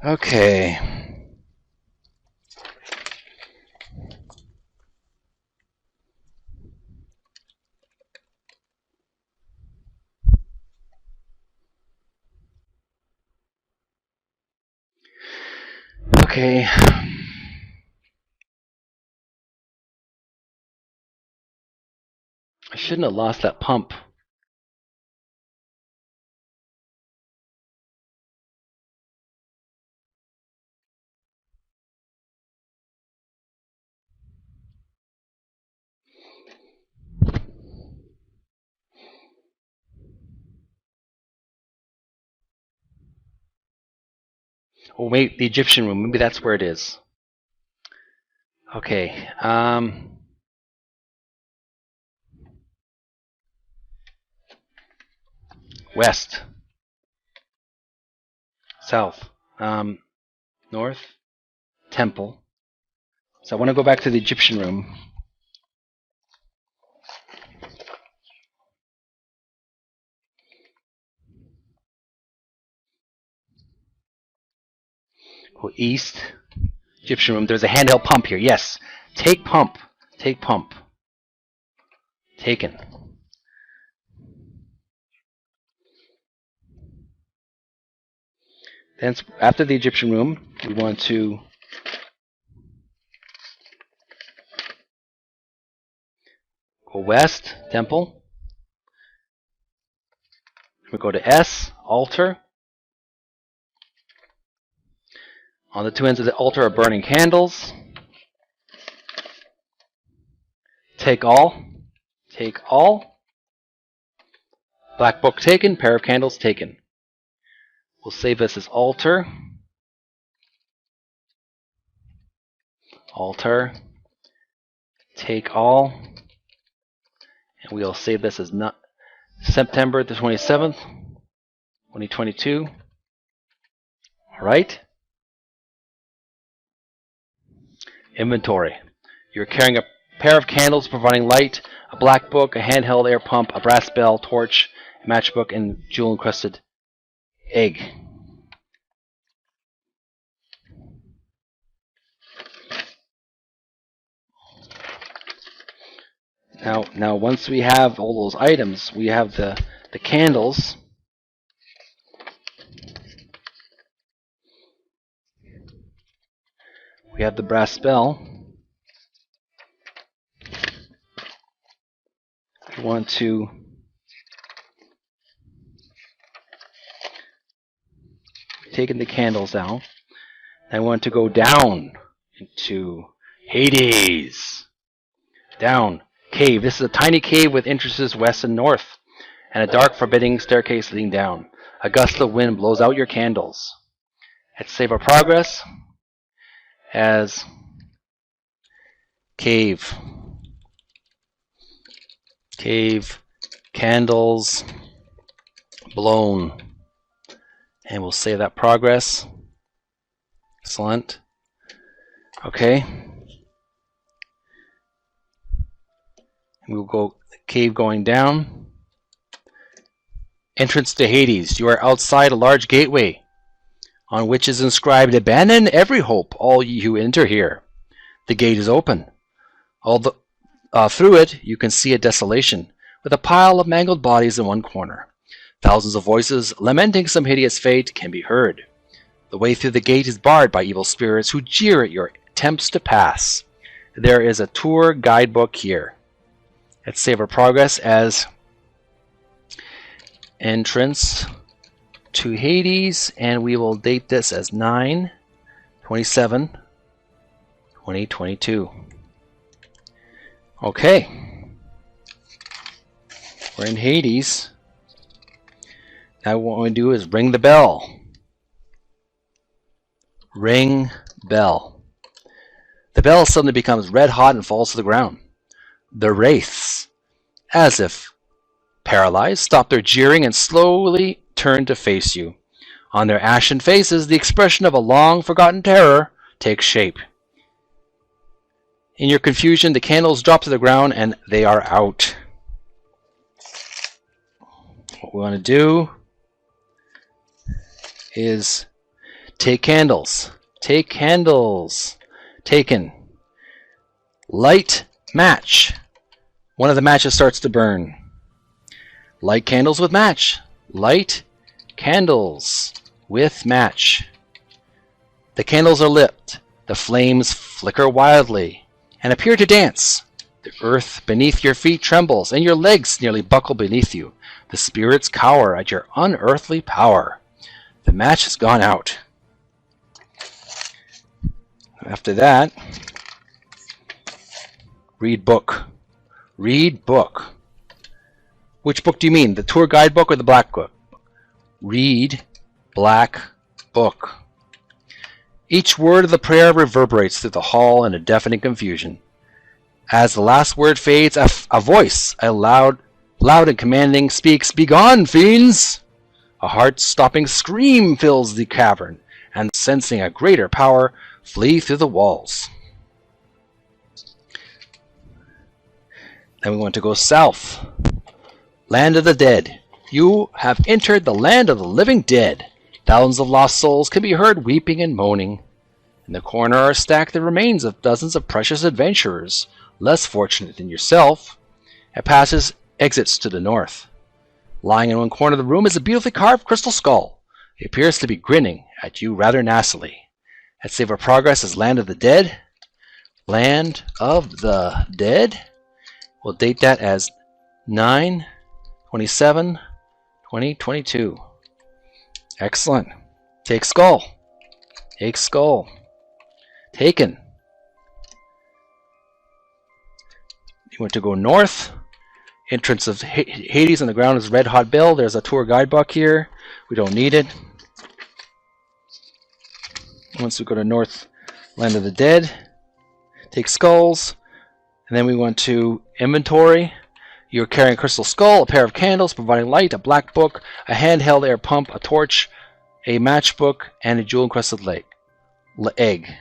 Okay. Okay. I shouldn't have lost that pump. Oh wait, the Egyptian room. Maybe that's where it is. Okay. West. South. North. Temple. So I want to go back to the Egyptian room. Go east. Egyptian room. There's a handheld pump here. Yes. Take pump. Take pump. Taken. Then after the Egyptian room, we want to go west, temple. We go to S, altar. On the two ends of the altar are burning candles. Take all. Take all. Black book taken, pair of candles taken. We'll save this as altar. Altar. Take all. And we'll save this as September the 27th, 2022. Alright. Inventory. You're carrying a pair of candles providing light, a black book, a handheld air pump, a brass bell, torch, a matchbook, and jewel-encrusted egg. Now once we have all those items, we have the candles. We have the brass bell. We want to taking the candles out. I want to go down into Hades. Down. Cave. This is a tiny cave with entrances west and north, and a dark, forbidding staircase leading down. A gust of wind blows out your candles. Let's save our progress as cave. Cave. Candles. Blown. And we'll save that progress. Excellent. Okay. We'll go cave going down. Entrance to Hades. You are outside a large gateway on which is inscribed, "Abandon every hope, all ye who enter here." The gate is open. Through it you can see a desolation with a pile of mangled bodies in one corner. Thousands of voices lamenting some hideous fate can be heard. The way through the gate is barred by evil spirits who jeer at your attempts to pass. There is a tour guidebook here. Let's save our progress as entrance to Hades, and we will date this as 9/27/2022. Okay. We're in Hades. Now what we do is ring the bell. Ring bell. The bell suddenly becomes red hot and falls to the ground. The wraiths, as if paralyzed, stop their jeering and slowly turn to face you. On their ashen faces, the expression of a long-forgotten terror takes shape. In your confusion, the candles drop to the ground and they are out. What we want to do is take candles. Take candles. Taken. Light match. One of the matches starts to burn. Light candles with match. Light candles with match. The candles are lit, the flames flicker wildly, and appear to dance. The earth beneath your feet trembles, and your legs nearly buckle beneath you. The spirits cower at your unearthly power. The match has gone out. After that, read book. Read book. Which book do you mean? The tour guide book or the black book? Read black book. Each word of the prayer reverberates through the hall in a deafening confusion. As the last word fades, a voice, loud and commanding, speaks, "Begone, fiends!" A heart-stopping scream fills the cavern, and sensing a greater power, flee through the walls. Then we want to go south. Land of the dead. You have entered the land of the living dead. Thousands of lost souls can be heard weeping and moaning. In the corner are stacked the remains of dozens of precious adventurers, less fortunate than yourself. It passes exits to the north. Lying in one corner of the room is a beautifully carved crystal skull. It appears to be grinning at you rather nastily. At save of progress is Land of the Dead. Land of the Dead. We'll date that as 9/27/2022. Excellent. Take skull. Take skull. Taken. You want to go north. Entrance of Hades on the ground is Red Hot Bill. There's a tour guidebook here. We don't need it. Once we go to north, Land of the Dead. Take skulls. And then we want to inventory. You're carrying a crystal skull, a pair of candles providing light, a black book, a handheld air pump, a torch, a matchbook, and a jewel-encrusted egg.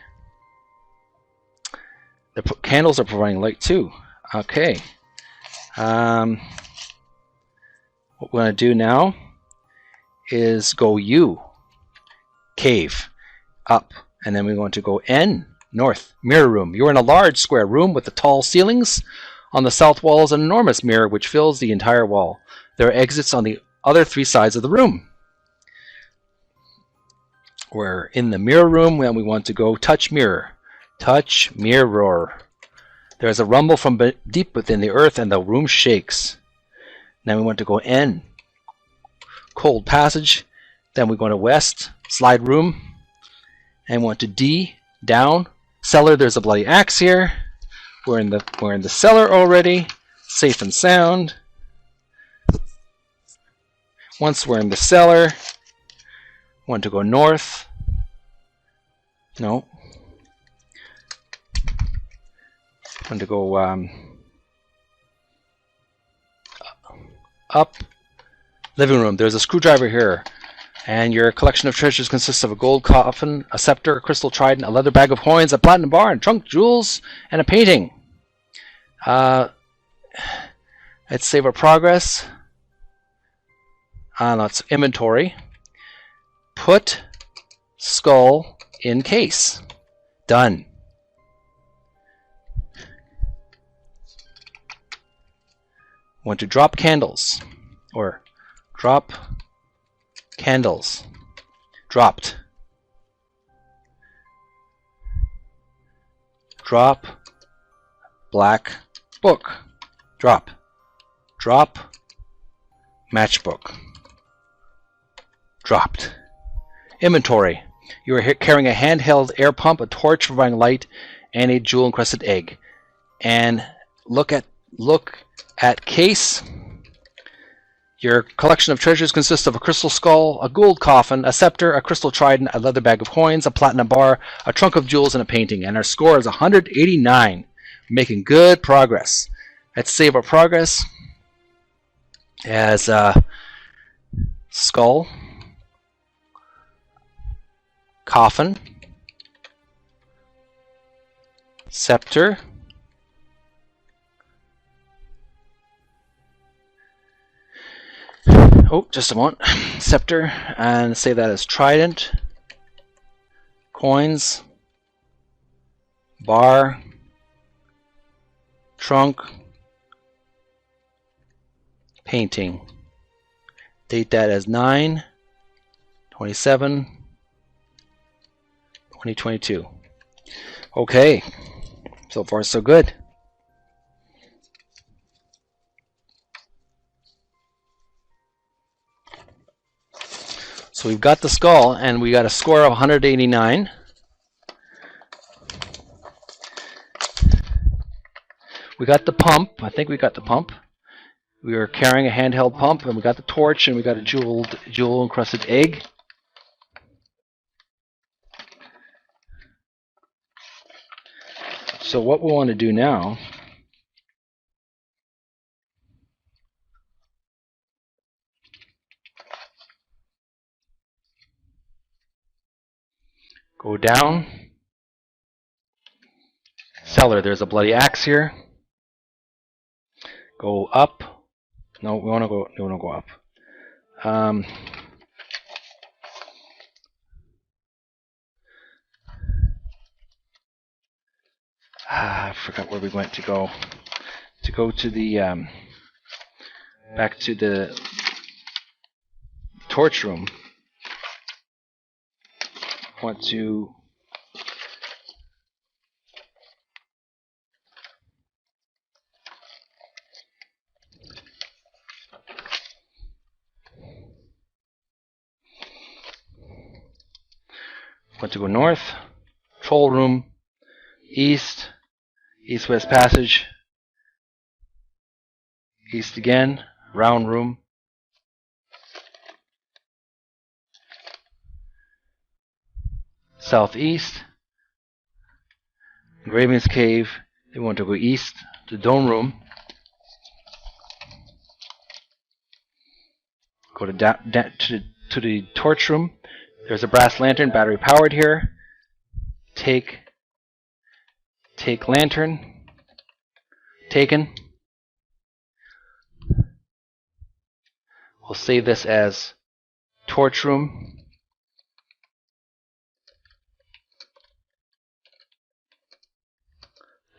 The candles are providing light too. Okay. What we're going to do now is go U, cave, up, and then we want to go N, north, mirror room. You're in a large square room with the tall ceilings. On the south wall is an enormous mirror which fills the entire wall. There are exits on the other three sides of the room. We're in the mirror room and we want to go touch mirror. Touch mirror. There is a rumble from deep within the earth and the room shakes. Then we want to go N. Cold passage. Then we go to west. Slide room. And we want to D. Down. Cellar. There's a bloody axe here. We're in the cellar already. Safe and sound. Once we're in the cellar, want to go north. No. Want to go up. Living room. There's a screwdriver here. And your collection of treasures consists of a gold coffin, a scepter, a crystal trident, a leather bag of coins, a platinum bar, and trunk, jewels, and a painting. Let's save our progress. Let's inventory. Put skull in case. Done. Want to drop candles. Or drop candles. Dropped. Drop black book. Drop. Drop matchbook. Dropped. Inventory. You are carrying a handheld air pump, a torch providing light, and a jewel-encrusted egg. And look at case. Your collection of treasures consists of a crystal skull, a gold coffin, a scepter, a crystal trident, a leather bag of coins, a platinum bar, a trunk of jewels, and a painting. And our score is 189. Making good progress. Let's save our progress as skull, coffin, scepter, just a moment, scepter, and save that as trident, coins, bar, trunk, painting. Date that as 9/27/2022. 2022. Okay, so far so good. So we've got the skull, and we got a score of 189. We got the pump. I think we got the pump. We were carrying a handheld pump, and we got the torch, and we got a jewel encrusted egg. So what we want to do now go down. Cellar, there's a bloody axe here. Go up. No, we want to go up. I forgot where we went to go. To go to the back to the torch room. Want to go north, control room, east, east-west passage, east again, round room, southeast, engravings cave. They want to go east to dome room, go to the torch room. There's a brass lantern, battery powered here. Take lantern. Taken. We'll save this as torch room.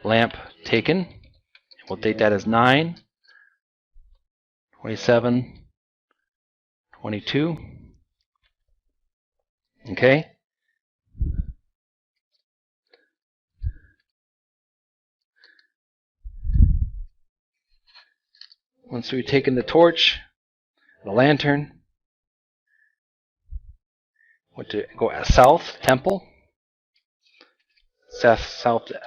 Lamp taken. We'll date that as 9, 27, 22. Okay. Once we've taken the torch, the lantern, want to go south, temple, south the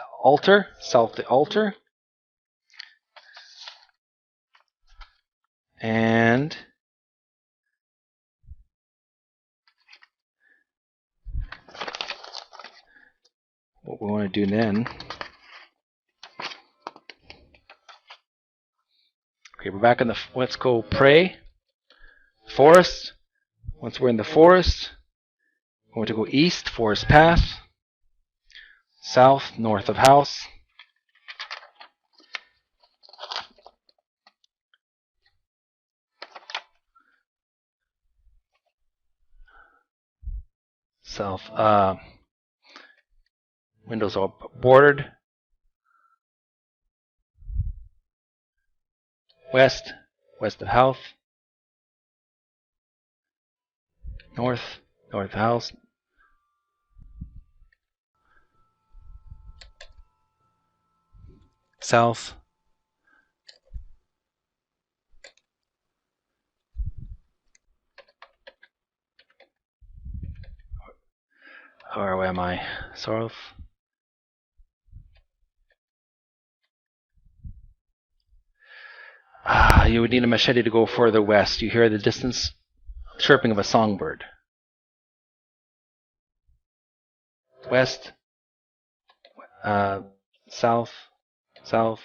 altar, and what we want to do then. Okay, we're back in the. Let's go pray. Forest. Once we're in the forest, we want to go east, forest path. South, north of house. South. Windows are bordered. West, west of house. North, north of house. South. Where am I? South. You would need a machete to go further west. You hear the distance chirping of a songbird. West, south, south,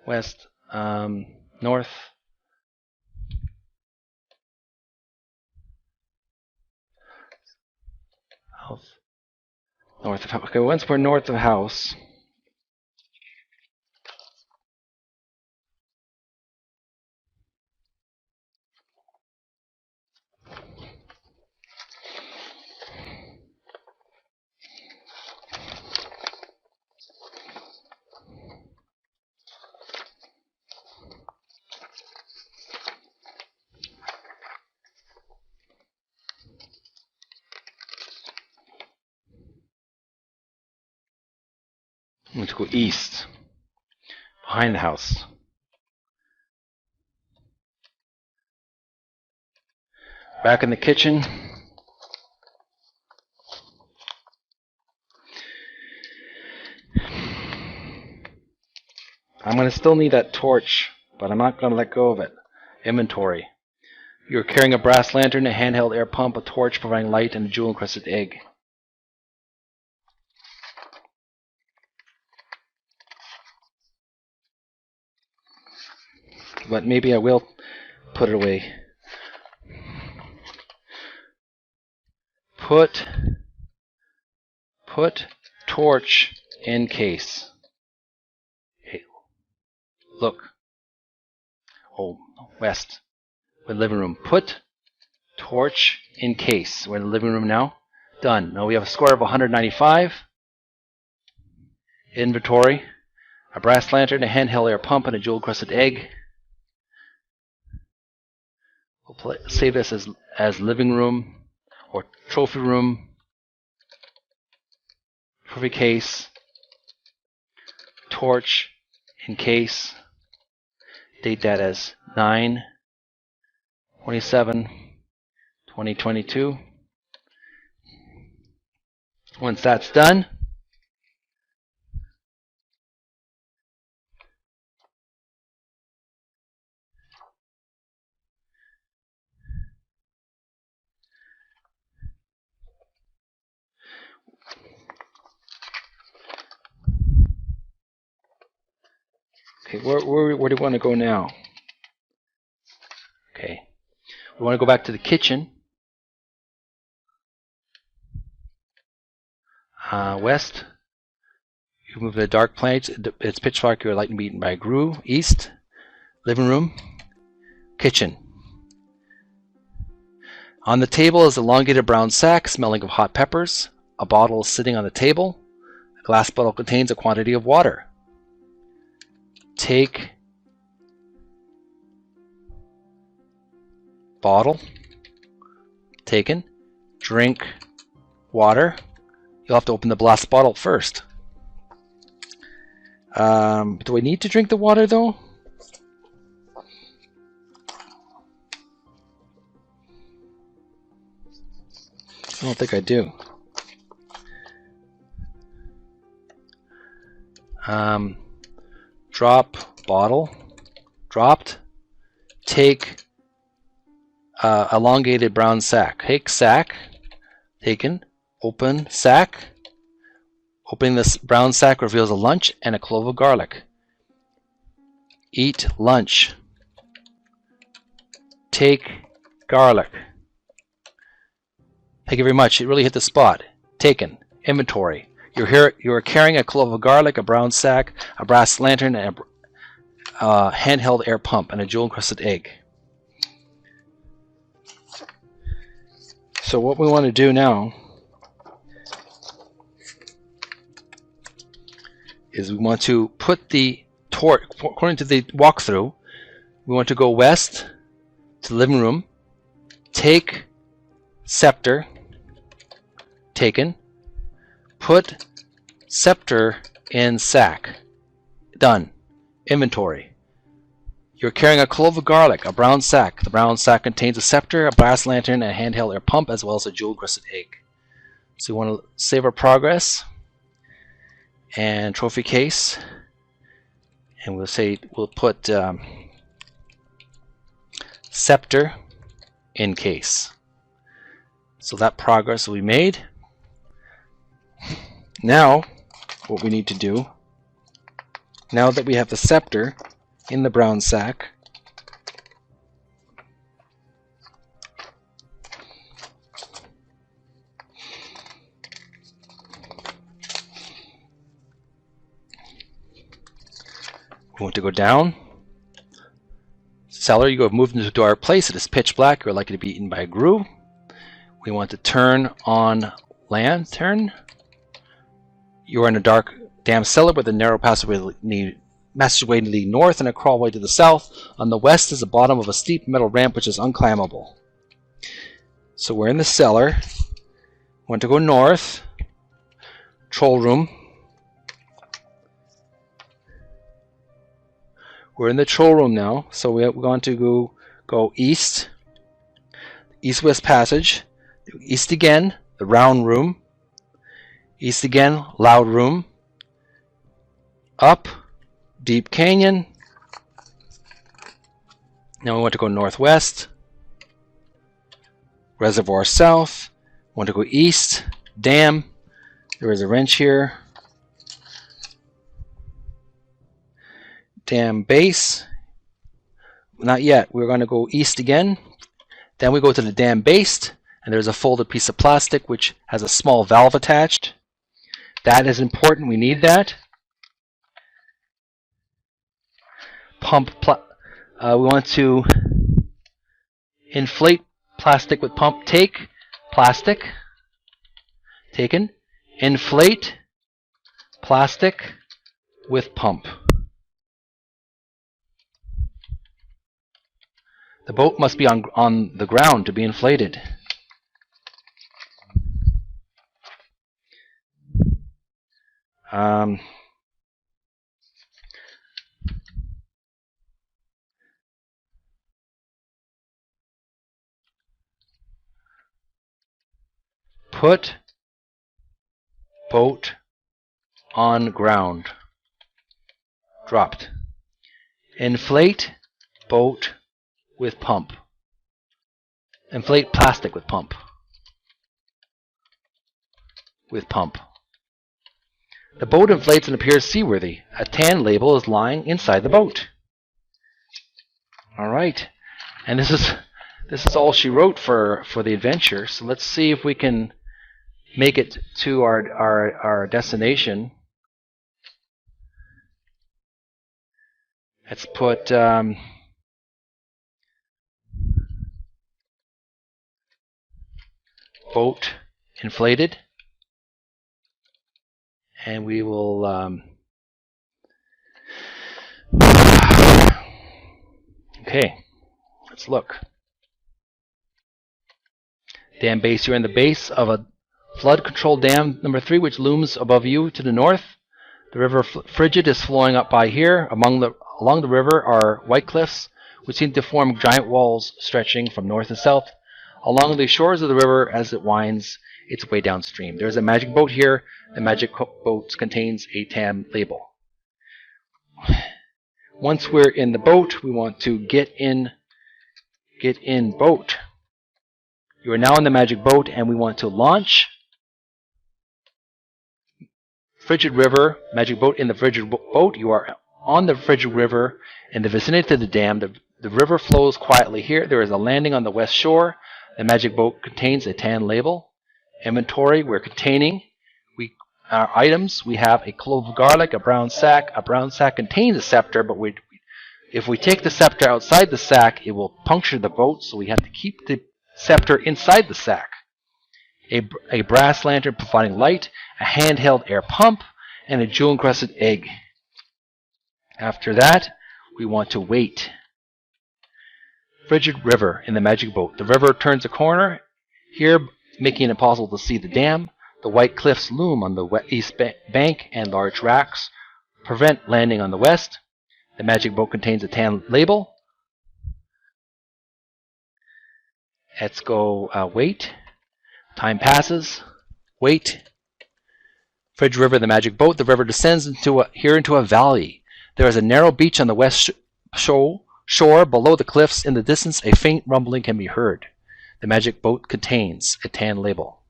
west, north, south, north of house. Okay, once we're north of house, I'm going to go east, behind the house. Back in the kitchen. I'm going to still need that torch, but I'm not going to let go of it. Inventory. You're carrying a brass lantern, a handheld air pump, a torch providing light, and a jewel-encrusted egg. But maybe I will put it away. Put torch in case. Hey, look. Oh, west. We're in the living room. Put torch in case. We're in the living room now. Done. Now we have a score of 195. Inventory. A brass lantern, a handheld air pump, and a jewel-encrusted egg. We'll save this as living room or trophy room. Trophy case. Torch in case. Date that as 9/27/2022. Once that's done, okay, where do we want to go now? Okay, we want to go back to the kitchen. West. You move to the dark planets. It's pitch dark. Your light and beaten by a grue. East. Living room. Kitchen. On the table is an elongated brown sack smelling of hot peppers. A bottle is sitting on the table. A glass bottle contains a quantity of water. Take bottle. Taken. Drink water. You'll have to open the glass bottle first. Do I need to drink the water though? I don't think I do. Drop bottle. Dropped. Take elongated brown sack. Take sack. Taken. Open sack. Opening this brown sack reveals a lunch and a clove of garlic. Eat lunch. Take garlic. Thank you very much. It really hit the spot. Taken. Inventory. You are carrying a clove of garlic, a brown sack, a brass lantern, and a handheld air pump, and a jewel-encrusted egg. So what we want to do now is we want to put the torch, according to the walkthrough, we want to go west to the living room, take scepter, taken, put scepter in sack, done, inventory. You're carrying a clove of garlic, a brown sack. The brown sack contains a scepter, a brass lantern, and a handheld air pump, as well as a jewel-encrusted egg. So we want to save our progress. And trophy case, and we'll put scepter in case. So that progress will be made. Now what we need to do, now that we have the scepter in the brown sack, we want to go down. Cellar, you have moved into a dark place. It is pitch black. You're likely to be eaten by a grue. We want to turn on lantern. You are in a dark, damp cellar with a narrow passageway to lead north and a crawlway to the south. On the west is the bottom of a steep metal ramp which is unclimbable. So we're in the cellar. We want to go north. Troll room. We're in the control room now, so we're going to go east, east-west passage, east again, the round room, east again, loud room, up, deep canyon. Now we want to go northwest, reservoir south, want to go east, dam, there is a wrench here, dam base, not yet, we're going to go east again, then we go to the dam base, and there's a folded piece of plastic which has a small valve attached. That is important, we need that. We want to inflate plastic with pump. Take plastic, taken, inflate plastic with pump. The boat must be on the ground to be inflated. Put boat on ground. Dropped. Inflate boat with pump. Inflate plastic with pump. With pump. The boat inflates and appears seaworthy. A tan label is lying inside the boat. Alright. And this is all she wrote for the adventure. So let's see if we can make it to our destination. Let's put boat inflated, and we will okay, let's look. Dam base. You're in the base of a flood control dam number 3, which looms above you to the north. The river Frigid is flowing up by here. Along the river are white cliffs, which seem to form giant walls stretching from north to south along the shores of the river as it winds its way downstream. There's a magic boat here. The magic boat contains a TAM label. Once we're in the boat, we want to get in boat. You are now in the magic boat, and we want to launch Frigid River, magic boat in the Frigid boat. You are on the Frigid River in the vicinity of the dam. The river flows quietly here. There is a landing on the west shore. The magic boat contains a tan label. Inventory, we're containing our items. We have a clove of garlic, a brown sack. A brown sack contains a scepter, but if we take the scepter outside the sack, it will puncture the boat, so we have to keep the scepter inside the sack. A brass lantern providing light, a handheld air pump, and a jewel-encrusted egg. After that, we want to wait. Frigid River in the magic boat. The river turns a corner here, making it impossible to see the dam. The white cliffs loom on the east bank, and large rocks prevent landing on the west. The magic boat contains a tan label. Let's go wait. Time passes. Wait. Frigid River, the magic boat. The river descends into a valley. There is a narrow beach on the west shore. Below the cliffs in the distance, a faint rumbling can be heard. The magic boat contains a tan label.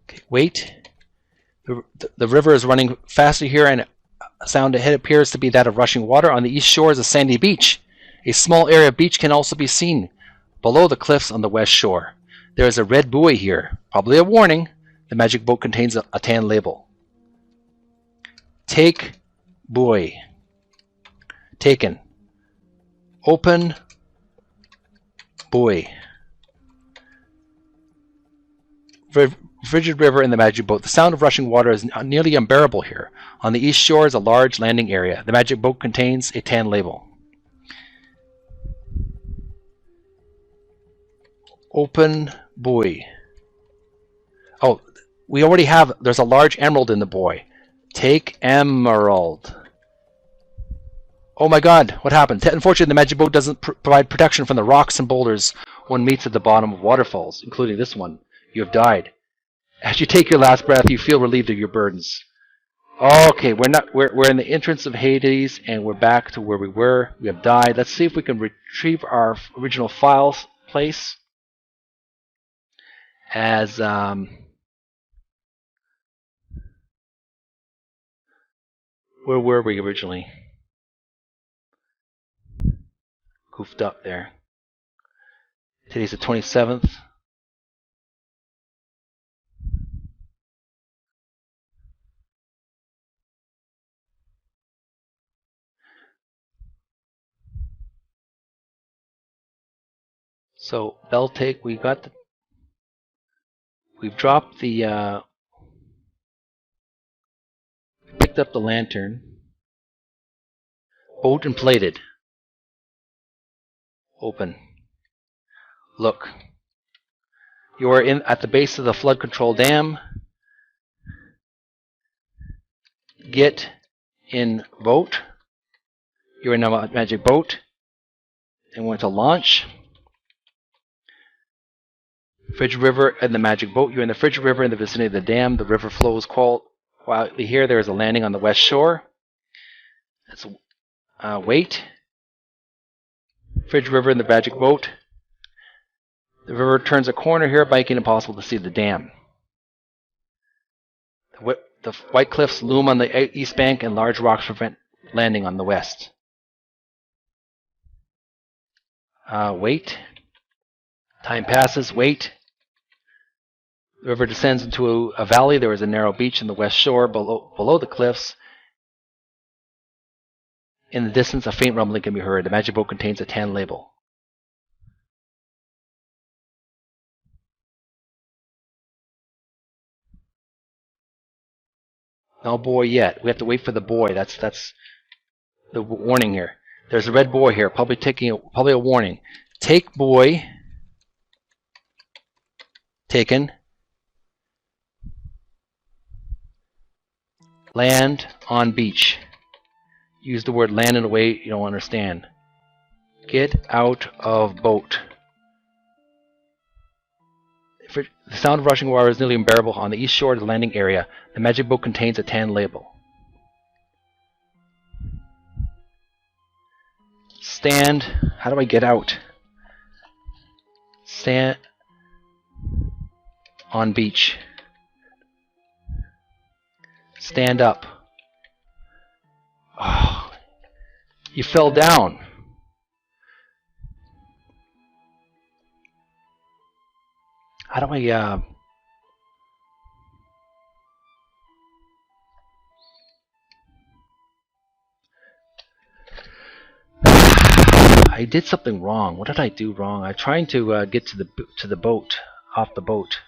Okay, wait. The river is running faster here, and a sound ahead appears to be that of rushing water. On the east shore is a sandy beach. A small area of beach can also be seen below the cliffs on the west shore. There is a red buoy here, probably a warning. The magic boat contains a tan label. Take buoy. Taken. Open buoy. Frigid River in the magic boat. The sound of rushing water is nearly unbearable here. On the east shore is a large landing area. The magic boat contains a tan label. Open buoy. Oh, we already have. There's a large emerald in the buoy. Take emerald. Oh my god, what happened? Unfortunately, the magic boat doesn't provide protection from the rocks and boulders one meets at the bottom of waterfalls, including this one. You have died. As you take your last breath, you feel relieved of your burdens. Okay, we're in the entrance of Hades, and we're back to where we were. We have died. Let's see if we can retrieve our original files place. As where were we originally? Goofed up there. Today's the 27th. So Beltake, we've dropped the picked up the lantern. Boat inflated. Open. Look. You are at the base of the flood control dam. Get in boat. You're in a magic boat. And want to launch. Frigid River and the magic boat. You're in the Frigid River in the vicinity of the dam. The river flows quietly here. There is a landing on the west shore. Let's wait. Frigid River in the magic boat. The river turns a corner here, making it impossible to see the dam. The white cliffs loom on the east bank, and large rocks prevent landing on the west. Wait. Time passes. Wait. The river descends into a valley. There is a narrow beach in the west shore below the cliffs. In the distance, a faint rumbling can be heard. The magic boat contains a tan label. No buoy yet. We have to wait for the buoy. That's the warning here. There's a red buoy here. Probably a warning. Take buoy. Taken. Land on beach. Use the word land in a way you don't understand. Get out of boat. The sound of rushing water is nearly unbearable on the east shore of the landing area. The magic boat contains a tan label. Stand. How do I get out? Stand on beach. Stand up. Oh, you fell down. How do I I did something wrong. What did I do wrong? I'm trying to get to the boat, off the boat.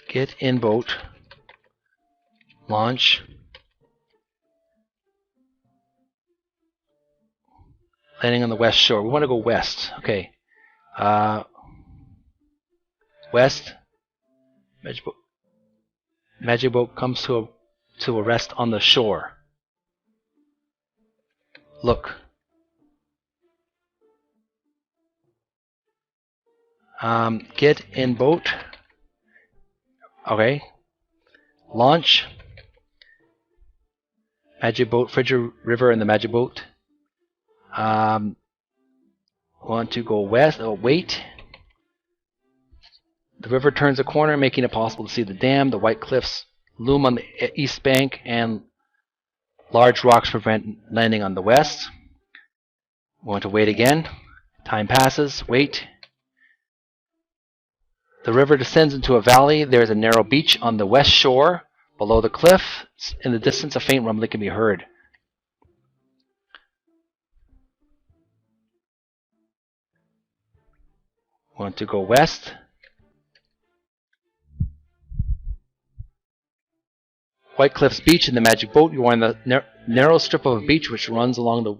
Get in boat. Launch. Landing on the west shore. We want to go west. Okay. West. Magic boat comes to a rest on the shore. Look. Get in boat. Okay. Launch. Magic boat, Frigid River and the magic boat. Want to go west. Oh, wait. The river turns a corner, making it possible to see the dam. The white cliffs loom on the east bank, and large rocks prevent landing on the west. Want to wait again. Time passes. Wait. The river descends into a valley. There is a narrow beach on the west shore. Below the cliff, in the distance, a faint rumbling can be heard. Want to go west. White Cliffs Beach in the magic boat. You are on the narrow strip of a beach which runs along the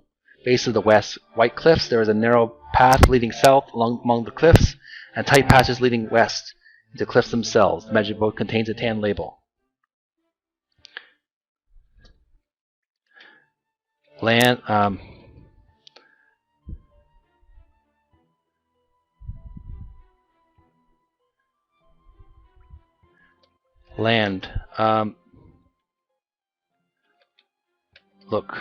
base of the west white cliffs. There is a narrow path leading south among the cliffs, and tight passages leading west into cliffs themselves. The magic boat contains a tan label. Land. Land. Look.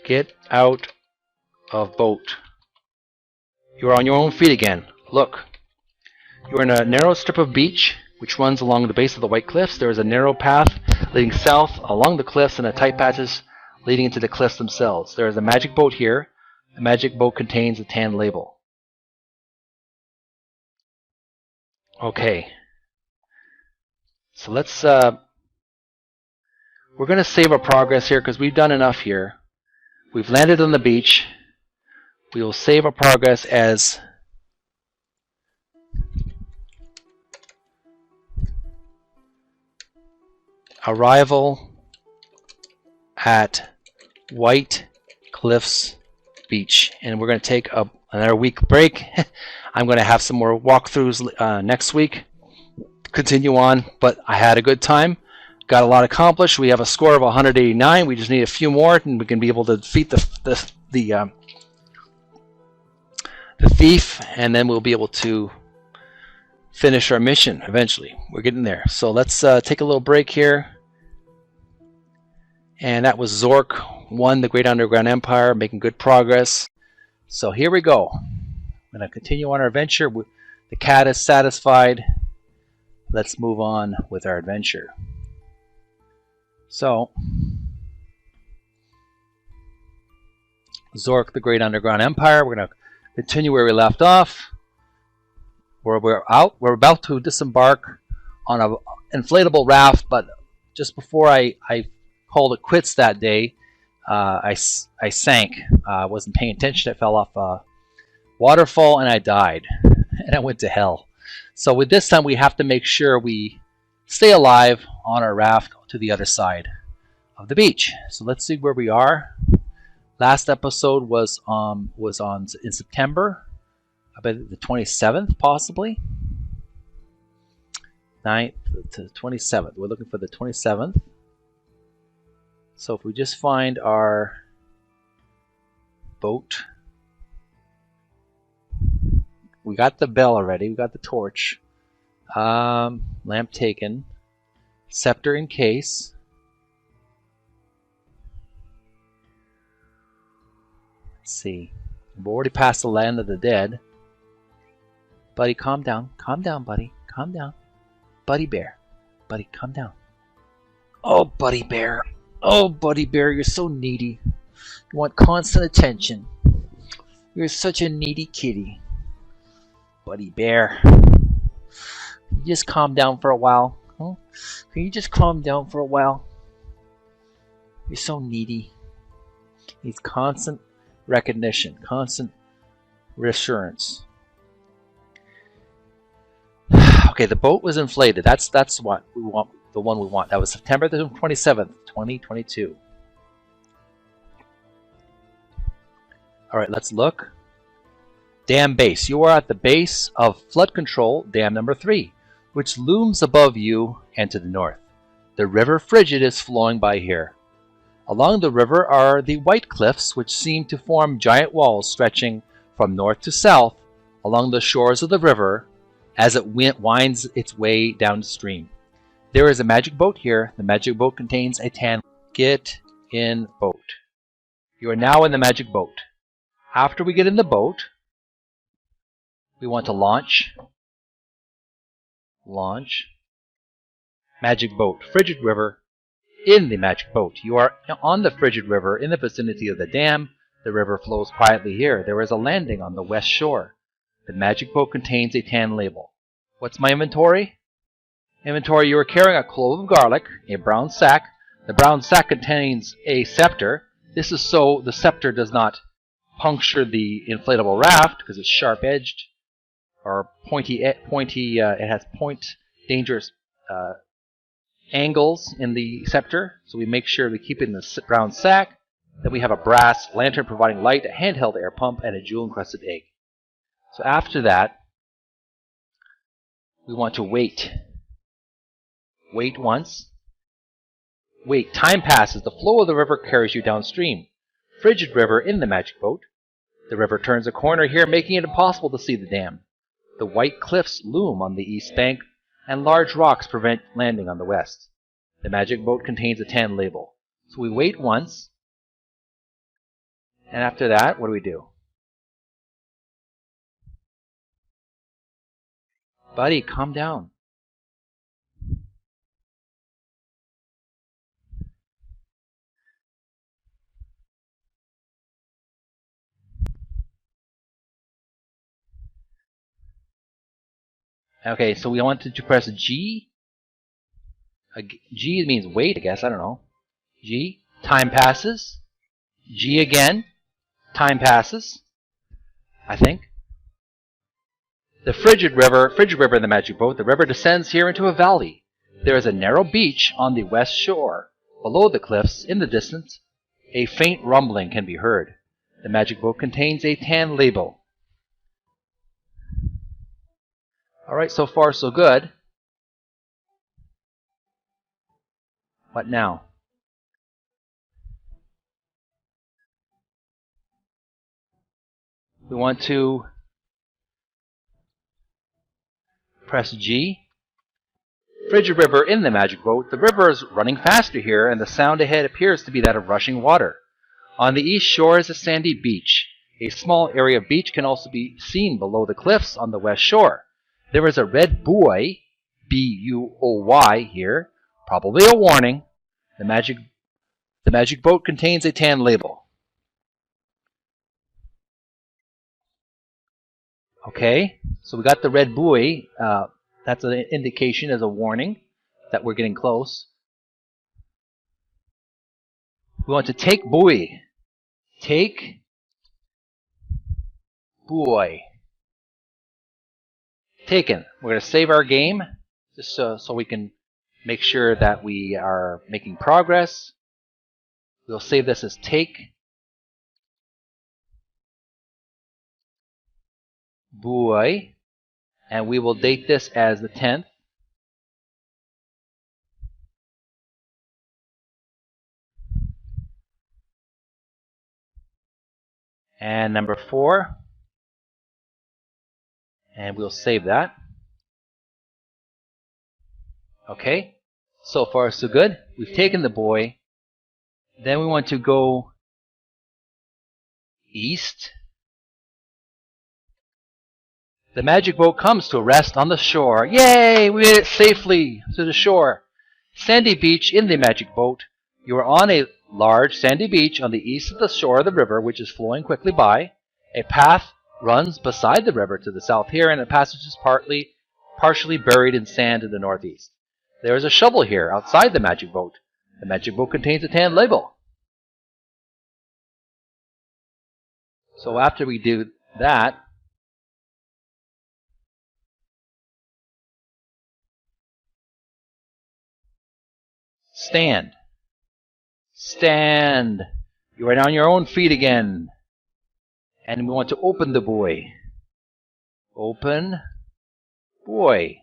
Get out of boat. You are on your own feet again. Look. You are in a narrow strip of beach which runs along the base of the white cliffs. There is a narrow path leading south along the cliffs and a tight patches leading into the cliffs themselves. There is a magic boat here. The magic boat contains a tan label. Okay. So let's we're going to save our progress here because we've done enough here. We've landed on the beach. We will save our progress as arrival at White Cliffs Beach, and we're going to take another week break. I'm going to have some more walkthroughs next week. Continue on, but I had a good time. Got a lot accomplished. We have a score of 189. We just need a few more, and we can be able to defeat the thief, and then we'll be able to finish our mission eventually. We're getting there. So let's take a little break here. And that was Zork 1, the Great Underground Empire, making good progress. So here we go. I'm going to continue on our adventure. The cat is satisfied. Let's move on with our adventure. So, Zork, the Great Underground Empire. We're going to continue where we left off. We're about to disembark on an inflatable raft, but just before I called it quits that day, I sank. I wasn't paying attention. I fell off a waterfall and I died. And I went to hell. So with this time, we have to make sure we stay alive on our raft to the other side of the beach. So let's see where we are. Last episode was in September, I bet the 27th possibly. 9th to 27th. We're looking for the 27th. So if we just find our boat, we got the bell already. We got the torch. Lamp taken. Scepter in case. Let's see. We've already passed the land of the dead. Buddy, calm down. Calm down, buddy. Calm down. Buddy bear. Buddy, calm down. Oh, buddy bear. Oh, buddy bear, you're so needy. You want constant attention. You're such a needy kitty. Buddy bear. Can you just calm down for a while? Huh? Can you just calm down for a while? You're so needy. Needs constant recognition, constant reassurance. Okay, the boat was inflated. That's what we want. The one we want. That was September the 27th, 2022. All right, let's look. Dam base. You are at the base of flood control dam number 3, which looms above you and to the north. The river Frigid is flowing by here. Along the river are the White Cliffs, which seem to form giant walls stretching from north to south along the shores of the river as it winds its way downstream. There is a magic boat here. The magic boat contains a tan. Get in boat. You are now in the magic boat. After we get in the boat, we want to launch. Launch. Magic boat. Frigid River. In the magic boat. You are on the Frigid River in the vicinity of the dam. The river flows quietly here. There is a landing on the west shore. The magic boat contains a tan label. What's my inventory? Inventory, you are carrying a clove of garlic, a brown sack. The brown sack contains a scepter. This is so the scepter does not puncture the inflatable raft because it's sharp-edged or pointy. It has dangerous angles in the scepter, so we make sure we keep it in the brown sack. Then we have a brass lantern providing light, a handheld air pump, and a jewel-encrusted egg. So after that, we want to wait. Wait once. Wait. Time passes. The flow of the river carries you downstream. Frigid river in the magic boat. The river turns a corner here, making it impossible to see the dam. The white cliffs loom on the east bank, and large rocks prevent landing on the west. The magic boat contains a tan label. So we wait once, and after that, what do? Buddy, calm down. Okay, so we wanted to press G. G means wait, I guess, I don't know. G, time passes. G again, time passes, I think. The frigid river in the magic boat. The river descends here into a valley. There is a narrow beach on the west shore. Below the cliffs, in the distance, a faint rumbling can be heard. The magic boat contains a tan label. Alright, so far so good. What now? We want to press G. Frigid river in the magic boat. The river is running faster here, and the sound ahead appears to be that of rushing water. On the east shore is a sandy beach. A small area of beach can also be seen below the cliffs on the west shore. There is a red buoy, B-U-O-Y here, probably a warning. The magic boat contains a tan label. Okay, so we got the red buoy. That's an indication as a warning that we're getting close. We want to take buoy. Take buoy. Taken. We're going to save our game just so we can make sure that we are making progress. We'll save this as take buoy, and we will date this as the 10th. And number 4. And we'll save that. Okay, so far so good. We've taken the buoy. Then we want to go east. The magic boat comes to rest on the shore. Yay! We made it safely to the shore. Sandy beach in the magic boat. You are on a large sandy beach on the east of the shore of the river, which is flowing quickly by. A path runs beside the river to the south here, and the passage is partially buried in sand to the northeast. There is a shovel here outside the magic boat. The magic boat contains a tan label. So after we do that, stand. Stand. You are on your own feet again. And we want to open the buoy. Open buoy.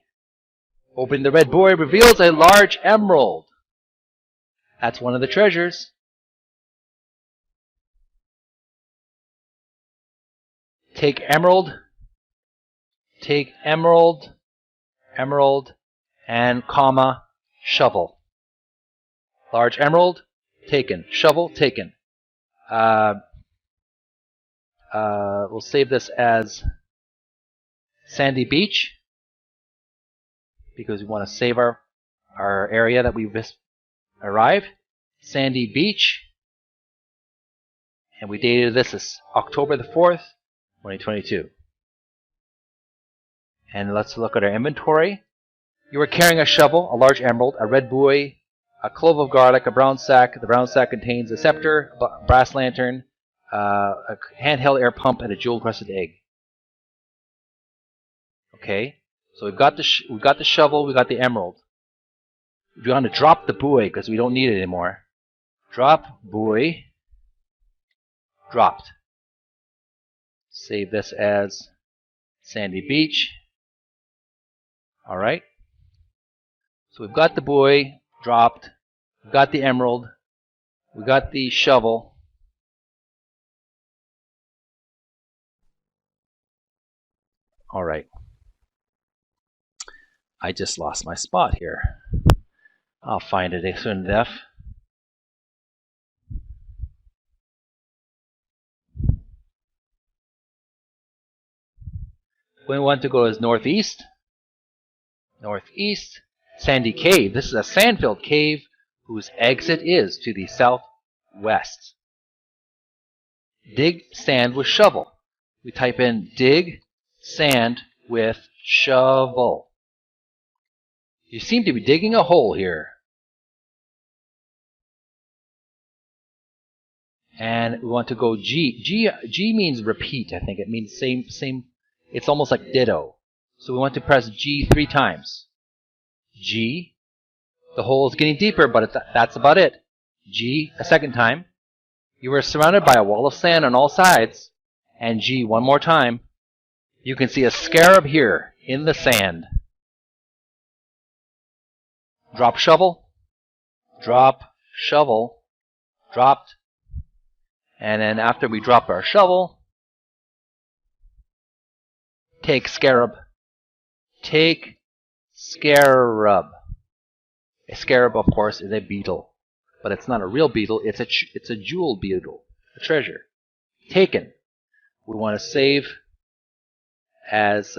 Opening the red buoy reveals a large emerald. That's one of the treasures. Take emerald. Take emerald. Emerald. And comma. Shovel. Large emerald. Taken. Shovel. Taken. We'll save this as sandy beach, because we want to save our area that we've arrived. Sandy beach. And we dated this as October the 4th, 2022. And let's look at our inventory. You are carrying a shovel, a large emerald, a red buoy, a clove of garlic, a brown sack. The brown sack contains a scepter, a brass lantern, a handheld air pump, and a jewel-encrusted egg. Okay, so we've got the shovel, we've got the emerald. We want to drop the buoy because we don't need it anymore. Drop buoy. Dropped. Save this as sandy beach. Alright. So we've got the buoy dropped. We've got the emerald. We've got the shovel. Alright. I just lost my spot here. I'll find it soon enough. We want to go as northeast. Northeast. Sandy cave. This is a sand-filled cave whose exit is to the southwest. Dig sand with shovel. We type in dig sand with shovel. You seem to be digging a hole here. And we want to go G. G means repeat, I think. It means same. It's almost like ditto. So we want to press G 3 times. G. The hole is getting deeper, but that's about it. G a second time. You are surrounded by a wall of sand on all sides. And G one more time. You can see a scarab here in the sand. Drop shovel. Drop shovel. Dropped. And then after we drop our shovel, take scarab. Take scarab. A scarab, of course, is a beetle. But it's not a real beetle, it's a jewel beetle. A treasure. Taken. We want to save as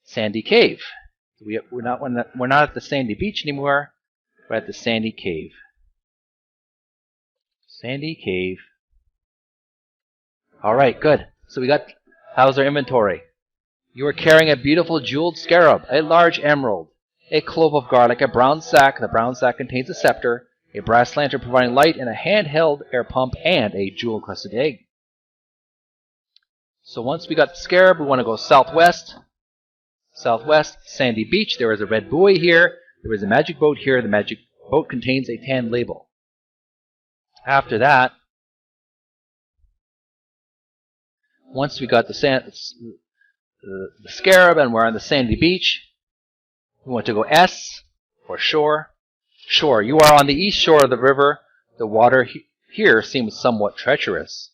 sandy cave. We're not at the sandy beach anymore. We're at the sandy cave. Sandy cave. Alright, good. So we got, how's our inventory? You are carrying a beautiful jeweled scarab, a large emerald, a clove of garlic, a brown sack. The brown sack contains a scepter, a brass lantern providing light, and a handheld air pump, and a jewel-crusted egg. So once we got the scarab, we want to go southwest. Southwest, sandy beach. There is a red buoy here. There is a magic boat here. The magic boat contains a tan label. After that, once we got the scarab and we're on the sandy beach, we want to go S for shore. Shore. You are on the east shore of the river. The water here seems somewhat treacherous.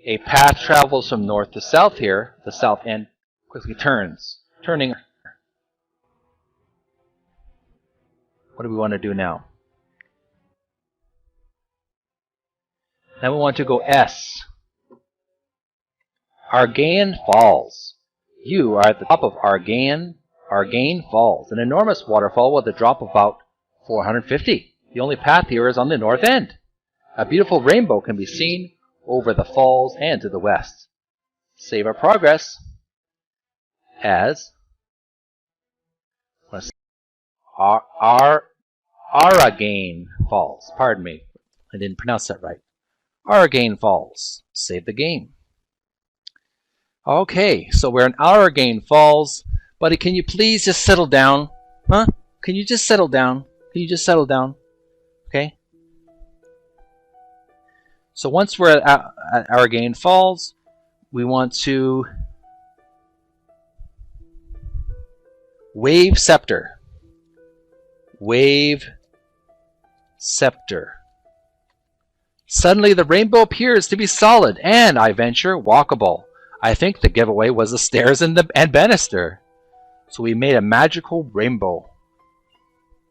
A path travels from north to south here. The south end quickly turns. Turning. What do we want to do now? Now we want to go S. Argain Falls. You are at the top of Argain Falls, an enormous waterfall with a drop of about 450. The only path here is on the north end. A beautiful rainbow can be seen over the falls and to the west. Save our progress as Argain Falls. Pardon me, I didn't pronounce that right. Argain Falls. Save the game. Okay, so we're in Argain Falls. Buddy, can you please just settle down? Huh? Can you just settle down? Can you just settle down? Okay. So once we're at Argain Falls, we want to wave scepter. Wave scepter. Suddenly the rainbow appears to be solid and, I venture, walkable. I think the giveaway was the stairs and banister. So we made a magical rainbow.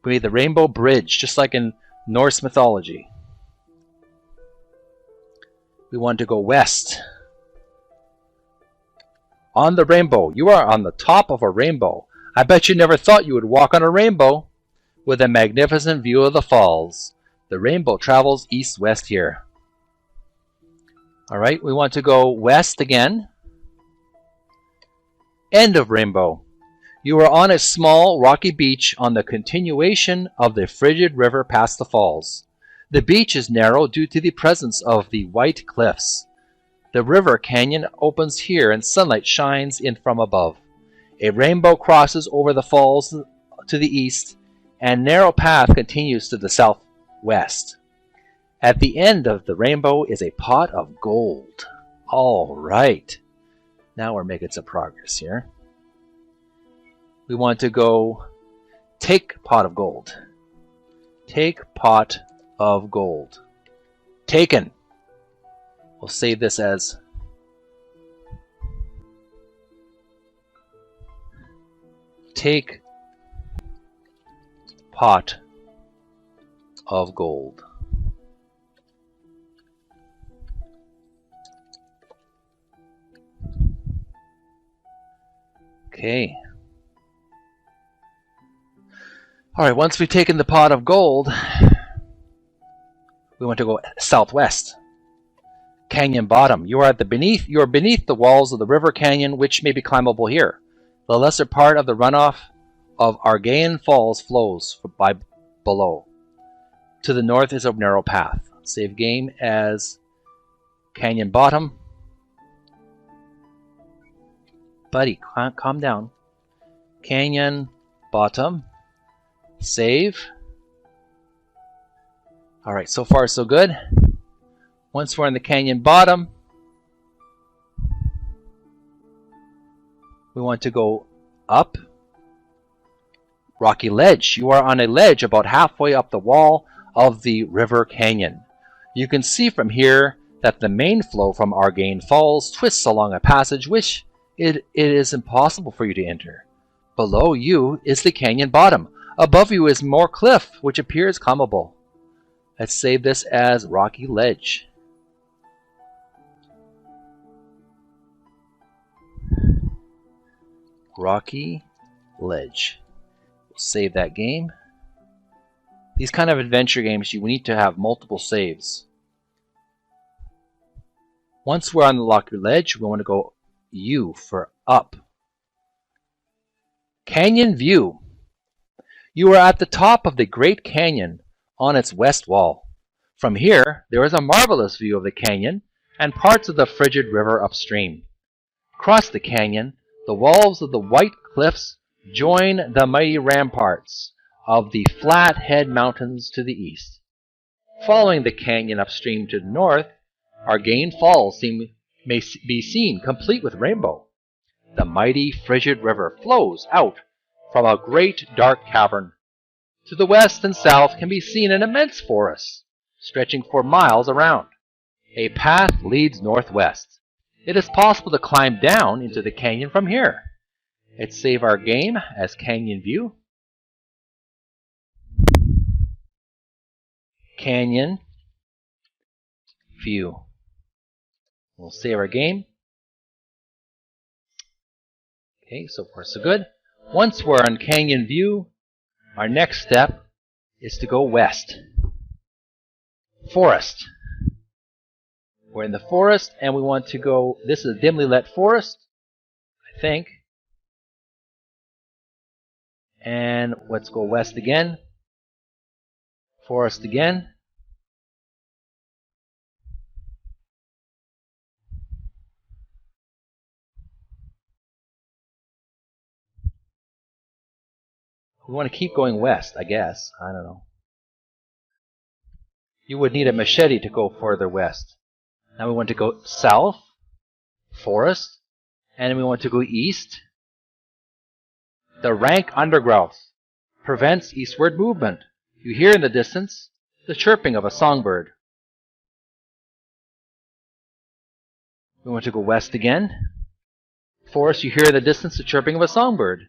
We made the rainbow bridge, just like in Norse mythology. We want to go west. On the rainbow. You are on the top of a rainbow. I bet you never thought you would walk on a rainbow. With a magnificent view of the falls. The rainbow travels east-west here. Alright, we want to go west again. End of rainbow. You are on a small rocky beach on the continuation of the frigid river past the falls. The beach is narrow due to the presence of the white cliffs. The river canyon opens here and sunlight shines in from above. A rainbow crosses over the falls to the east and narrow path continues to the southwest. At the end of the rainbow is a pot of gold. All right. Now we're making some progress here. We want to go take pot of gold. Take pot of gold. Taken. We'll save this as take pot of gold. Okay. Alright, once we've taken the pot of gold, we want to go southwest. Canyon bottom. You are beneath the walls of the river canyon, which may be climbable here. The lesser part of the runoff of Argaean Falls flows by below. To the north is a narrow path. Save game as canyon bottom. Buddy, calm down. Canyon bottom. Save. Alright, so far so good. Once we're in the canyon bottom, we want to go up. Rocky ledge. You are on a ledge about halfway up the wall of the river canyon. You can see from here that the main flow from Argaean Falls twists along a passage which it is impossible for you to enter. Below you is the canyon bottom. Above you is more cliff, which appears climbable. Let's save this as rocky ledge. Rocky ledge. We'll save that game. These kind of adventure games, you need to have multiple saves. Once we're on the rocky ledge, we want to go U for up. Canyon view. You are at the top of the Great Canyon on its west wall. From here, there is a marvelous view of the canyon and parts of the frigid river upstream. Across the canyon, the walls of the white cliffs join the mighty ramparts of the Flathead Mountains to the east. Following the canyon upstream to the north, Argaean Falls may be seen complete with rainbow. The mighty frigid river flows out from a great dark cavern. To the west and south can be seen an immense forest, stretching for miles around. A path leads northwest. It is possible to climb down into the canyon from here. Let's save our game as Canyon View. Canyon View. We'll save our game. Okay, so far so good. Once we're on Canyon View, our next step is to go west. Forest. We're in the forest and we want to go, this is a dimly lit forest, I think. And let's go west again. Forest again. We want to keep going west, I guess. I don't know. You would need a machete to go further west. Now we want to go south, forest, and then we want to go east. The rank undergrowth prevents eastward movement. You hear in the distance the chirping of a songbird. We want to go west again. Forest, you hear in the distance the chirping of a songbird.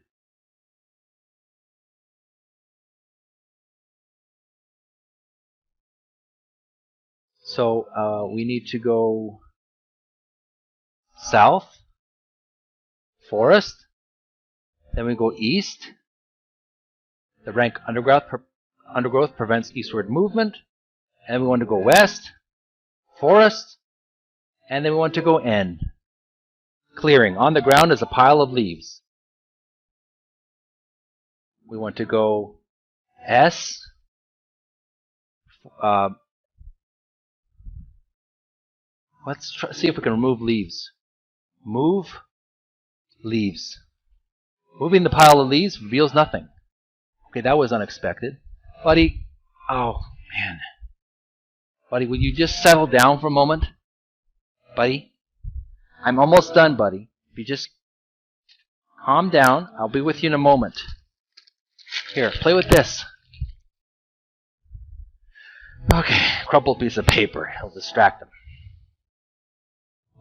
So we need to go south, forest, then we go east. The rank undergrowth prevents eastward movement. And we want to go west, forest, and then we want to go N. Clearing. On the ground is a pile of leaves. We want to go S. Let's see if we can remove leaves. Move leaves. Moving the pile of leaves reveals nothing. Okay, that was unexpected. Buddy, oh man. Buddy, would you just settle down for a moment? Buddy? I'm almost done, buddy. If you just calm down, I'll be with you in a moment. Here, play with this. Okay, crumpled piece of paper. It'll distract them.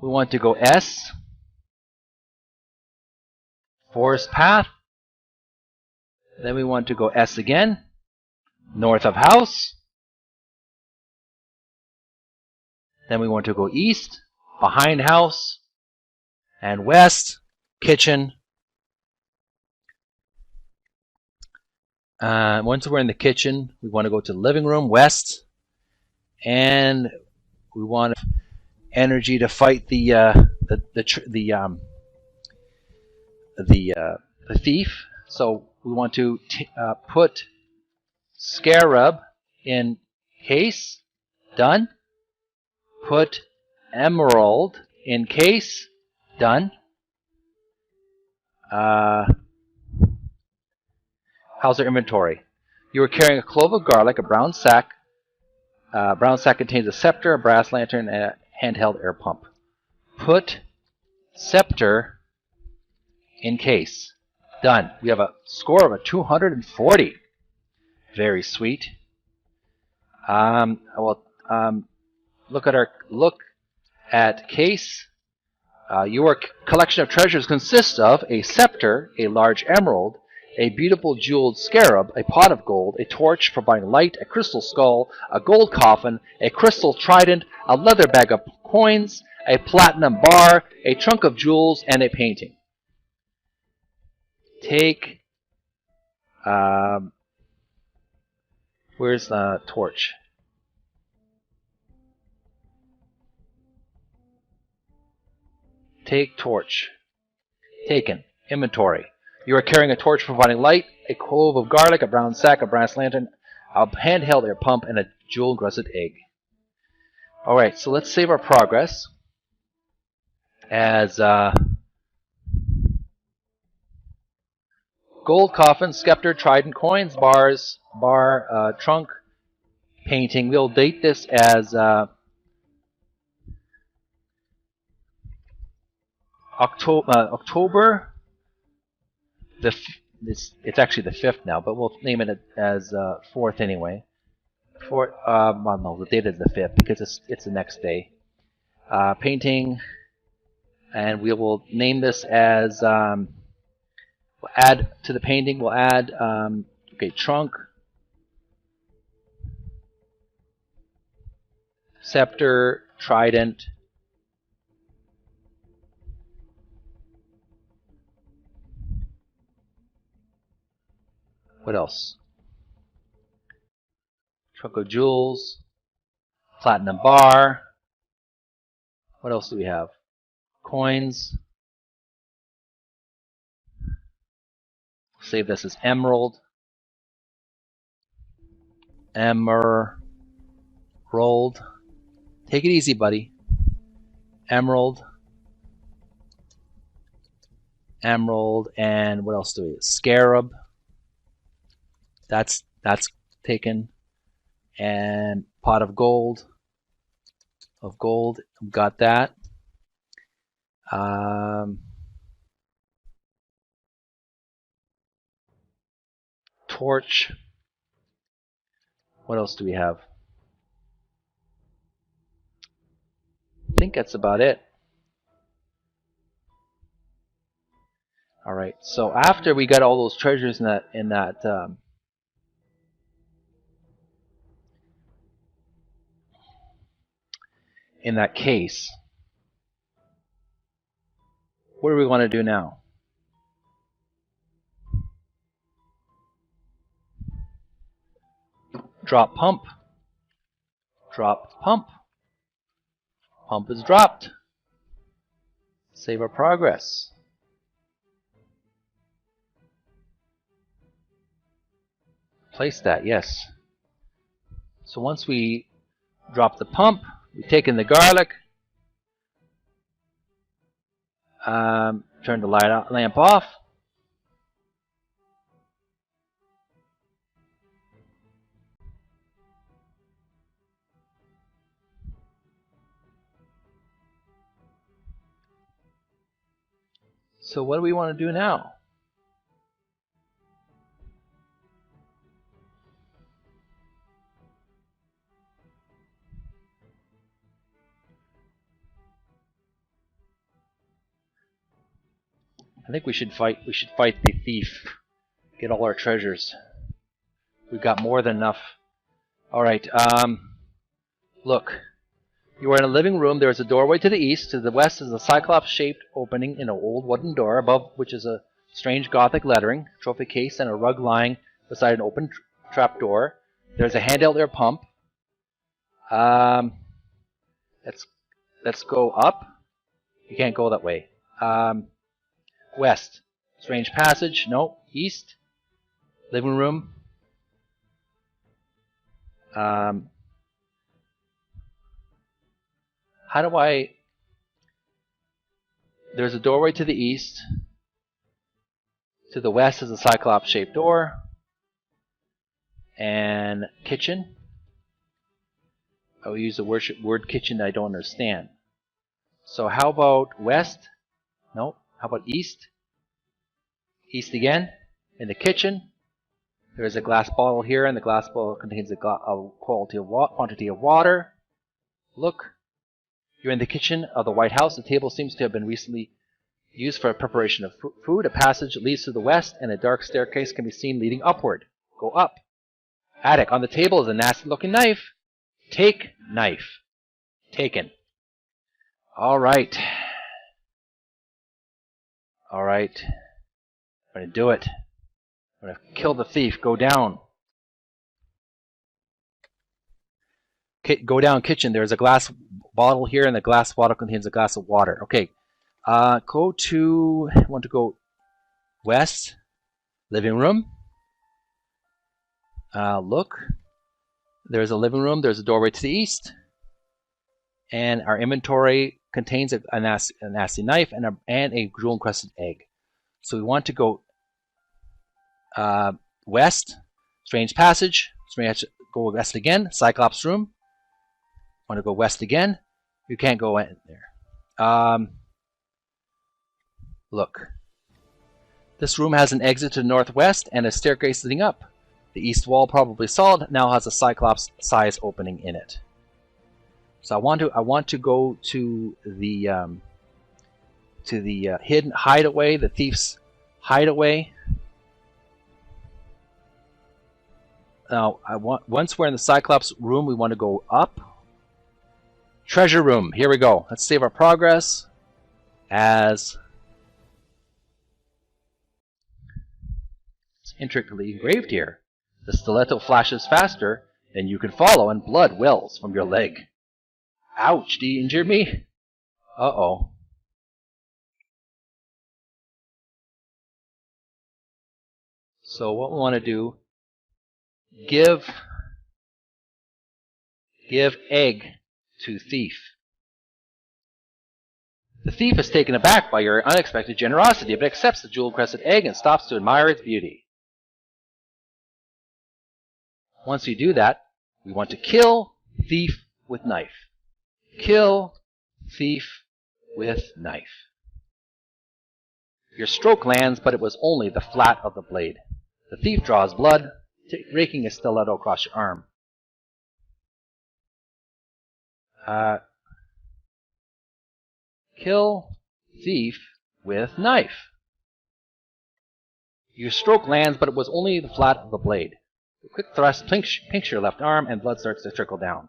We want to go S. Forest path. Then we want to go S again. North of house. Then we want to go east. Behind house. And west. Kitchen. Once we're in the kitchen, we want to go to the living room, west. And we want energy to fight the thief. So we want to put scarab in case. Done. Put emerald in case. Done. How's our inventory? You are carrying a clove of garlic, a brown sack. Brown sack contains a scepter, a brass lantern, and a handheld air pump. Put scepter in case. Done. We have a score of a 240. Very sweet. Look at case. Your collection of treasures consists of a scepter, a large emerald, a beautiful jeweled scarab, a pot of gold, a torch providing light, a crystal skull, a gold coffin, a crystal trident, a leather bag of coins, a platinum bar, a trunk of jewels, and a painting. Take, where's the torch? Take torch. Taken. Inventory. You are carrying a torch providing light, a clove of garlic, a brown sack, a brass lantern, a handheld air pump, and a jewel-encrusted egg. Alright, so let's save our progress as gold coffin, scepter, trident, coins, bars, bar, trunk, painting. We'll date this as October. It's actually the 5th now, but we'll name it as 4th anyway. Well, no, the date is the 5th because it's the next day. Painting, and we will name this as. We'll add to the painting. We'll add trunk, scepter, trident. What else? Trunk of jewels, platinum bar. What else do we have? Coins. Save this as emerald. Emerald. Take it easy, buddy. Emerald. Emerald, and what else do we have? Scarab. That's taken. And pot of gold. Got that. Torch. What else do we have? I think that's about it. All right. So after we got all those treasures in that case, what do we want to do now? Drop pump. Drop pump. Pump is dropped. Save our progress. Place that, yes. So once we drop the pump, we take in the garlic, turn the lamp off, So what do we want to do now? I think we should fight the thief. Get all our treasures. We've got more than enough. Alright, look. You are in a living room. There is a doorway to the east. To the west is a cyclops-shaped opening in an old wooden door, above which is a strange Gothic lettering, trophy case, and a rug lying beside an open trap door. There's a handheld air pump. Let's go up. You can't go that way. West. Strange passage. No. East. Living room. How do I... There's a doorway to the east. To the west is a cyclops-shaped door. And kitchen. I will use the word kitchen that I don't understand. So how about west? No. How about east? East again. In the kitchen. There is a glass bottle here, and the glass bottle contains a quantity of water. Look. You're in the kitchen of the White House. The table seems to have been recently used for preparation of food. A passage leads to the west, and a dark staircase can be seen leading upward. Go up. Attic. On the table is a nasty-looking knife. Take knife. Taken. All right. All right. I'm going to do it. I'm going to kill the thief. Go down. Go down kitchen. There's a glass bottle here, and the glass bottle contains a glass of water. Okay. Go to... I want to go west. Living room. Look. There's a living room. There's a doorway to the east. And our inventory contains a nasty knife and a jewel-encrusted egg. So we want to go west. Strange passage. Go west again. Cyclops room. Want to go west again. You can't go in there. Look. This room has an exit to the northwest and a staircase leading up. The east wall, probably solid, now has a cyclops-size opening in it. So I want to go to the hidden hideaway, the thief's hideaway. Now once we're in the Cyclops room, we want to go up. Treasure room. Here we go. Let's save our progress as it's intricately engraved here. The stiletto flashes faster than you can follow, and blood wells from your leg. Ouch, do you injure me? Uh-oh. So what we want to do, give egg to thief. The thief is taken aback by your unexpected generosity, but accepts the jewel-crested egg and stops to admire its beauty. Once we do that, we want to kill thief with knife. Kill thief with knife. Your stroke lands, but it was only the flat of the blade. The thief draws blood, raking a stiletto across your arm. Kill thief with knife. Your stroke lands, but it was only the flat of the blade. A quick thrust pinks your left arm, and blood starts to trickle down.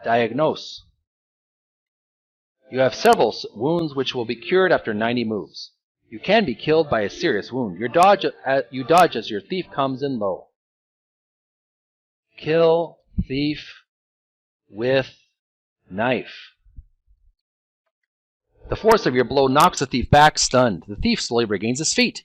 Diagnose. You have several wounds which will be cured after 90 moves. You can be killed by a serious wound. You dodge as your thief comes in low. Kill thief with knife. The force of your blow knocks the thief back, stunned. The thief slowly regains his feet.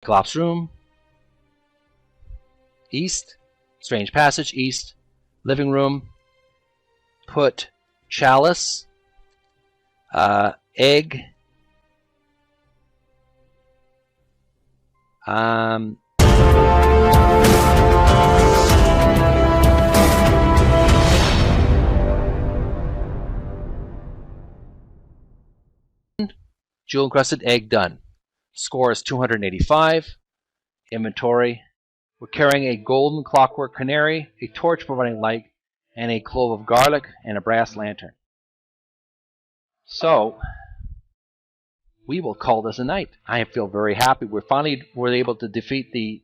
Cyclops room. East. Strange passage, east. Living room. Put chalice. Egg. Jewel encrusted egg done. Score is 285. Inventory. We're carrying a golden clockwork canary, a torch providing light, and a clove of garlic, and a brass lantern. So, we will call this a night. I feel very happy. We finally were able to defeat the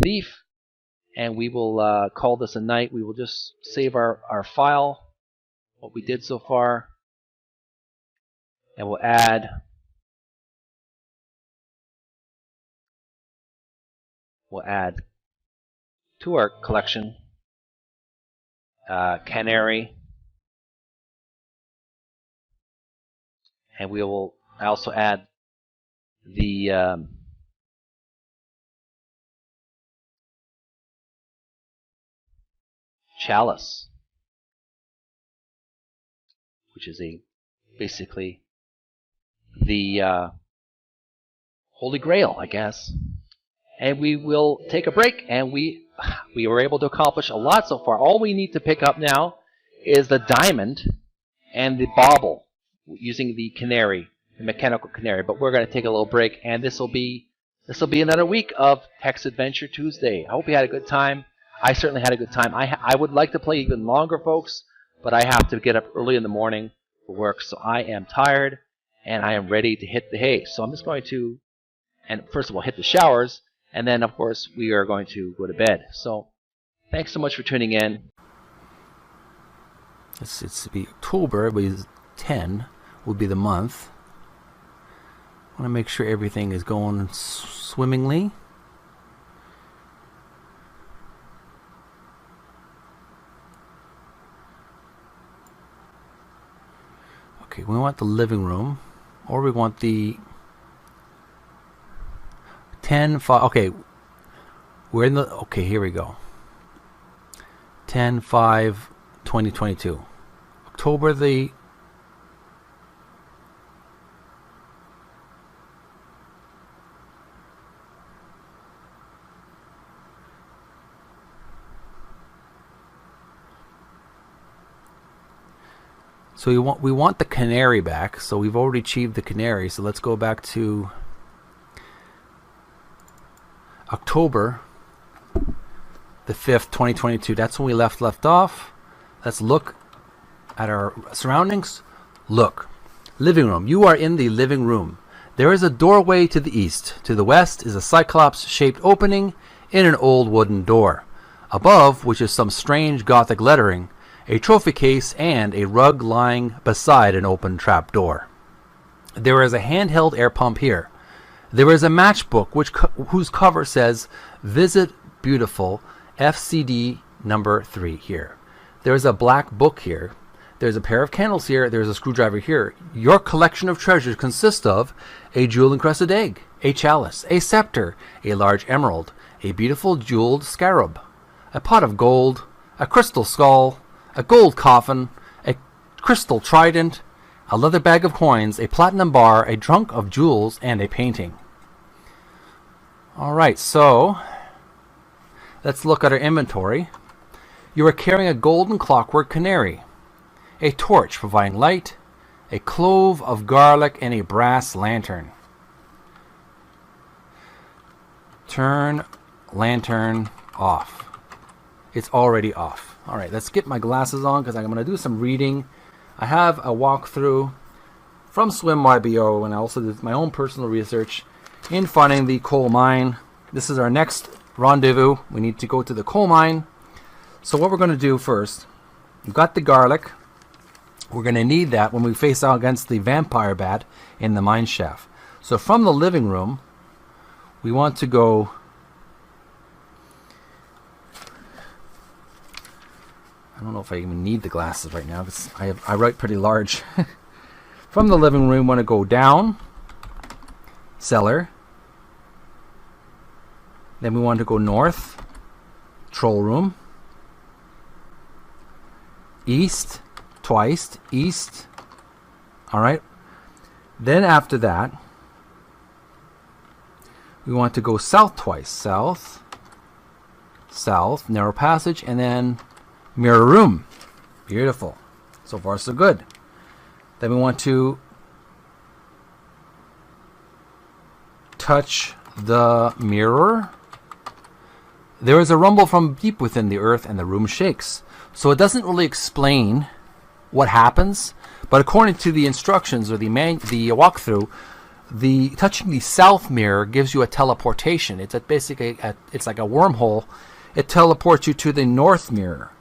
thief, and we will call this a night. We will just save our file, what we did so far, and we'll add to our collection canary, and we will also add the chalice, which is basically the Holy Grail, I guess. And we will take a break, and we were able to accomplish a lot so far. All we need to pick up now is the diamond and the bauble using the canary, the mechanical canary. But we're going to take a little break, and this will be another week of Text Adventure Tuesday. I hope you had a good time. I certainly had a good time. I would like to play even longer, folks, but I have to get up early in the morning for work, so I am tired, and I am ready to hit the hay. So I'm just going to, and first of all, hit the showers, and then, of course, we are going to go to bed. So thanks so much for tuning in. It's be October, it will be 10 will be the month. I want to make sure everything is going swimmingly. Okay, we want the living room, or we want the 10-5. Okay, we're in the. Okay, here we go. 10/5/2022. October the. So we want the canary back. So we've already achieved the canary. So let's go back to October the 5th, 2022. That's when we left off. Let's look at our surroundings. Look, living room. You are in the living room. There is a doorway to the east. To the west is a cyclops-shaped opening in an old wooden door. Above, which is some strange Gothic lettering, a trophy case, and a rug lying beside an open trap door. There is a handheld air pump here. There is a matchbook whose cover says Visit Beautiful FCD number 3 here. There is a black book here. There's a pair of candles here. There's a screwdriver here. Your collection of treasures consists of a jewel-encrusted egg, a chalice, a scepter, a large emerald, a beautiful jeweled scarab, a pot of gold, a crystal skull, a gold coffin, a crystal trident, a leather bag of coins, a platinum bar, a trunk of jewels, and a painting. Alright, so let's look at our inventory. You are carrying a golden clockwork canary, a torch providing light, a clove of garlic, and a brass lantern. Turn lantern off. It's already off. Alright, let's get my glasses on because I'm going to do some reading. I have a walkthrough from SwimYBO, and I also did my own personal research in finding the coal mine. This is our next rendezvous. We need to go to the coal mine. So what we're going to do first, we've got the garlic. We're going to need that when we face out against the vampire bat in the mine shaft. So from the living room, we want to go. I don't know if I even need the glasses right now because I write pretty large. From the living room, we want to go down, cellar. Then we want to go north, troll room. East, twice, east. All right. Then after that, we want to go south twice. South, south, narrow passage, and then mirror room. Beautiful. So far, so good. Then we want to touch the mirror. There is a rumble from deep within the earth, and the room shakes. So it doesn't really explain what happens, but according to the instructions or the walkthrough, the touching the south mirror gives you a teleportation. It's basically it's like a wormhole. It teleports you to the north mirror.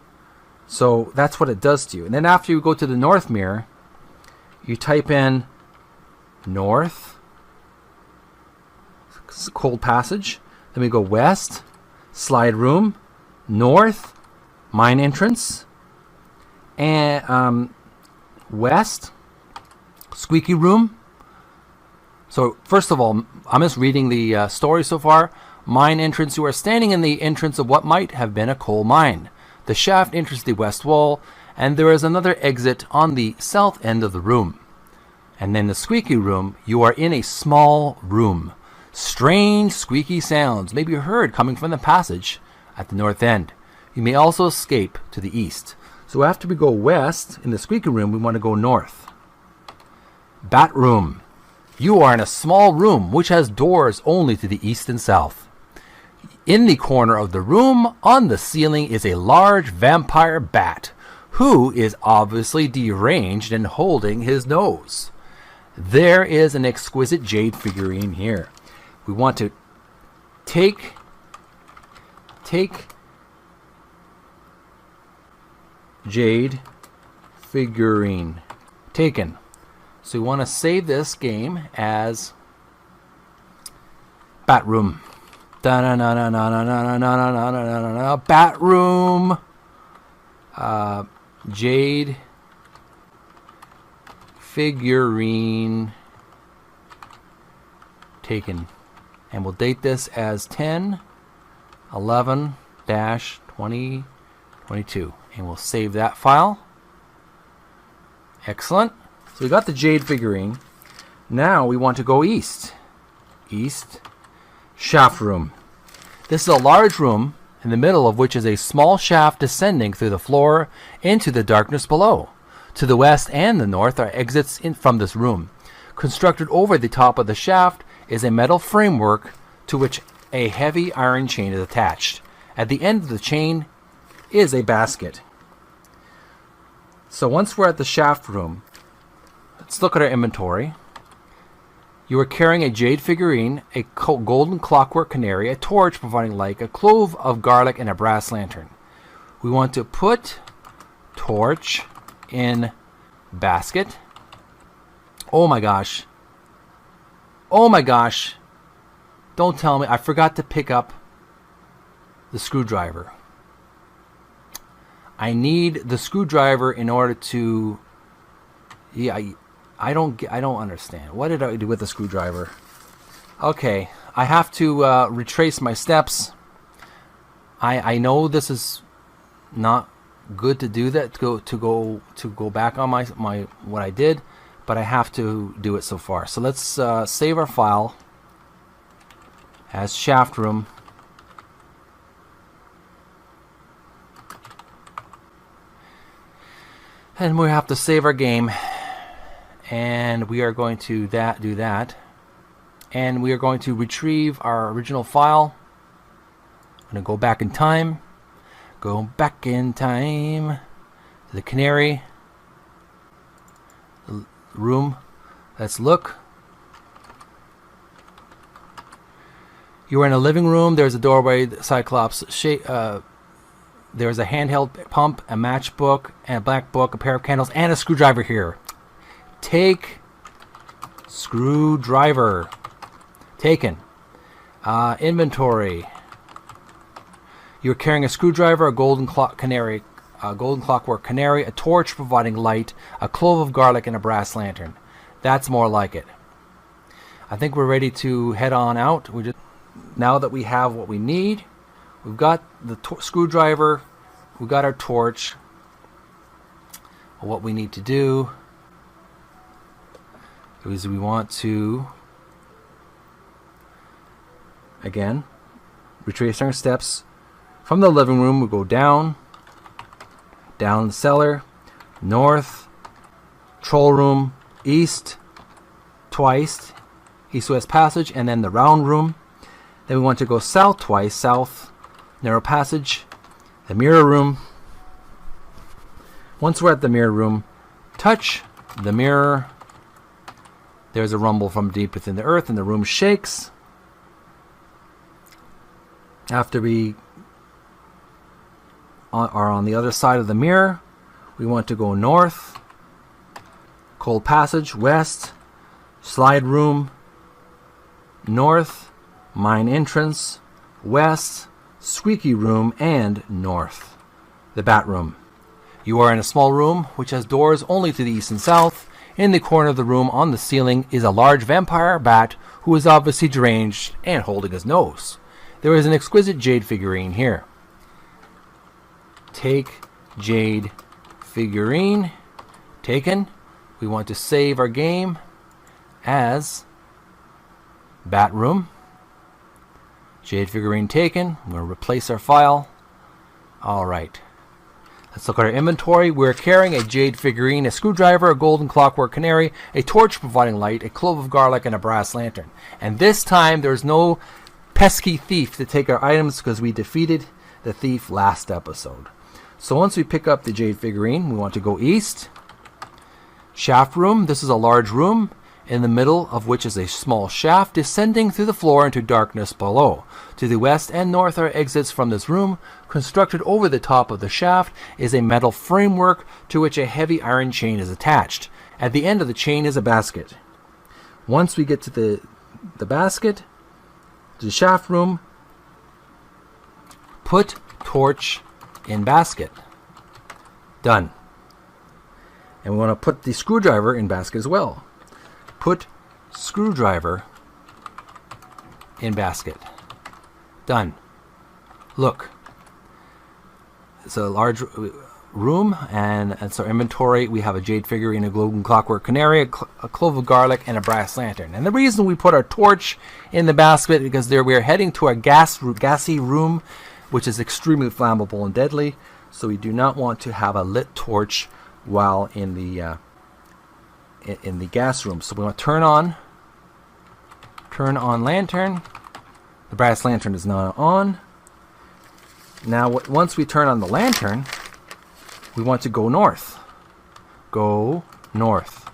So that's what it does to you. And then after you go to the north mirror, you type in north, cold passage. Then we go west, slide room, north, mine entrance, and west, squeaky room. So first of all, I'm just reading the story so far. Mine entrance, you are standing in the entrance of what might have been a coal mine. The shaft enters the west wall, and there is another exit on the south end of the room. And then the squeaky room, you are in a small room. Strange squeaky sounds may be heard coming from the passage at the north end. You may also escape to the east. So after we go west in the squeaky room, we want to go north. Bat room. You are in a small room which has doors only to the east and south. In the corner of the room, on the ceiling, is a large vampire bat, who is obviously deranged and holding his nose. There is an exquisite jade figurine here. We want to take jade figurine. Taken. So we want to save this game as Bat Room. Bat Room. Jade figurine taken. And we'll date this as 10/11-2022. And we'll save that file. Excellent. So we got the jade figurine. Now we want to go east. East. Shaft room. This is a large room, in the middle of which is a small shaft descending through the floor into the darkness below. To the west and the north are exits from this room. Constructed over the top of the shaft is a metal framework to which a heavy iron chain is attached. At the end of the chain is a basket. So once we're at the shaft room, let's look at our inventory. You are carrying a jade figurine, a golden clockwork canary, a torch providing light, a clove of garlic, and a brass lantern. We want to put torch in basket. Oh my gosh. Oh my gosh. Don't tell me I forgot to pick up the screwdriver. I need the screwdriver in order to... Yeah, I don't understand. What did I do with the screwdriver? Okay, I have to retrace my steps. I know this is not good to do that, to go back on my what I did, but I have to do it so far. So let's save our file as shaft room. And we have to save our game. And we are going to do that. And we are going to retrieve our original file. I'm going to go back in time. Go back in time. The canary. The room. Let's look. You are in a living room. There's a doorway. The cyclops. There's a handheld pump, a matchbook, and a black book, a pair of candles, and a screwdriver here. Take screwdriver. Taken. Inventory. You're carrying a screwdriver, a golden clockwork canary, a torch providing light, a clove of garlic, and a brass lantern. That's more like it. I think we're ready to head on out. Now that we have what we need, we've got the screwdriver, we've got our torch. What we need to do is we want to, again, retrace our steps. From the living room, we go down the cellar, north, troll room, east, twice, east-west passage, and then the round room. Then we want to go south twice, south, narrow passage, the mirror room. Once we're at the mirror room, touch the mirror. There's a rumble from deep within the earth, and the room shakes. After we are on the other side of the mirror, we want to go north, cold passage, west, slide room, north, mine entrance, west, squeaky room, and north, the bat room. You are in a small room which has doors only to the east and south. In the corner of the room on the ceiling is a large vampire bat who is obviously deranged and holding his nose. There is an exquisite jade figurine here. Take jade figurine. Taken. We want to save our game as bat room. Jade figurine taken. I'm going to replace our file. Alright. Let's look at our inventory. We're carrying a jade figurine, a screwdriver, a golden clockwork canary, a torch providing light, a clove of garlic, and a brass lantern. And this time there's no pesky thief to take our items because we defeated the thief last episode. So once we pick up the jade figurine, we want to go east. Shaft room. This is a large room, in the middle of which is a small shaft descending through the floor into darkness below. To the west and north are exits from this room. Constructed over the top of the shaft is a metal framework to which a heavy iron chain is attached. At the end of the chain is a basket. Once we get to the basket, the shaft room, put torch in basket. Done. And we want to put the screwdriver in basket as well. Put screwdriver in basket. Done. Look. It's a large room, and it's our inventory. We have a jade figurine, a golden clockwork canary, a clove of garlic, and a brass lantern. And the reason we put our torch in the basket is because we are heading to a gassy room, which is extremely flammable and deadly. So we do not want to have a lit torch while in the gas room. So we want to turn on lantern. The brass lantern is not on. Now once we turn on the lantern, we want to go north. Go north.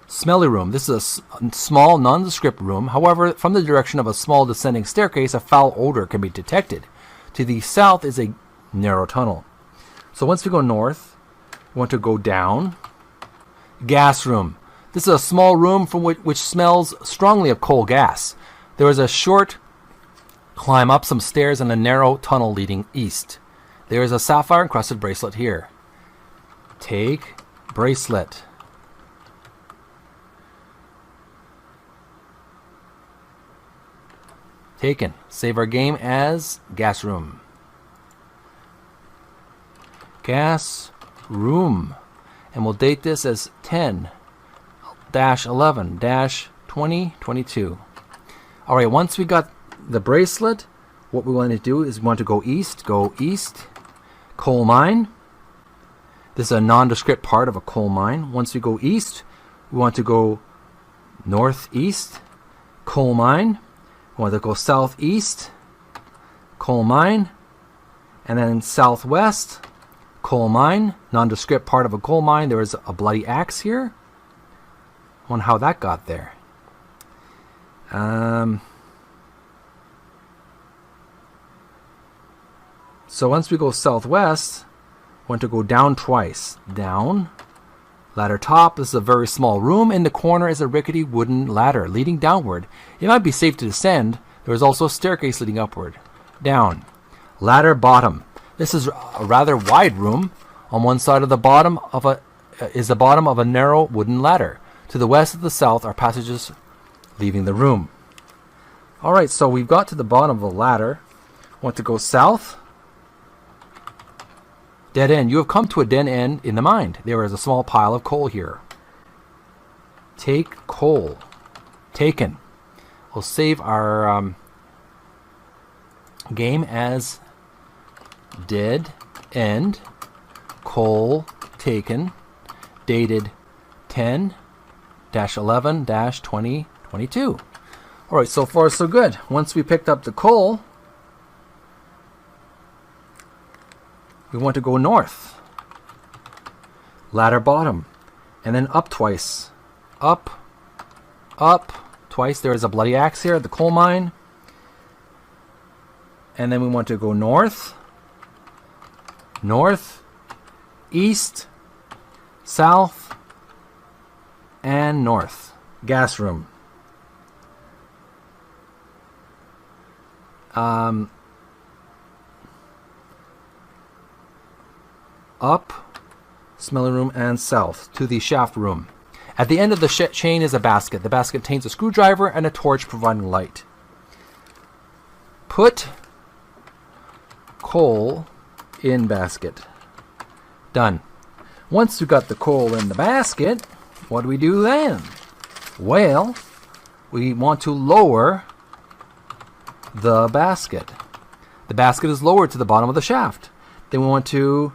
Smelly room. This is a small nondescript room. However, from the direction of a small descending staircase, a foul odor can be detected. To the south is a narrow tunnel. So once we go north, we want to go down. Gas room. This is a small room from which smells strongly of coal gas. There is a short climb up some stairs and a narrow tunnel leading east. There is a sapphire encrusted bracelet here. Take bracelet. Taken. Save our game as gas room. Gas room. And we'll date this as 10-11-2022. Alright, once we got the bracelet, what we want to do is we want to go east. Go east. Coal mine. This is a nondescript part of a coal mine. Once we go east, we want to go northeast. Coal mine. We want to go southeast. Coal mine. And then southwest. Coal mine. Nondescript part of a coal mine. There is a bloody axe here. I wonder how that got there. So once we go southwest, want to go down twice. Down. Ladder top. This is a very small room. In the corner is a rickety wooden ladder leading downward. It might be safe to descend. There is also a staircase leading upward. Down. Ladder bottom. This is a rather wide room. On one side of the bottom of a narrow wooden ladder. To the west and the south are passages leaving the room. Alright, so we've got to the bottom of the ladder. Want to go south? Dead end. You have come to a dead end in the mine. There is a small pile of coal here. Take coal. Taken. We'll save our game as dead end. Coal taken. Dated 10-11-2022. Alright, so far so good. Once we picked up the coal, we want to go north. Ladder bottom. And then up twice. Up. Up. Twice. There is a bloody axe here at the coal mine. And then we want to go north. North. East. South. And north. Gas room. Up, smelling room, and south to the shaft room. At the end of the chain is a basket. The basket contains a screwdriver and a torch providing light. Put coal in basket. Done. Once you got the coal in the basket, what do we do then? Well, we want to lower the basket. The basket is lowered to the bottom of the shaft. Then we want to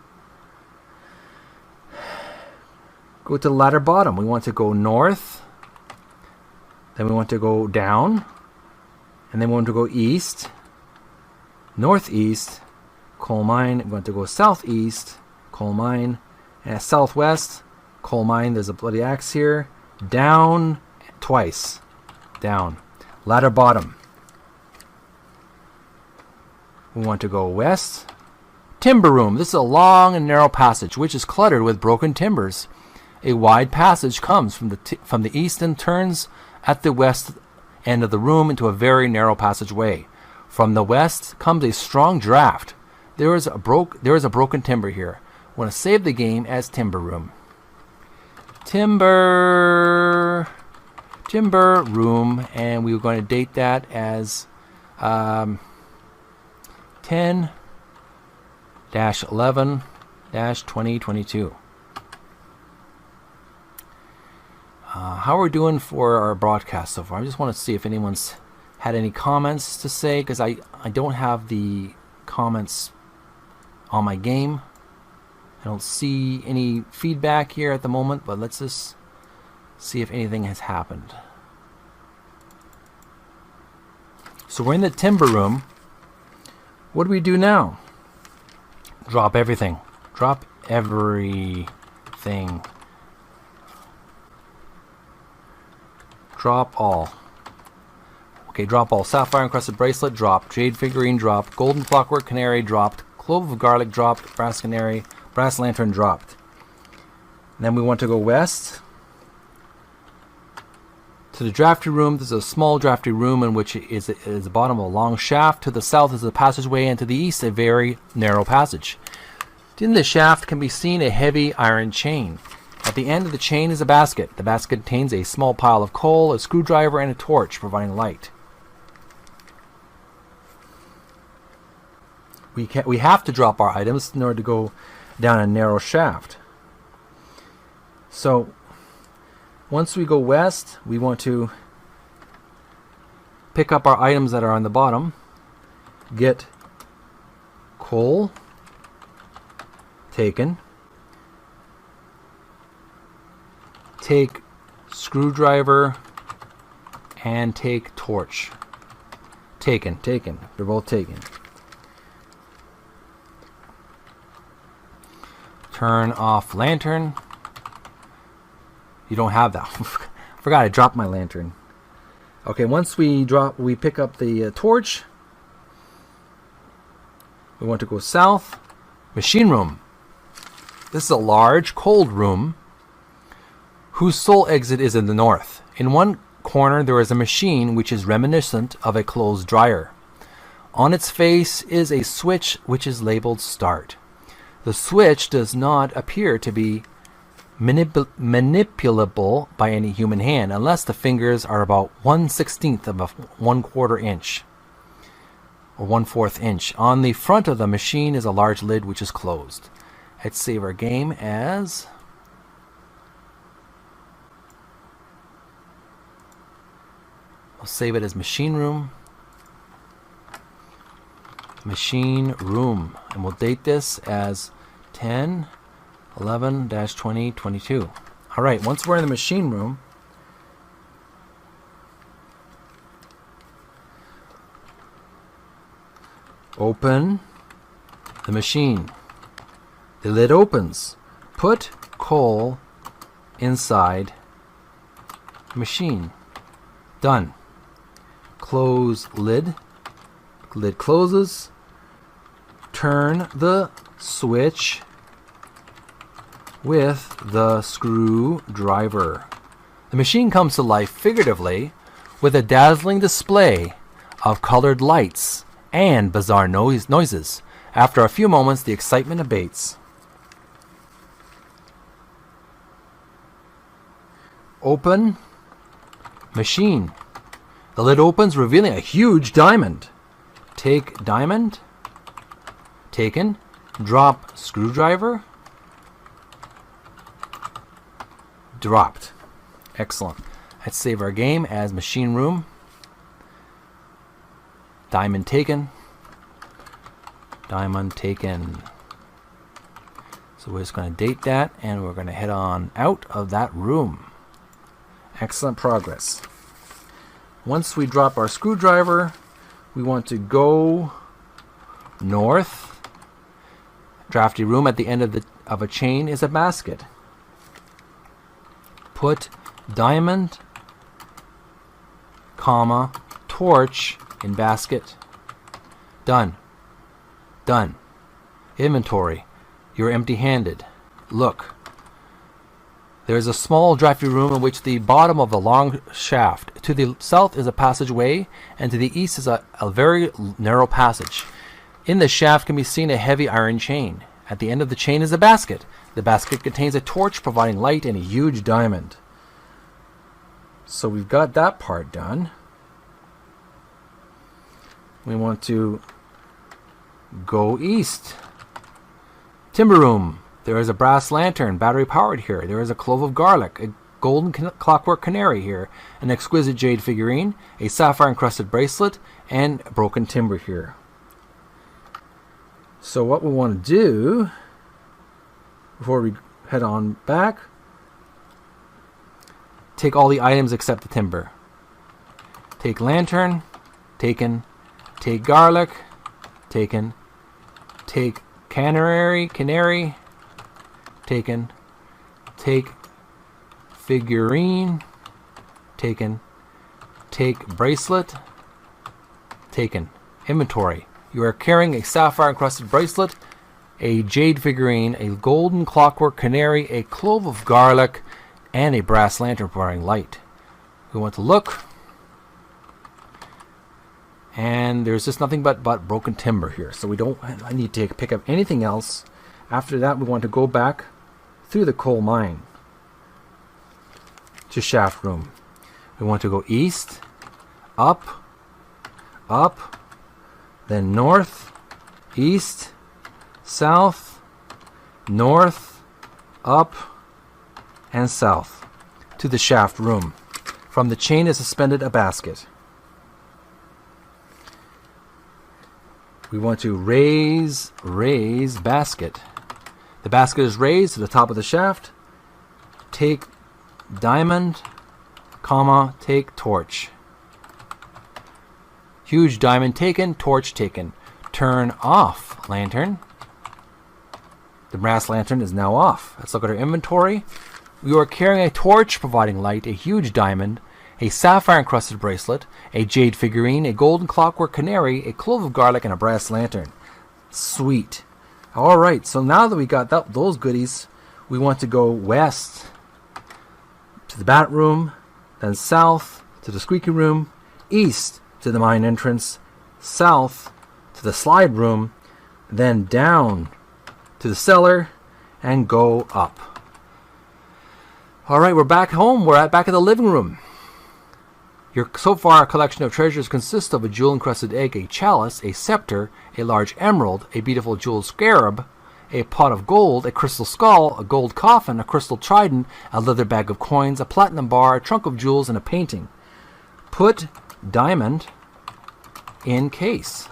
go to the ladder bottom. We want to go north. Then we want to go down. And then we want to go east. Northeast. Coal mine. We want to go southeast. Coal mine. And southwest. Coal mine. There's a bloody axe here. Down twice. Down. Ladder bottom. We want to go west. Timber room. This is a long and narrow passage which is cluttered with broken timbers. A wide passage comes from the east and turns at the west end of the room into a very narrow passageway. From the west comes a strong draft. There is a broken timber here. I want to save the game as timber room. Timber room, and we're going to date that as 10-11-2022. How are we doing for our broadcast so far? I just want to see if anyone's had any comments to say, because I don't have the comments on my game. I don't see any feedback here at the moment, but let's just see if anything has happened. So we're in the timber room. What do we do now? Drop everything. Drop everything. Drop all. Okay, drop all. Sapphire encrusted bracelet dropped. Jade figurine dropped. Golden clockwork canary dropped. Clove of garlic dropped. Brass canary. Brass lantern dropped. And then we want to go west to the drafty room. There's a small drafty room in which is the bottom of a long shaft. To the south is a passageway, and to the east a very narrow passage. In the shaft can be seen a heavy iron chain. At the end of the chain is a basket. The basket contains a small pile of coal, a screwdriver, and a torch providing light. We have to drop our items in order to go down a narrow shaft. So once we go west, we want to pick up our items that are on the bottom. Get coal taken. Take screwdriver and take torch. Taken. They're both taken. Turn off lantern. You don't have that. Forgot I dropped my lantern. Okay, once we pick up the torch. We want to go south. Machine room. This is a large, cold room whose sole exit is in the north. In one corner there is a machine which is reminiscent of a clothes dryer. On its face is a switch which is labeled start. The switch does not appear to be manipulable by any human hand, unless the fingers are about 1/16 of a 1/4 inch or 1/4 inch. On the front of the machine is a large lid which is closed. Let's save our game as we'll save it as machine room. Machine room, and we'll date this as 10/11-2022. All right, once we're in the machine room, open the machine. The lid opens. Put coal inside machine. Done. Close lid. Lid closes. Turn the switch with the screwdriver. The machine comes to life figuratively with a dazzling display of colored lights and bizarre noises. After a few moments, the excitement abates. Open machine. The lid opens, revealing a huge diamond. Take diamond. Taken. Drop screwdriver. Dropped. Excellent. Let's save our game as machine room. Diamond taken. Diamond taken. So we're just going to date that, and we're going to head on out of that room. Excellent progress. Once we drop our screwdriver, we want to go north. Drafty room at the end of a chain is a basket. Put diamond, comma, torch in basket. Done. Done. Inventory. You're empty-handed. Look. There is a small drafty room in which the bottom of the long shaft. To the south is a passageway, and to the east is a very narrow passage. In the shaft can be seen a heavy iron chain. At the end of the chain is a basket. The basket contains a torch providing light and a huge diamond. So we've got that part done. We want to go east. Timber room. There is a brass lantern, battery powered here. There is a clove of garlic, a golden clockwork canary here, an exquisite jade figurine, a sapphire encrusted bracelet, and broken timber here. So what we want to do before we head on back, take all the items except the timber. Take lantern, taken. Take garlic, taken. Take canary, taken. Take figurine, taken. Take bracelet, taken. Inventory. You are carrying a sapphire encrusted bracelet, a jade figurine, a golden clockwork canary, a clove of garlic, and a brass lantern providing light. We want to look, and there's just nothing but broken timber here, so I need to pick up anything else. After that, we want to go back through the coal mine to shaft room. We want to go east, up, then north, east, south, north, up, and south to the shaft room. From the chain is suspended a basket. We want to raise basket. The basket is raised to the top of the shaft. Take diamond, comma, take torch. Huge diamond taken, torch taken. Turn off lantern. The brass lantern is now off. Let's look at our inventory. We are carrying a torch providing light, a huge diamond, a sapphire encrusted bracelet, a jade figurine, a golden clockwork canary, a clove of garlic, and a brass lantern. Sweet. Alright, so now that we got those goodies, we want to go west to the bat room, then south to the squeaky room, east to the mine entrance, south to the slide room, then down to the cellar, and go up. All right, we're back home. Back at the living room. So far, our collection of treasures consists of a jewel-encrusted egg, a chalice, a scepter, a large emerald, a beautiful jeweled scarab, a pot of gold, a crystal skull, a gold coffin, a crystal trident, a leather bag of coins, a platinum bar, a trunk of jewels, and a painting. Put diamond in case.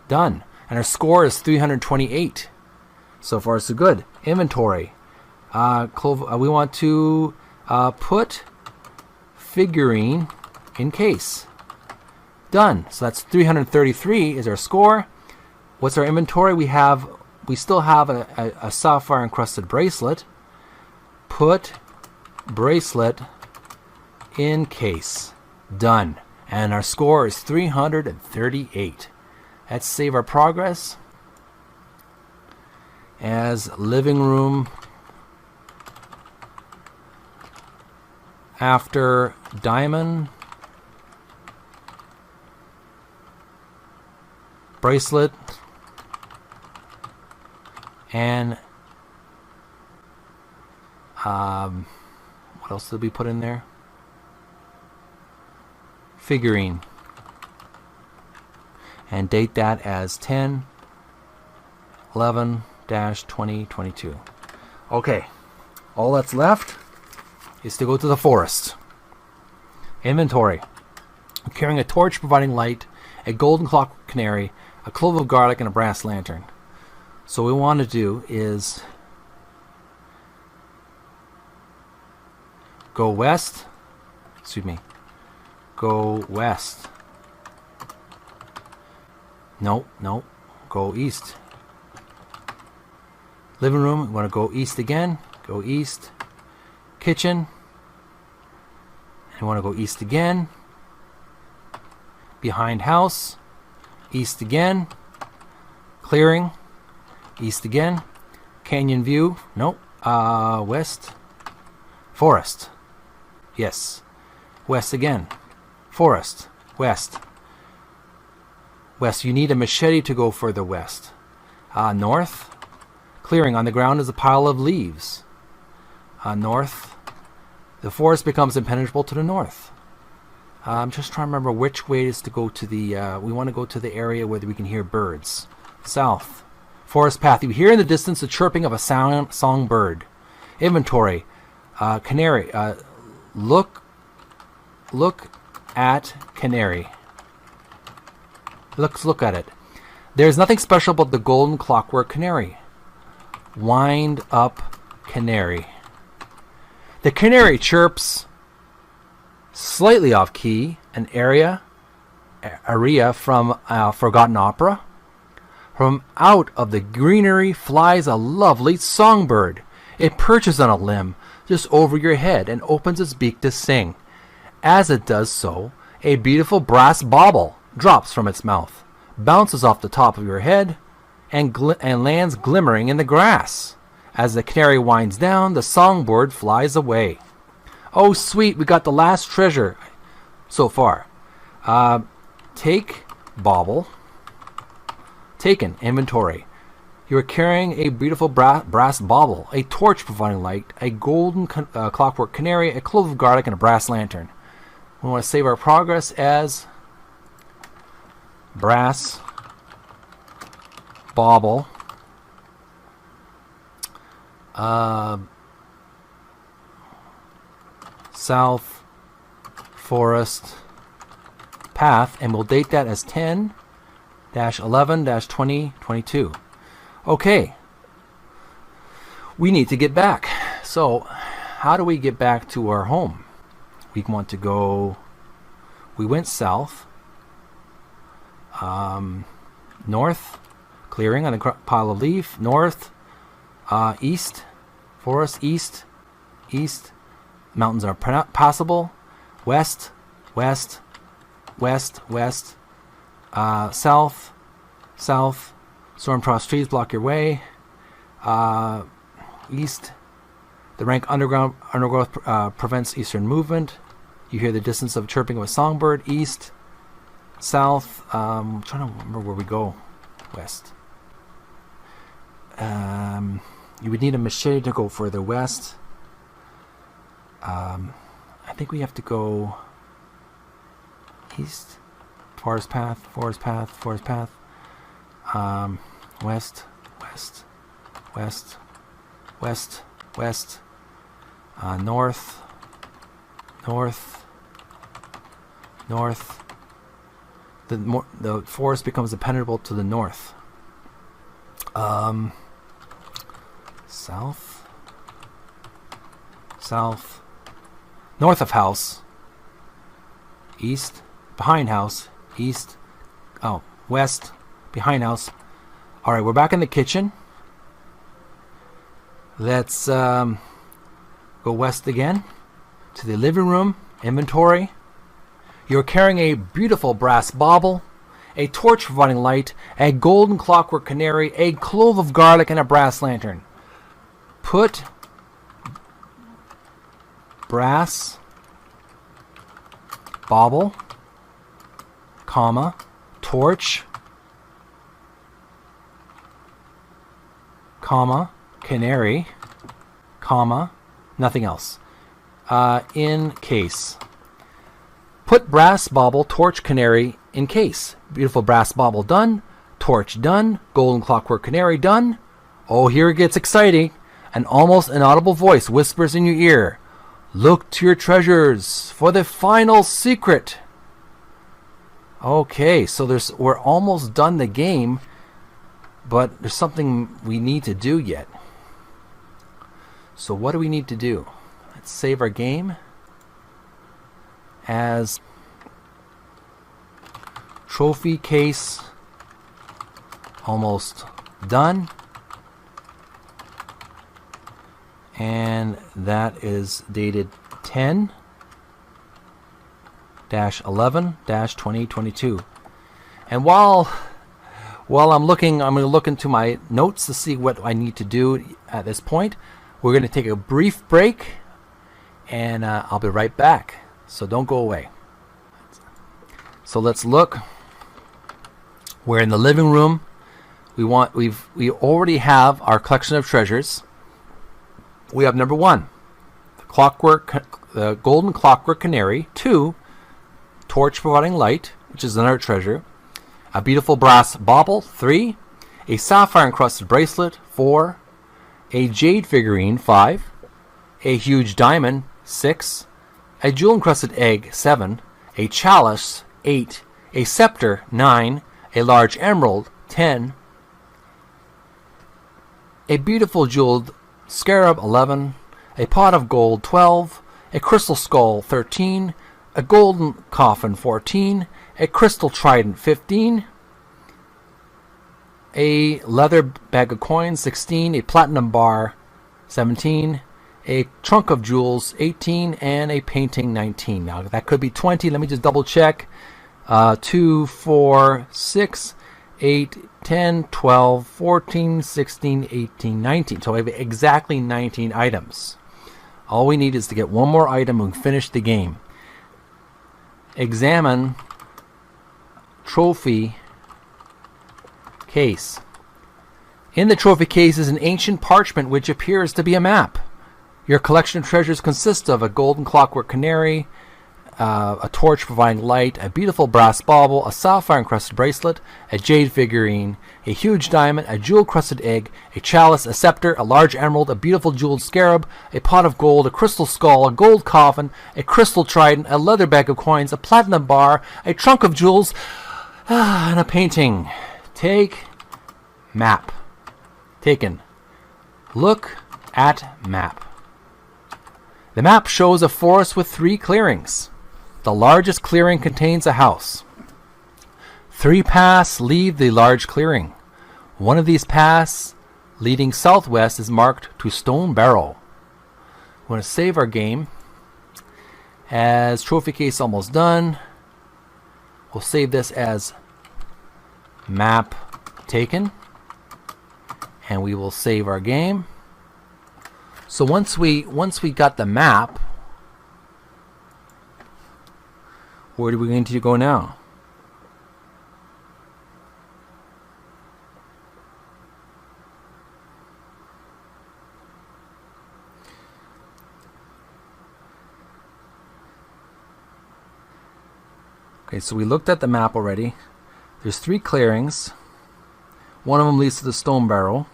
Done. And our score is 328. So far, so good. Inventory. We want to put figurine in case. Done. So that's 333 is our score. What's our inventory? We still have a sapphire encrusted bracelet. Put bracelet in case. Done. And our score is 338. Let's save our progress as living room. After diamond, bracelet, and what else did we put in there? Figurine. And date that as 10/11/2022. Okay, all that's left is to go to the forest. Inventory. I'm carrying a torch providing light, a golden clock canary, a clove of garlic, and a brass lantern. So what we want to do is go west. Go west. No. Go east. Living room, we want to go east again. Go east. Kitchen. And we want to go east again. Behind house. East again. Clearing. East again. Canyon view. Nope. West. Forest. Yes. West again. Forest. West. West. You need a machete to go further west. North. Clearing. On the ground is a pile of leaves. North. The forest becomes impenetrable to the north. I'm just trying to remember which way is to go to the... we want to go to the area where we can hear birds. South. Forest path. You hear in the distance the chirping of a songbird. Inventory. Canary. Look at canary. Let's look at it. There's nothing special about the golden clockwork canary. Wind up canary. The canary chirps slightly off key, an aria from Forgotten Opera. From out of the greenery flies a lovely songbird. It perches on a limb just over your head and opens its beak to sing. As it does so, a beautiful brass bauble drops from its mouth, bounces off the top of your head, and lands glimmering in the grass. As the canary winds down, the songbird flies away. Oh, sweet, we got the last treasure so far. Take bauble. Taken. Inventory. You are carrying a beautiful brass bauble, a torch providing light, a golden clockwork canary, a clove of garlic, and a brass lantern. We want to save our progress as brass bauble. South forest path, and we'll date that as 10/11/2022. Okay, we need to get back. So how do we get back to our home? We want to go, we went south, north, clearing on a pile of leaf, north, east, forest, east, mountains are passable, west, south, storm-tossed trees block your way, east, the rank undergrowth prevents eastern movement. You hear the distance of chirping of a songbird. East, south. I'm trying to remember where we go. West. You would need a machete to go further west. I think we have to go east. Forest path, forest path, forest path. West, west, west, west, west. North, north, north. The forest becomes impenetrable to the north. South, south, north of house, east, behind house, east, oh, west, behind house. All right, we're back in the kitchen. Let's go west again to the living room. Inventory. You're carrying a beautiful brass bauble, a torch providing light, a golden clockwork canary, a clove of garlic, and a brass lantern. Put brass bauble, comma, torch, comma, canary, comma, nothing else. In case. Put brass bauble, torch, canary in case. Beautiful brass bauble done. Torch done. Golden clockwork canary done. Oh, here it gets exciting. An almost inaudible voice whispers in your ear. Look to your treasures for the final secret. Okay, so we're almost done the game, but there's something we need to do yet. So what do we need to do? Let's save our game as trophy case almost done, and that is dated 10-11-2022. And while I'm going to look into my notes to see what I need to do at this point. We're going to take a brief break, and I'll be right back. So don't go away. So let's look. We're in the living room. We already have our collection of treasures. We have number 1, the golden clockwork canary. 2, torch providing light, which is another treasure. A beautiful brass bauble. 3, a sapphire encrusted bracelet. 4, a jade figurine. 5, a huge diamond. 6, a jewel encrusted egg. 7, a chalice. 8, a scepter. 9, a large emerald. 10, a beautiful jeweled scarab. 11, a pot of gold. 12, a crystal skull. 13, a golden coffin. 14, a crystal trident. 15, a leather bag of coins. 16, a platinum bar. 17, a trunk of jewels. 18, and a painting. 19. Now that could be 20. Let me just double check. 2, 4, 6, 8, 10, 12, 14, 16, 18, 19. So we have exactly 19 items. All we need is to get one more item and finish the game. Examine trophy case. In the trophy case is an ancient parchment which appears to be a map. Your collection of treasures consists of a golden clockwork canary, a torch providing light, a beautiful brass bauble, a sapphire encrusted bracelet, a jade figurine, a huge diamond, a jewel crusted egg, a chalice, a scepter, a large emerald, a beautiful jeweled scarab, a pot of gold, a crystal skull, a gold coffin, a crystal trident, a leather bag of coins, a platinum bar, a trunk of jewels, and a painting. Take map. Taken. Look at map. The map shows a forest with 3 clearings. The largest clearing contains a house. 3 paths leave the large clearing. One of these paths leading southwest is marked to Stone Barrow. We're going to save our game. As trophy case almost done, we'll save this as map taken, and we will save our game. So once we got the map, where are we going to go now? Okay, so we looked at the map already. There's 3 clearings. One of them leads to the stone barrel.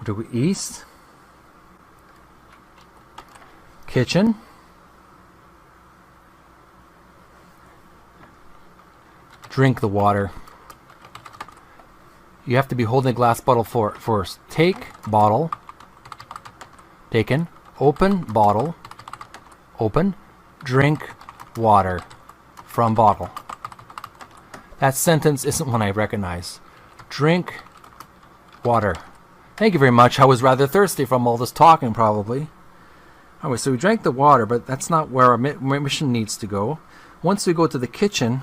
We'll go east. Kitchen. Drink the water. You have to be holding a glass bottle first. Take bottle. Taken. Open bottle. Open. Drink water from bottle. That sentence isn't one I recognize. Drink water. Thank you very much. I was rather thirsty from all this talking, probably. Alright, so we drank the water, but that's not where our mission needs to go. Once we go to the kitchen,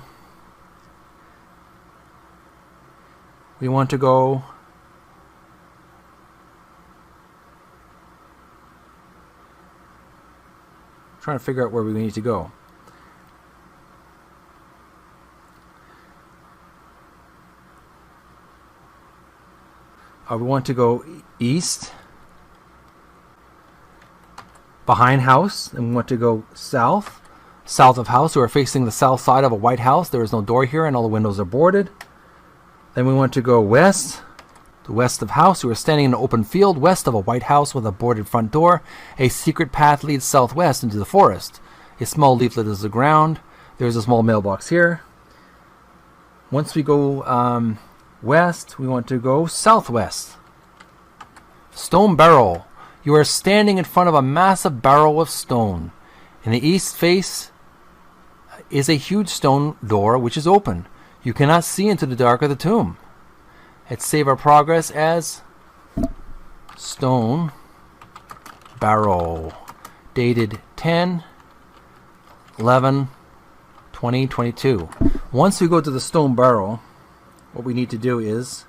we want to go trying to figure out where we need to go. We want to go east, behind house, and we want to go south of house. We are facing the south side of a white house. There is no door here and all the windows are boarded. Then we want to go west, the west of house. We are standing in an open field west of a white house with a boarded front door. A secret path leads southwest into the forest. A small leaflet is the ground. There's a small mailbox here. Once we go west, we want to go southwest. Stone barrel. You are standing in front of a massive barrel of stone. In the east face is a huge stone door which is open. You cannot see into the dark of the tomb. Let's save our progress as stone barrel. Dated 10/11/2022. Once we go to the stone barrel, what we need to do is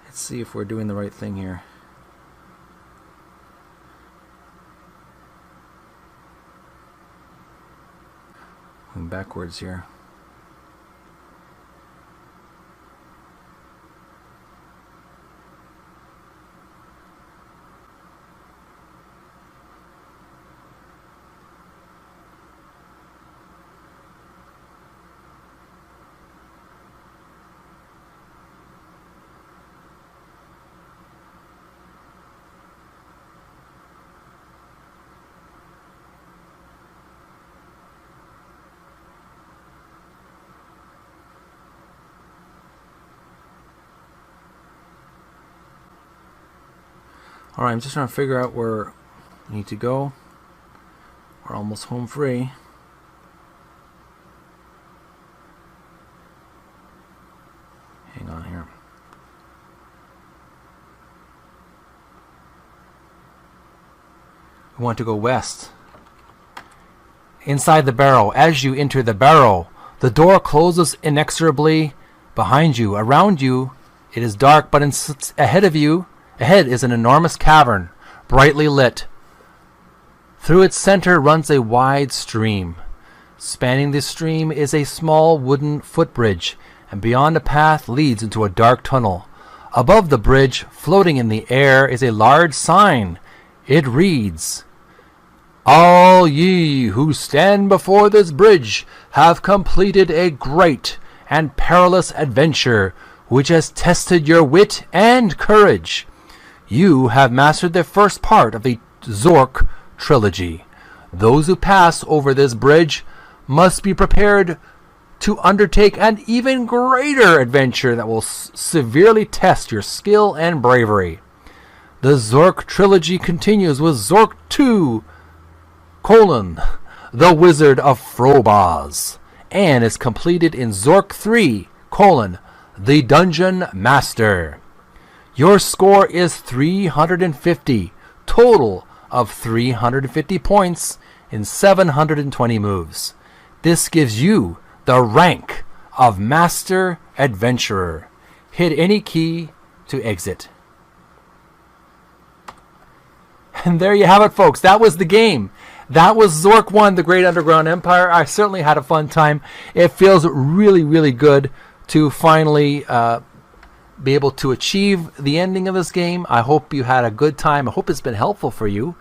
let's see if we're doing the right thing here. Going backwards here. Alright, I'm just trying to figure out where we need to go. We're almost home free. Hang on here. We want to go west. Inside the barrel. As you enter the barrel, the door closes inexorably behind you. Around you, it is dark, but ahead of you, ahead is an enormous cavern, brightly lit. Through its center runs a wide stream. Spanning this stream is a small wooden footbridge, and beyond the path leads into a dark tunnel. Above the bridge, floating in the air, is a large sign. It reads, "All ye who stand before this bridge have completed a great and perilous adventure which has tested your wit and courage. You have mastered the first part of the Zork trilogy. Those who pass over this bridge must be prepared to undertake an even greater adventure that will severely test your skill and bravery. The Zork trilogy continues with Zork 2, The Wizard of Frobaz, and is completed in Zork 3, The Dungeon Master. Your score is 350, total of 350 points in 720 moves. This gives you the rank of Master Adventurer. Hit any key to exit." And there you have it, folks. That was the game. That was Zork 1, The Great Underground Empire. I certainly had a fun time. It feels really, really good to finally be able to achieve the ending of this game. I hope you had a good time. I hope it's been helpful for you.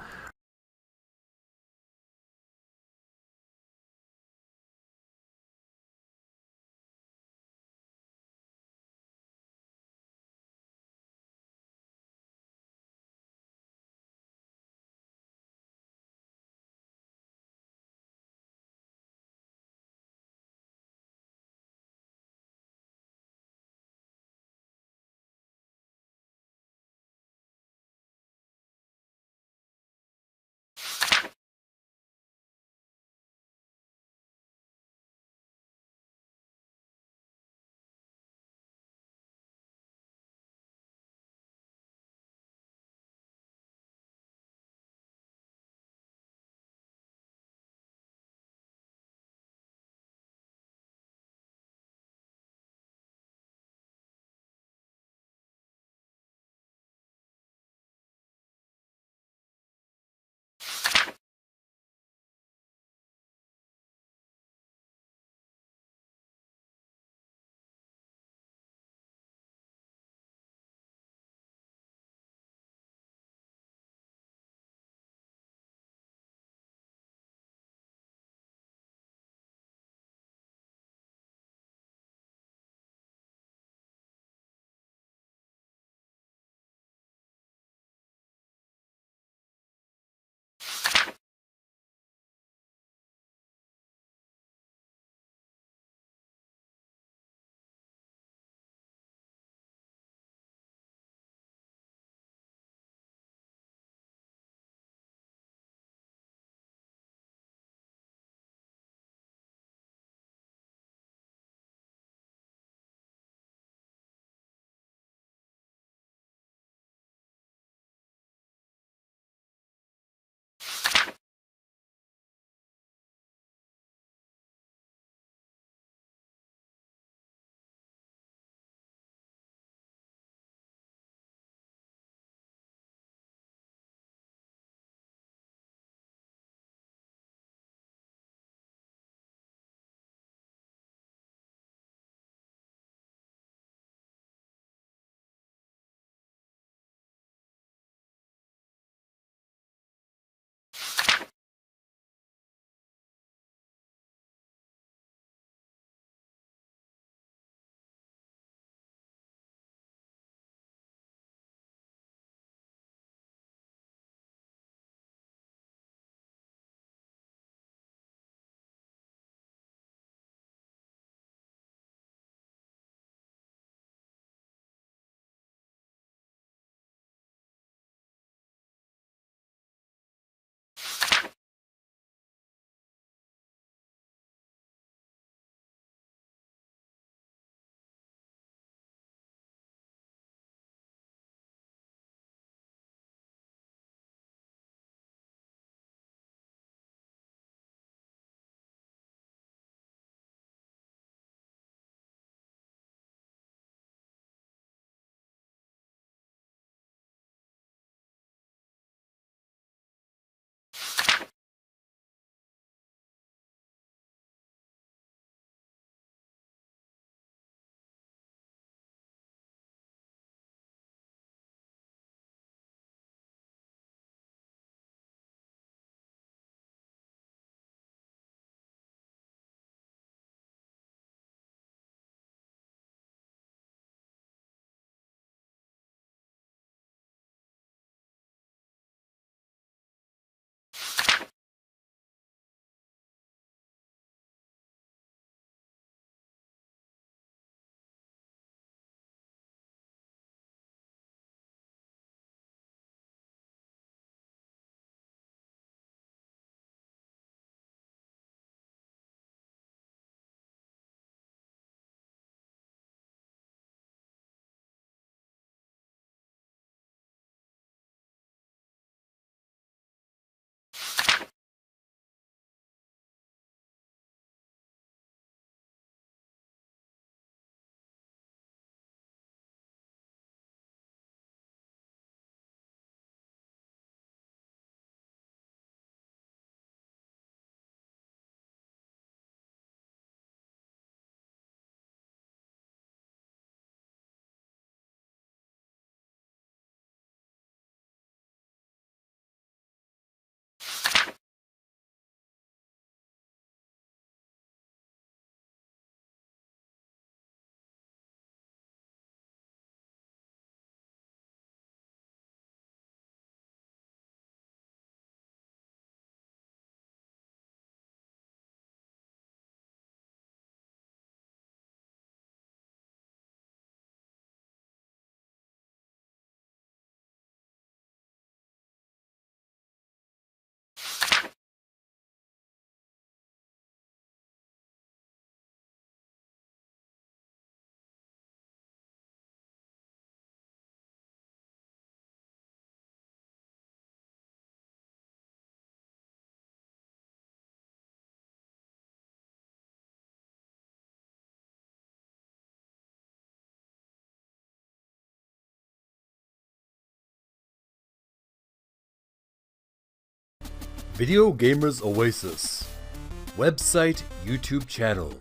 Video Gamers Oasis. Website, YouTube channel.